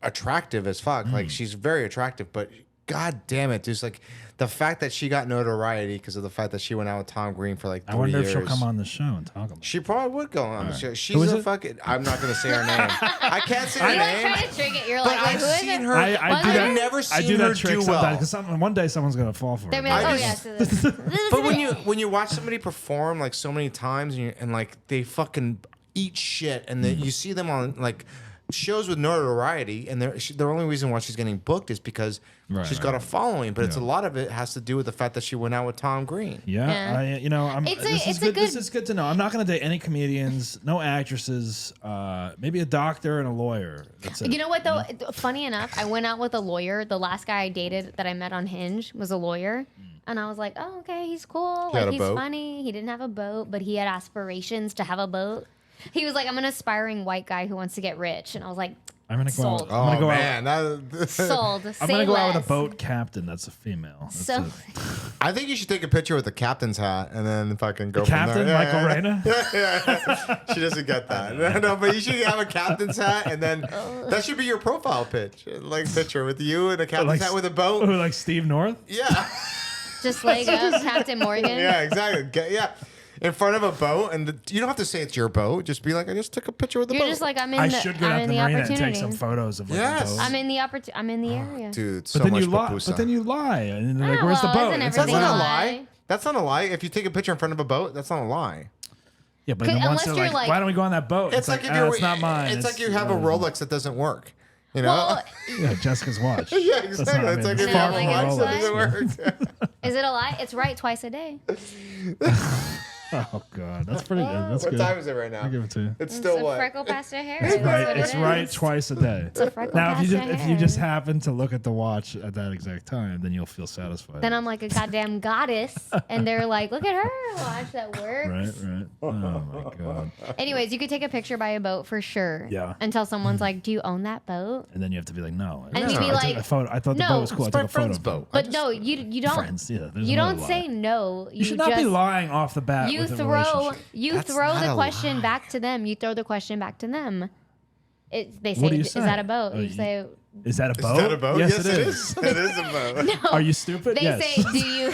attractive as fuck. Like, she's very attractive. But god damn it, just like the fact that she got notoriety because of the fact that she went out with Tom Green for like 3 I wonder years. if she'll come on the show and talk about it. She probably would go on the show. Who She's is a it? fucking. I'm not gonna say her name. I can't say her You like name. trying to trick it. You're But like, wait, I've who is seen it? her. I do I've that. never I seen do her that trick do sometimes well. because one day someone's gonna fall for They're it. be like, I oh just- yes. This is But it. when you watch somebody perform like so many times and like they fucking eat shit and then you see them on like shows with notoriety, and the only reason why she's getting booked is because she's got a following. But it's a lot of it has to do with the fact that she went out with Tom Green. Yeah. This is good to know. I'm not going to date any comedians, no actresses, maybe a doctor and a lawyer. That's it. You know what, though? Funny enough, I went out with a lawyer. The last guy I dated that I met on Hinge was a lawyer. And I was like, oh, okay, he's cool. He had Like, he's a boat? funny. He didn't have a boat, but he had aspirations to have a boat. He was like, I'm an aspiring white guy who wants to get rich. And I was like, I'm going to go sold. out. I'm gonna go man. Sold. I'm going to go out with a boat captain. That's a female. That's So, it. I think you should take a picture with the captain's hat and then fucking go from Captain there. Michael Reyna? She doesn't get that. No, but you should have a captain's hat, and then that should be your profile picture with you and a captain's hat with a boat. Who, like Steve North? Yeah. just leg up, Captain Morgan. Yeah, exactly. Yeah. In front of a boat, and you don't have to say it's your boat. Just be like, I just took a picture with the You're boat. just like, I'm in I the, should go I'm out in to the the marina and opportunity. take some photos of like Yes. the boat. I'm in the area. Dude, But so then much you lie. papusa. But then you lie. And like, where's the well, boat? isn't It's That's everything not a a lie? lie. That's not a lie. If you take a picture in front of a boat, that's not a lie. Yeah, but then once Unless they're you're like, like- why don't we go on that boat? It's like if it's not mine. It's like you have a Rolex that doesn't work. You know? Well, Yeah, Jessica's watch. Yeah, That's exactly. not- It's like it's if you far have a from watch Rolex. that doesn't work. is it a lie? It's right twice a day. Oh god, that's pretty good. That's What good. time is it right now? I'll give it to you. It's still It's a what? freckle past a hair. It's That's right. what It's it right is. twice a day. It's a freckle Now, past if a you just hair. happen to look at the watch at that exact time, then you'll feel satisfied. Then I'm like a goddamn goddess, and they're like, "Look at her watch that works." right. Oh my god. Anyways, you could take a picture by a boat for sure. Yeah. Until someone's like, "Do you own that boat?" And then you have to be like, no. And you'd be I took like, a photo. I thought the no, boat was cool. I It's my took a photo. friend's boat. But no, you don't. Friends, yeah. there's You another don't lie. say no. You should not be lying off the bat. You with a throw relationship. That's not the a question lie. back to them. You throw the question back to them. They What say, do you "Is say? that a boat?" Oh, You you- say, Is that a boat? Is that a boat? Yes, it is. It is a boat. "No." Are you stupid? They Yes. say, "Do you?"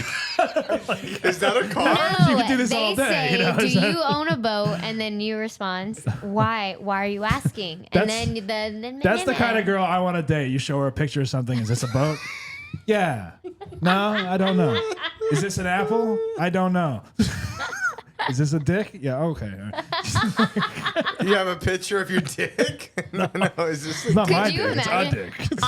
Is that a car? No, You could do this they all day, say, you know, "Do is that- you own a boat?" And then you respond, "Why? Why are you asking?" And then That's the kind of girl I want to date. You show her a picture of something. Is this a boat? Yeah. No, I don't know. Is this an apple? I don't know. Is this a dick? Yeah, okay. You have a picture of your dick? No. Is this? It's not Could my you dick. It's a imagine? dick.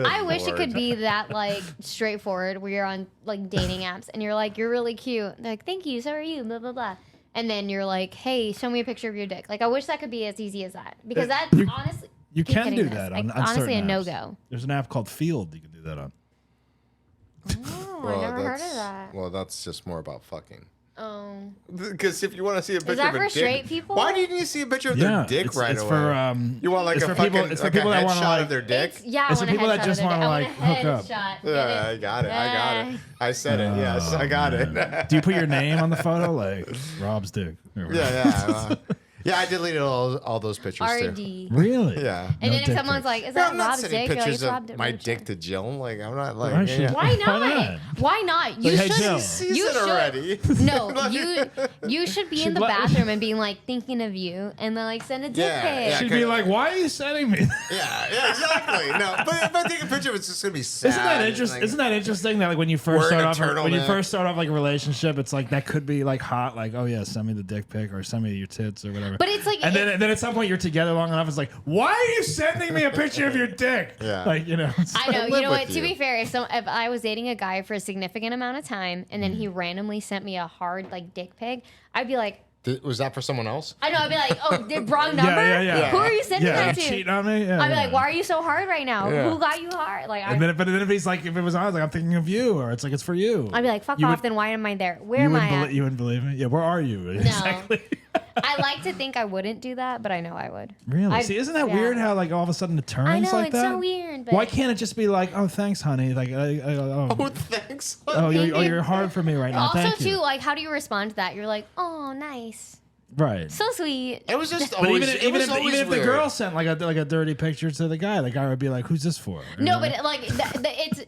I wish it Lord. could be that like straightforward where you're on like dating apps and you're like, "You're really cute." They're like, "Thank you, so are you." Blah blah blah. And then you're like, "Hey, show me a picture of your dick." Like, I wish that could be as easy as that because that's honestly You keep can getting do this. that Like, on honestly certain a apps. no-go. There's an app called Field you can do that on. Oh, I never heard of that. Well, that's just more about fucking. Oh, Because if you want to see a picture that of a for dick, straight people? why didn't you see a picture of Yeah, their dick it's, right it's away? for You want like it's a for fucking people, it's for like people a that want headshot to like of their dick? yeah, It's I for want people a that just headshot of wanna, their like, dick. hook up. Headshot. Yeah, I got it. I said it. Yes, Oh, I got man. it. Do you put your name on the photo like Rob's dick? Or whatever? Yeah. Yeah, I deleted all those pictures too. RD. Really? Yeah. And No then if dick someone's pics. like, "Is No, that I'm not Rob's sending dick?" You're like, pictures "It's Rob of my Dick." dick to Jill. Like, I'm not Why like. should- Yeah. Why Why not? not? Why not? You Like, hey, should. Jill. Sees You it should. already. No, you should be in the Should let- bathroom and being like thinking of you, and then like send a dick Yeah, pic. yeah. She'd be like, "Why are you sending me?" Yeah, exactly. No, but if I take a picture, it's just gonna be sad. Isn't that interesting? Isn't that interesting that like when you first Wearing start a off when you turtleneck. first start off like a relationship, it's like that could be like hot, like, "Oh yeah, send me the dick pic or send me your tits or whatever." But it's like, and then at some point you're together long enough, it's like, "Why are you sending me a picture of your dick?" Yeah. Like, you know. it's- I know. live You know with what? To you. be fair, if I was dating a guy for a significant amount of time, and then he Mm-hmm. randomly sent me a hard like dick pic, I'd be like, Was that for someone else? I know. I'd be like, "Oh, the wrong number. Yeah. Who are you sending Yeah, that you to?" cheating on me? Yeah, I'd be yeah. like, "Why are you so hard right now? Yeah. Who got you hard?" Like, But then if he's like, if it was I was like, "I'm thinking of you," or it's like, "It's for you." I'd be like, "Fuck You off." would- Then why am I there? Where You am I wouldn't, at? you wouldn't believe me? Yeah, where are you? Exactly. I like to think I wouldn't do that, but I know I would. Really? See, isn't that yeah. weird how like all of a sudden it turns I know, like it's that? so weird. But Why can't it just be like, "Oh, thanks, honey"? Like, Oh, thanks. you're hard for me right now. also, Thank too, you. like, how do you respond to that? You're like, "Oh, nice, Right. so sweet." It was just But always. even if the weird. girl sent like a dirty picture to the guy would be like, "Who's this for?" No, but like, it's.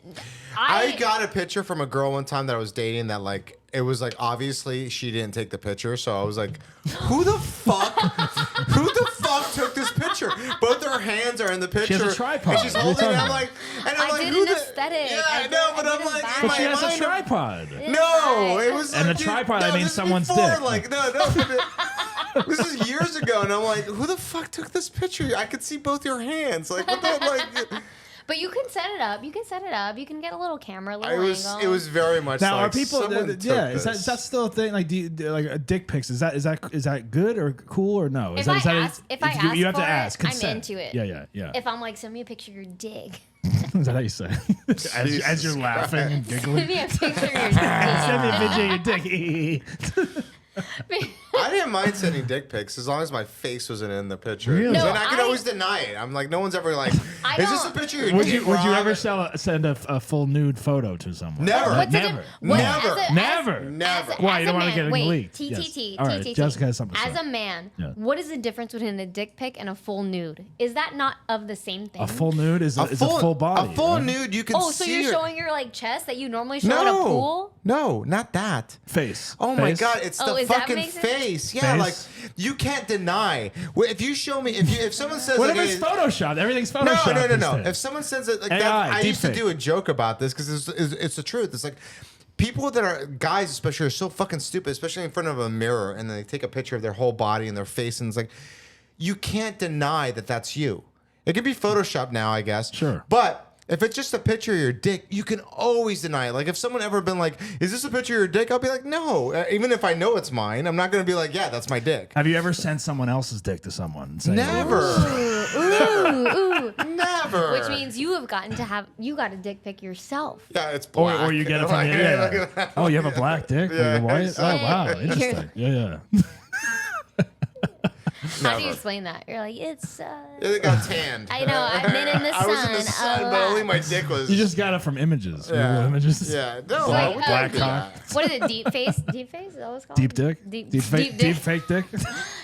I got a picture from a girl one time that I was dating that like it was like obviously she didn't take the picture, so I was like, who the fuck took this picture? Both her hands are in the picture. She has a tripod. And she's What are you holding it. talking I'm about? like, and I'm I like, did who an the aesthetic. Yeah, I I know, did- but I I'm did a like, vibe. in But she my has a mind, tripod. No, it was And like, the tripod, I no, mean this is someone's before, dick. Like, no, This is years ago, and I'm like, who the fuck took this picture? I could see both your hands. Like, what the, like. But you can set it up. You can get a little camera, a little angle. It was very much. Now, like are people? someone Yeah, took is that still a thing? Like, like dick pics? Is that good or cool or no? If I ask you have for to ask. it, I'm Consent. into it. Yeah. If I'm like, send me a picture of your dick. Is that how you say? As you're laughing and giggling. Send me a picture of your dick. Send me a picture of your dick. I didn't mind sending dick pics as long as my face wasn't in the picture. Really? No, No, and I could always deny it. I'm like, no one's ever like, is this a picture of your Would dick? you ever Rob? send a full nude photo to someone? Never. What's the Never. di- what- Never. as a- Never. as- Never. as- Why? as You don't a want to get man- it wait, leaked? T. All right, Jessica has something to As say. a man, Yeah. what is the difference between a dick pic and a full nude? Is that not of the same thing? A full nude is a full body. A full right? nude, you can Oh, see. so you're your- showing your like chest that you normally show in a pool? No, not that. Face. Oh my Face? God! It's Oh, the is that fucking makes it- face. Yeah, Face? like you can't deny. If you show me, if someone says, What like, if it's hey, Photoshopped? Everything's Photoshopped. no. these days. If someone says it like AI, that, I used to deepfake. do a joke about this because it's the truth. It's like people that are guys, especially, are so fucking stupid, especially in front of a mirror, and they take a picture of their whole body and their face, and it's like you can't deny that that's you. It could be Photoshopped now, I guess. Sure. But if it's just a picture of your dick, you can always deny it. Like, if someone ever been like, is this a picture of your dick? I'll be like, no. Even if I know it's mine, I'm not going to be like, yeah, that's my dick. Have you ever sent someone else's dick to someone? And say, Never. Ooh. Never. Which means you have gotten to have you got a dick pic yourself. Yeah, it's black. Or you get it from Like, the look yeah. at that. Oh, you have a black dick? Yeah, You're white? exactly. Oh, wow. Interesting. Yeah. How do you Never. explain that? You're like, it's It got tanned. I know, I've been in the I was in the sun a sun, but only lot. my dick was. You just got it from images. Yeah. Google images. Yeah. No, Like, I would black do cock. that. what is it? Deep face? Deep face? Is that what it's called? Deep dick? Deep fake dick?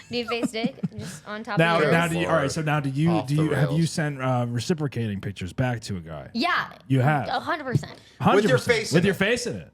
Deep face dick? Just on top Now, of yours? now, do you? All right. So now, do you Off the have you rails. sent reciprocating pictures back to a guy? Yeah. You have 100%. 100%. With your face in with your it. face in it.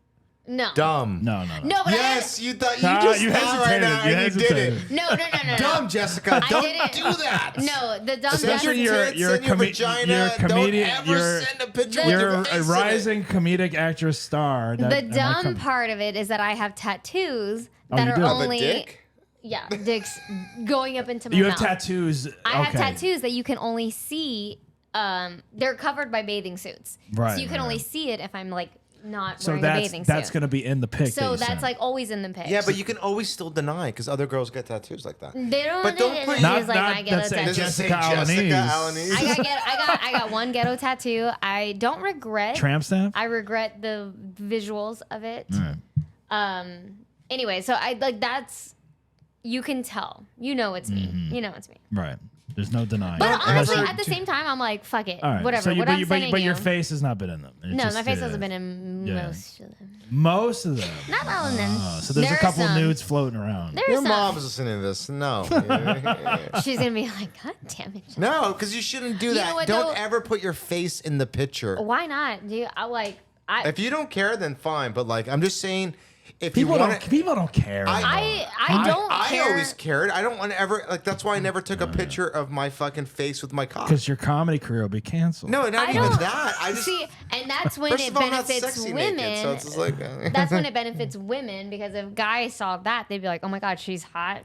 No. Dumb. No. No, but Yes, you thought you Ah, just you thought right hesitated. now You and you did it. hesitated. No. Dumb, Jessica. I Don't didn't. do that. No, the dumb Send Especially your Jessica. tits you're and your vagina. you're a comedian. Don't ever send a picture with You're your a face in it. rising comedic actress star. The That, dumb part of it is that I have tattoos Oh, that you are do? Of a Of a only dick? yeah, dicks going up into my You mouth. have tattoos. I have okay. tattoos that you can only see. They're covered by bathing suits, Right, so you can right, only right. see it if I'm like not So wearing a bathing suit. that's going to be in the pic. so that you that's sent. like always in the pic. Yeah, but you can always still deny because other girls get tattoos like that. they don't. But don't put- it's Not- like not my ghetto that say tattoo. Does it say Jessica Alaniz. I got one ghetto tattoo. I don't regret. tramp stamp. I regret the visuals of it. Right. Anyway, so I like that's you can tell. You know it's me. Mm-hmm. You know it's me. Right. There's no denying. But it. honestly, ever- at the same time, I'm like, fuck it. All right. Whatever. So you, what I'm sending but you. your face has not been in them. It's No, just, my face hasn't been in yeah. most of them. Most of them. Not all of them. Oh, so there's a There are couple some. nudes floating around. There are Your some. mom's listening to this. No. She's gonna be like, God damn it. No, because you shouldn't do You that. know what, Don't though? ever put your face in the picture. Why not? Dude, I If you don't care, then fine. But like, I'm just saying, if People you don't. want to. People don't care. I don't I care. always cared. I don't want to ever like. That's why I never took a picture of my fucking face with my cock. Because your comedy career will be canceled. No, not I even don't that. I just see, and that's when first it of all, I'm not benefits sexy women. naked, so it's just like. That's when it benefits women because if guys saw that, they'd be like, "Oh my god, she's hot,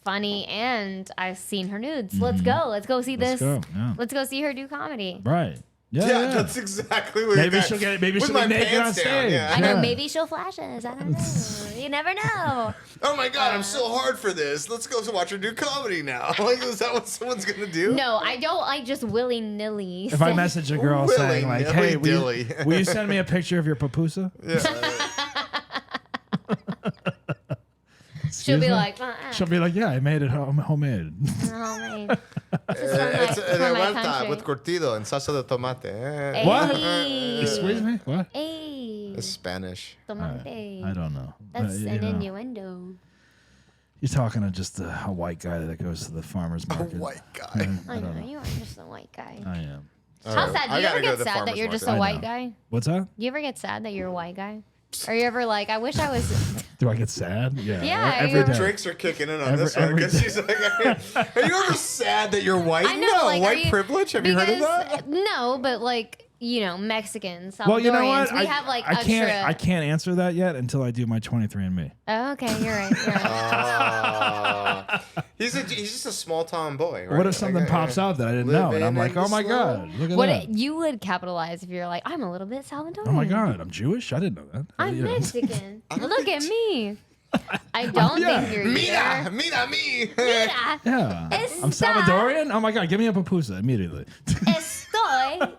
funny, and I've seen her nudes. Let's go. Let's go see Let's this. go, yeah. Let's go see her do comedy." Right. Yeah. Yeah, yeah. that's exactly what. Maybe that- she'll get it. Maybe with she'll my be naked on pants down, stage. yeah. I know Yeah. maybe she'll flash us. I don't know. You never know. Oh my god, I'm so hard for this. Let's go watch her do comedy now. Like, is that what someone's gonna do? No, I don't like just willy nilly. If I message a girl saying like, "Hey, will Willy-nilly. you send me a picture of your papusa?" she'll be me? like, She'll be like, "Yeah, I made it homemade." homemade. It's from a my vuelta country. with curtido and salsa de tomate. Hey. What? Excuse me. What? Hey, It's Spanish. tomate. I don't know. That's You an know, innuendo. You're talking to just a white guy that goes to the farmer's market. White guy. I know you are just a white guy. I am. How sad? Do I you gotta ever go to get the sad that farmer's you're just a market. white know. guy? What's that? Do you ever get sad that you're a white guy? Are you ever like, I wish I was? Do I get sad? Yeah. Yeah, Every you're- day. Drinks are kicking in on Every- this one every because day. she's like, "Are you ever sad that you're white?" I know, no, like, are white you- privilege. Have you heard of that? No, but like, Mexicans, Salvadorians. Well, you know what? We have like I extra. can't answer that yet until I do my 23andMe. Oh, okay, you're right. You're right. He's just a small town boy, right? What if something pops out that I didn't know, and I'm like, oh my god, look at that. You would capitalize if you're like, I'm a little bit Salvadorian. Oh my god, I'm Jewish. I didn't know that. I'm Mexican. Look at me. I don't think you're either. Mira me. Mira. Yeah, I'm Salvadorian. Oh my god, give me a pupusa immediately. Estoy.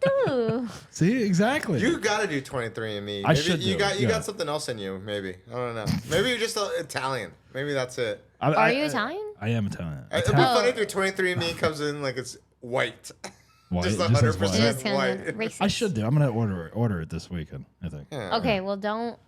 Tú. See, exactly. You gotta do 23andMe. I should You do it, got something else in you. Maybe I don't know. Maybe you're just Italian. Maybe that's it. Are you Italian? I am Italian. It'd be funny if your 23andMe comes in like it's white. White, Just just as white. 100% Just kind white. of racist. I should do. I'm gonna order it this weekend. I think. Yeah. Okay, well, don't.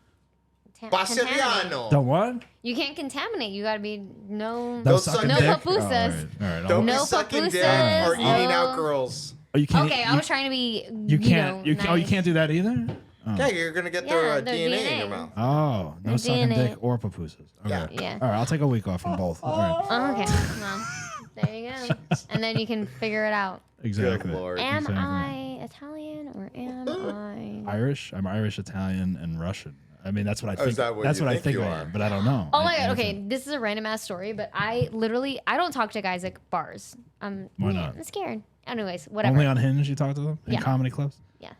Contaminate. Paseviano. Don't what? You can't contaminate. You gotta be no. Don't suck suck a no dick? pupusas. All right. Don't No be sucking dick pupusas, or eating no. out girls. Oh, you can't. Okay, I was trying to be. You can't. You nice. can't do that either. Oh. Yeah, you're gonna get Yeah, their their DNA in your DNA. mouth. Oh, no The sucking DNA. dick or pupusas. Okay. Yeah. Yeah. All right, I'll take a week off from both. All right. Oh, okay. Well, there you go. And then you can figure it out. Exactly. Good Lord. Am Exactly. I Italian or am I? Irish. I'm Irish, Italian, and Russian. I mean, that's what I think. is that what that's you what I think think you I are? am, but I don't know. Oh my I god. don't Okay, know. this is a random ass story, but I don't talk to guys at bars. Why not? I'm scared. Anyways, whatever. Only on Hinge you talk to them in Yeah. comedy clubs, Yeah.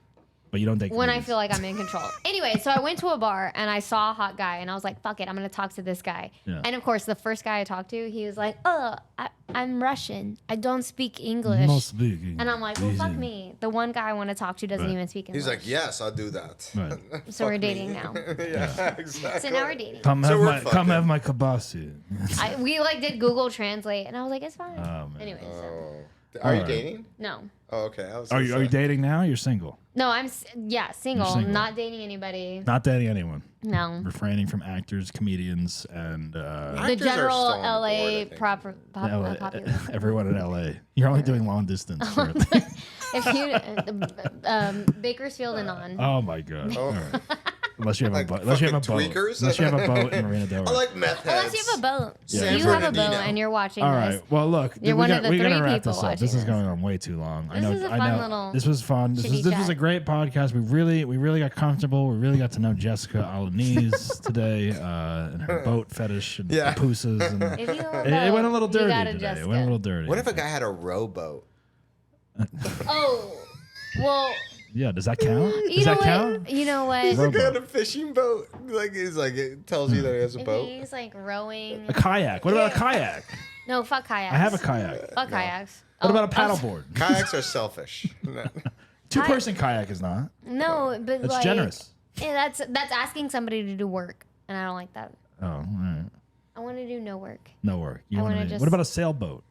but you don't date When I comedians. feel like I'm in control. Anyway, so I went to a bar and I saw a hot guy and I was like, fuck it, I'm gonna talk to this guy. Yeah. And of course, the first guy I talked to, he was like, I'm Russian. I don't speak English. No speaking. And I'm like, well, fuck Easy. me. The one guy I want to talk to doesn't Right. even speak English. He's like, yes, I'll do that. Right. So we're Fuck dating me. now. Yeah, exactly. So now we're dating. Come So have we're my fucking. kabasi. We like did Google Translate and I was like, it's fine. Oh, man. Anyway, so Oh. Are you Alright. dating? no. Oh, okay. I was Are gonna you say. dating now? You're single. No, single, single. not dating anybody. Not dating anyone. No. Refraining from actors, comedians, and The Actors are general still on the board, I LA think. popular. everyone in LA. You're only doing long distance. for it. If you Bakersfield and on. Oh my god. Oh. All right. Unless you have Like a boat. Unless you have a boat. fucking tweakers? Unless you have a boat in Marina Del Rey. I like meth heads. Unless you have a boat. Yeah. You San have a boat Bernardino. and you're watching All this. right. Well, look, You're we one got, of the we gotta three wrap people this up. This watching is this. going on way too long. I This know. is a I fun know. little This was fun. This chitty was chat. a great podcast. We really got comfortable. We really got to know Jessica Alaniz today and her boat fetish and Yeah. pupusas. And If you have a it went a boat, little you dirty got a today. It Jessica. went a little dirty. What if a guy had a rowboat? Oh, well, Yeah. Does that count? you Does know that what? count? You know what? He's Rowboat. like on a fishing boat. Like he's like it tells you that he has a If boat. he's like rowing. A kayak. What about a kayak? No, fuck kayaks. I have a kayak. Fuck kayaks. What Oh, about a paddleboard? Kayaks are selfish. Two-person kayak is not. No, but It's like generous. Yeah, that's asking somebody to do work, and I don't like that. Oh, all right. I want to do no work. No work. You I wanna wanna be- just- What about a sailboat?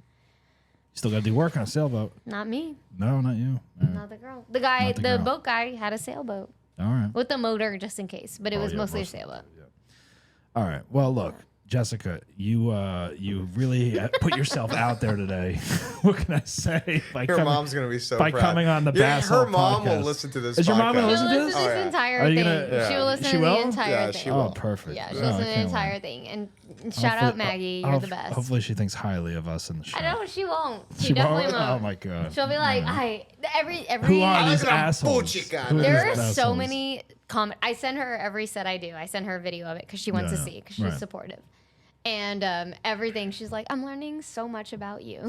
You still got to do work on a sailboat. Not me. No, not you. All right. Not the girl. The guy, Not the the girl. boat guy, had a sailboat All right. with a motor just in case, but it Oh, was yeah, mostly a mostly. sailboat. All right. Well, look, Jessica, you really put yourself out there today. What can I say? By Your coming- mom's gonna be so by proud. coming on the Yeah, Bass her Hole mom will podcast. listen to this. Is your mom gonna podcast. listen to She'll this? listen to Oh, this yeah. entire Are you thing. gonna- Yeah. She'll listen She to will? the entire Yeah, thing. she Oh, will. perfect. Yeah, Oh, she'll I listen to the can't entire wait. thing. And shout out Maggie, you're the best. Hopefully, she thinks highly of us in the show. I know she won't. She, She definitely won't? won't. Oh my god. She'll be like, every Who are I these like a assholes? bullshit Who are There these are so assholes? many comments. I send her every set I do. I send her a video of it because she wants Yeah, to see because she's right. supportive. And everything, she's like, I'm learning so much about you.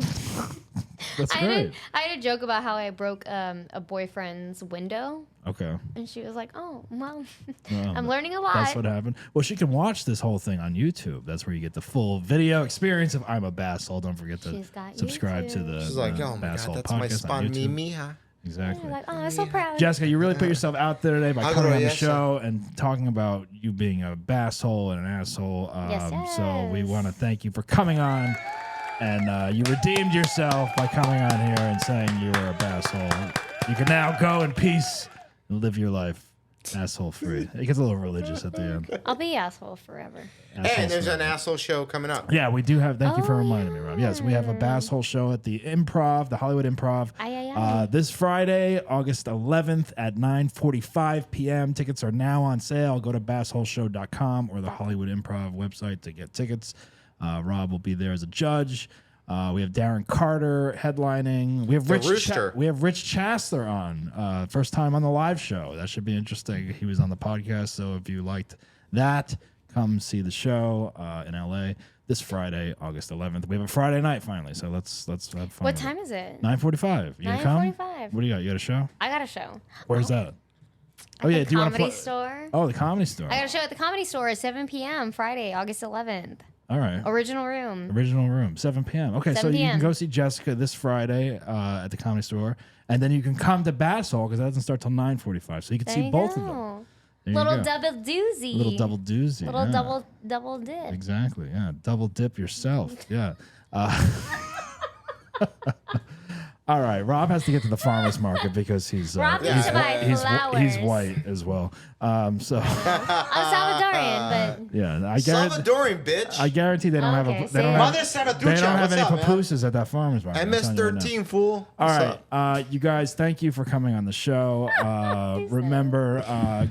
That's I great. had a joke about how I broke a boyfriend's window, Okay. and she was like, "Oh, well, Well, I'm learning a lot." That's what happened. Well, she can watch this whole thing on YouTube. That's where you get the full video experience of I'm a Basshole. Don't forget to She's got subscribe to YouTube. the She's like, oh my Basshole god, that's my podcast on spawn, me, YouTube. mija. Exactly. You're like, "Oh, I'm so proud." Jessica, you really put yourself out there today by Algo coming on the yes, show and talking about you being a basshole and an asshole. Yes, So we yes. want to thank you for coming on. And you redeemed yourself by coming on here and saying you were a basshole. You can now go in peace and live your life asshole free. It gets a little religious at the end. I'll be asshole forever. And there's Asshole an asshole show coming up. Yeah, we do have. Thank you for Oh, reminding me, Rob. Yes, we have a Basshole show at the Improv, the Hollywood Improv, Aye, aye, aye. this Friday, August 11th at 9:45 p.m. Tickets are now on sale. Go to bassholeshow.com or the Hollywood Improv website to get tickets. Rob will be there as a judge. We have Darren Carter headlining. We have Rich Rooster. we have Rich Chasler on. First time on the live show. That should be interesting. He was on the podcast, so if you liked that, come see the show in LA this Friday, August 11th. We have a Friday night finally, so let's have fun. What with time is it? 9:45. You gonna come? 9:45. What do you got? You got a show? I got a show. Where's that? Oh At yeah, the do you want to Comedy Store. Oh, the Comedy Store. I got a show at the Comedy Store at 7 p.m. Friday, August 11th. All right. Original room. Original room, 7 p.m. Okay, so 7 you can p.m. go see Jessica this Friday at the Comedy Store, and then you can come to Bass Hole because that doesn't start till 9:45, so you can There see you both go. of them. There you Little go. double doozy. Little double doozy. Little yeah. double dip. Exactly. Yeah. Double dip yourself. Yeah. All right. Rob has to get to the farmer's market because he's Rob needs to buy he's flowers. white as well. So I'm Salvadorian, yeah, I guarantee. Salvadorian, bitch. I guarantee they don't have Okay, a they don't see? have, Mother Salvaducha, they don't have what's any up, man? papooses at that farmer's market. I'm telling you right now. MS-13, fool. All What's right, up? you guys, thank you for coming on the show. Remember,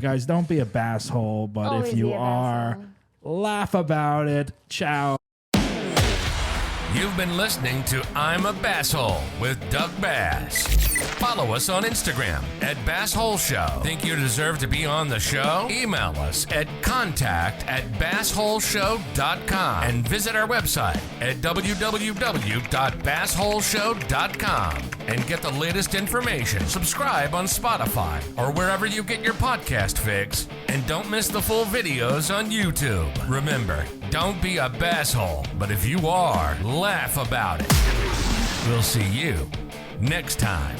guys, don't be a bass hole, but Always if you be a are, laugh about it. Ciao. You've been listening to I'm a Basshole with Doug Bass. Follow us on Instagram at Basshole Show. Think you deserve to be on the show? Email us at contact@bassholeshow.com and visit our website at www.bassholeshow.com and get the latest information. Subscribe on Spotify or wherever you get your podcast fix. And don't miss the full videos on YouTube. Remember, don't be a basshole, but if you are, laugh about it. We'll see you next time.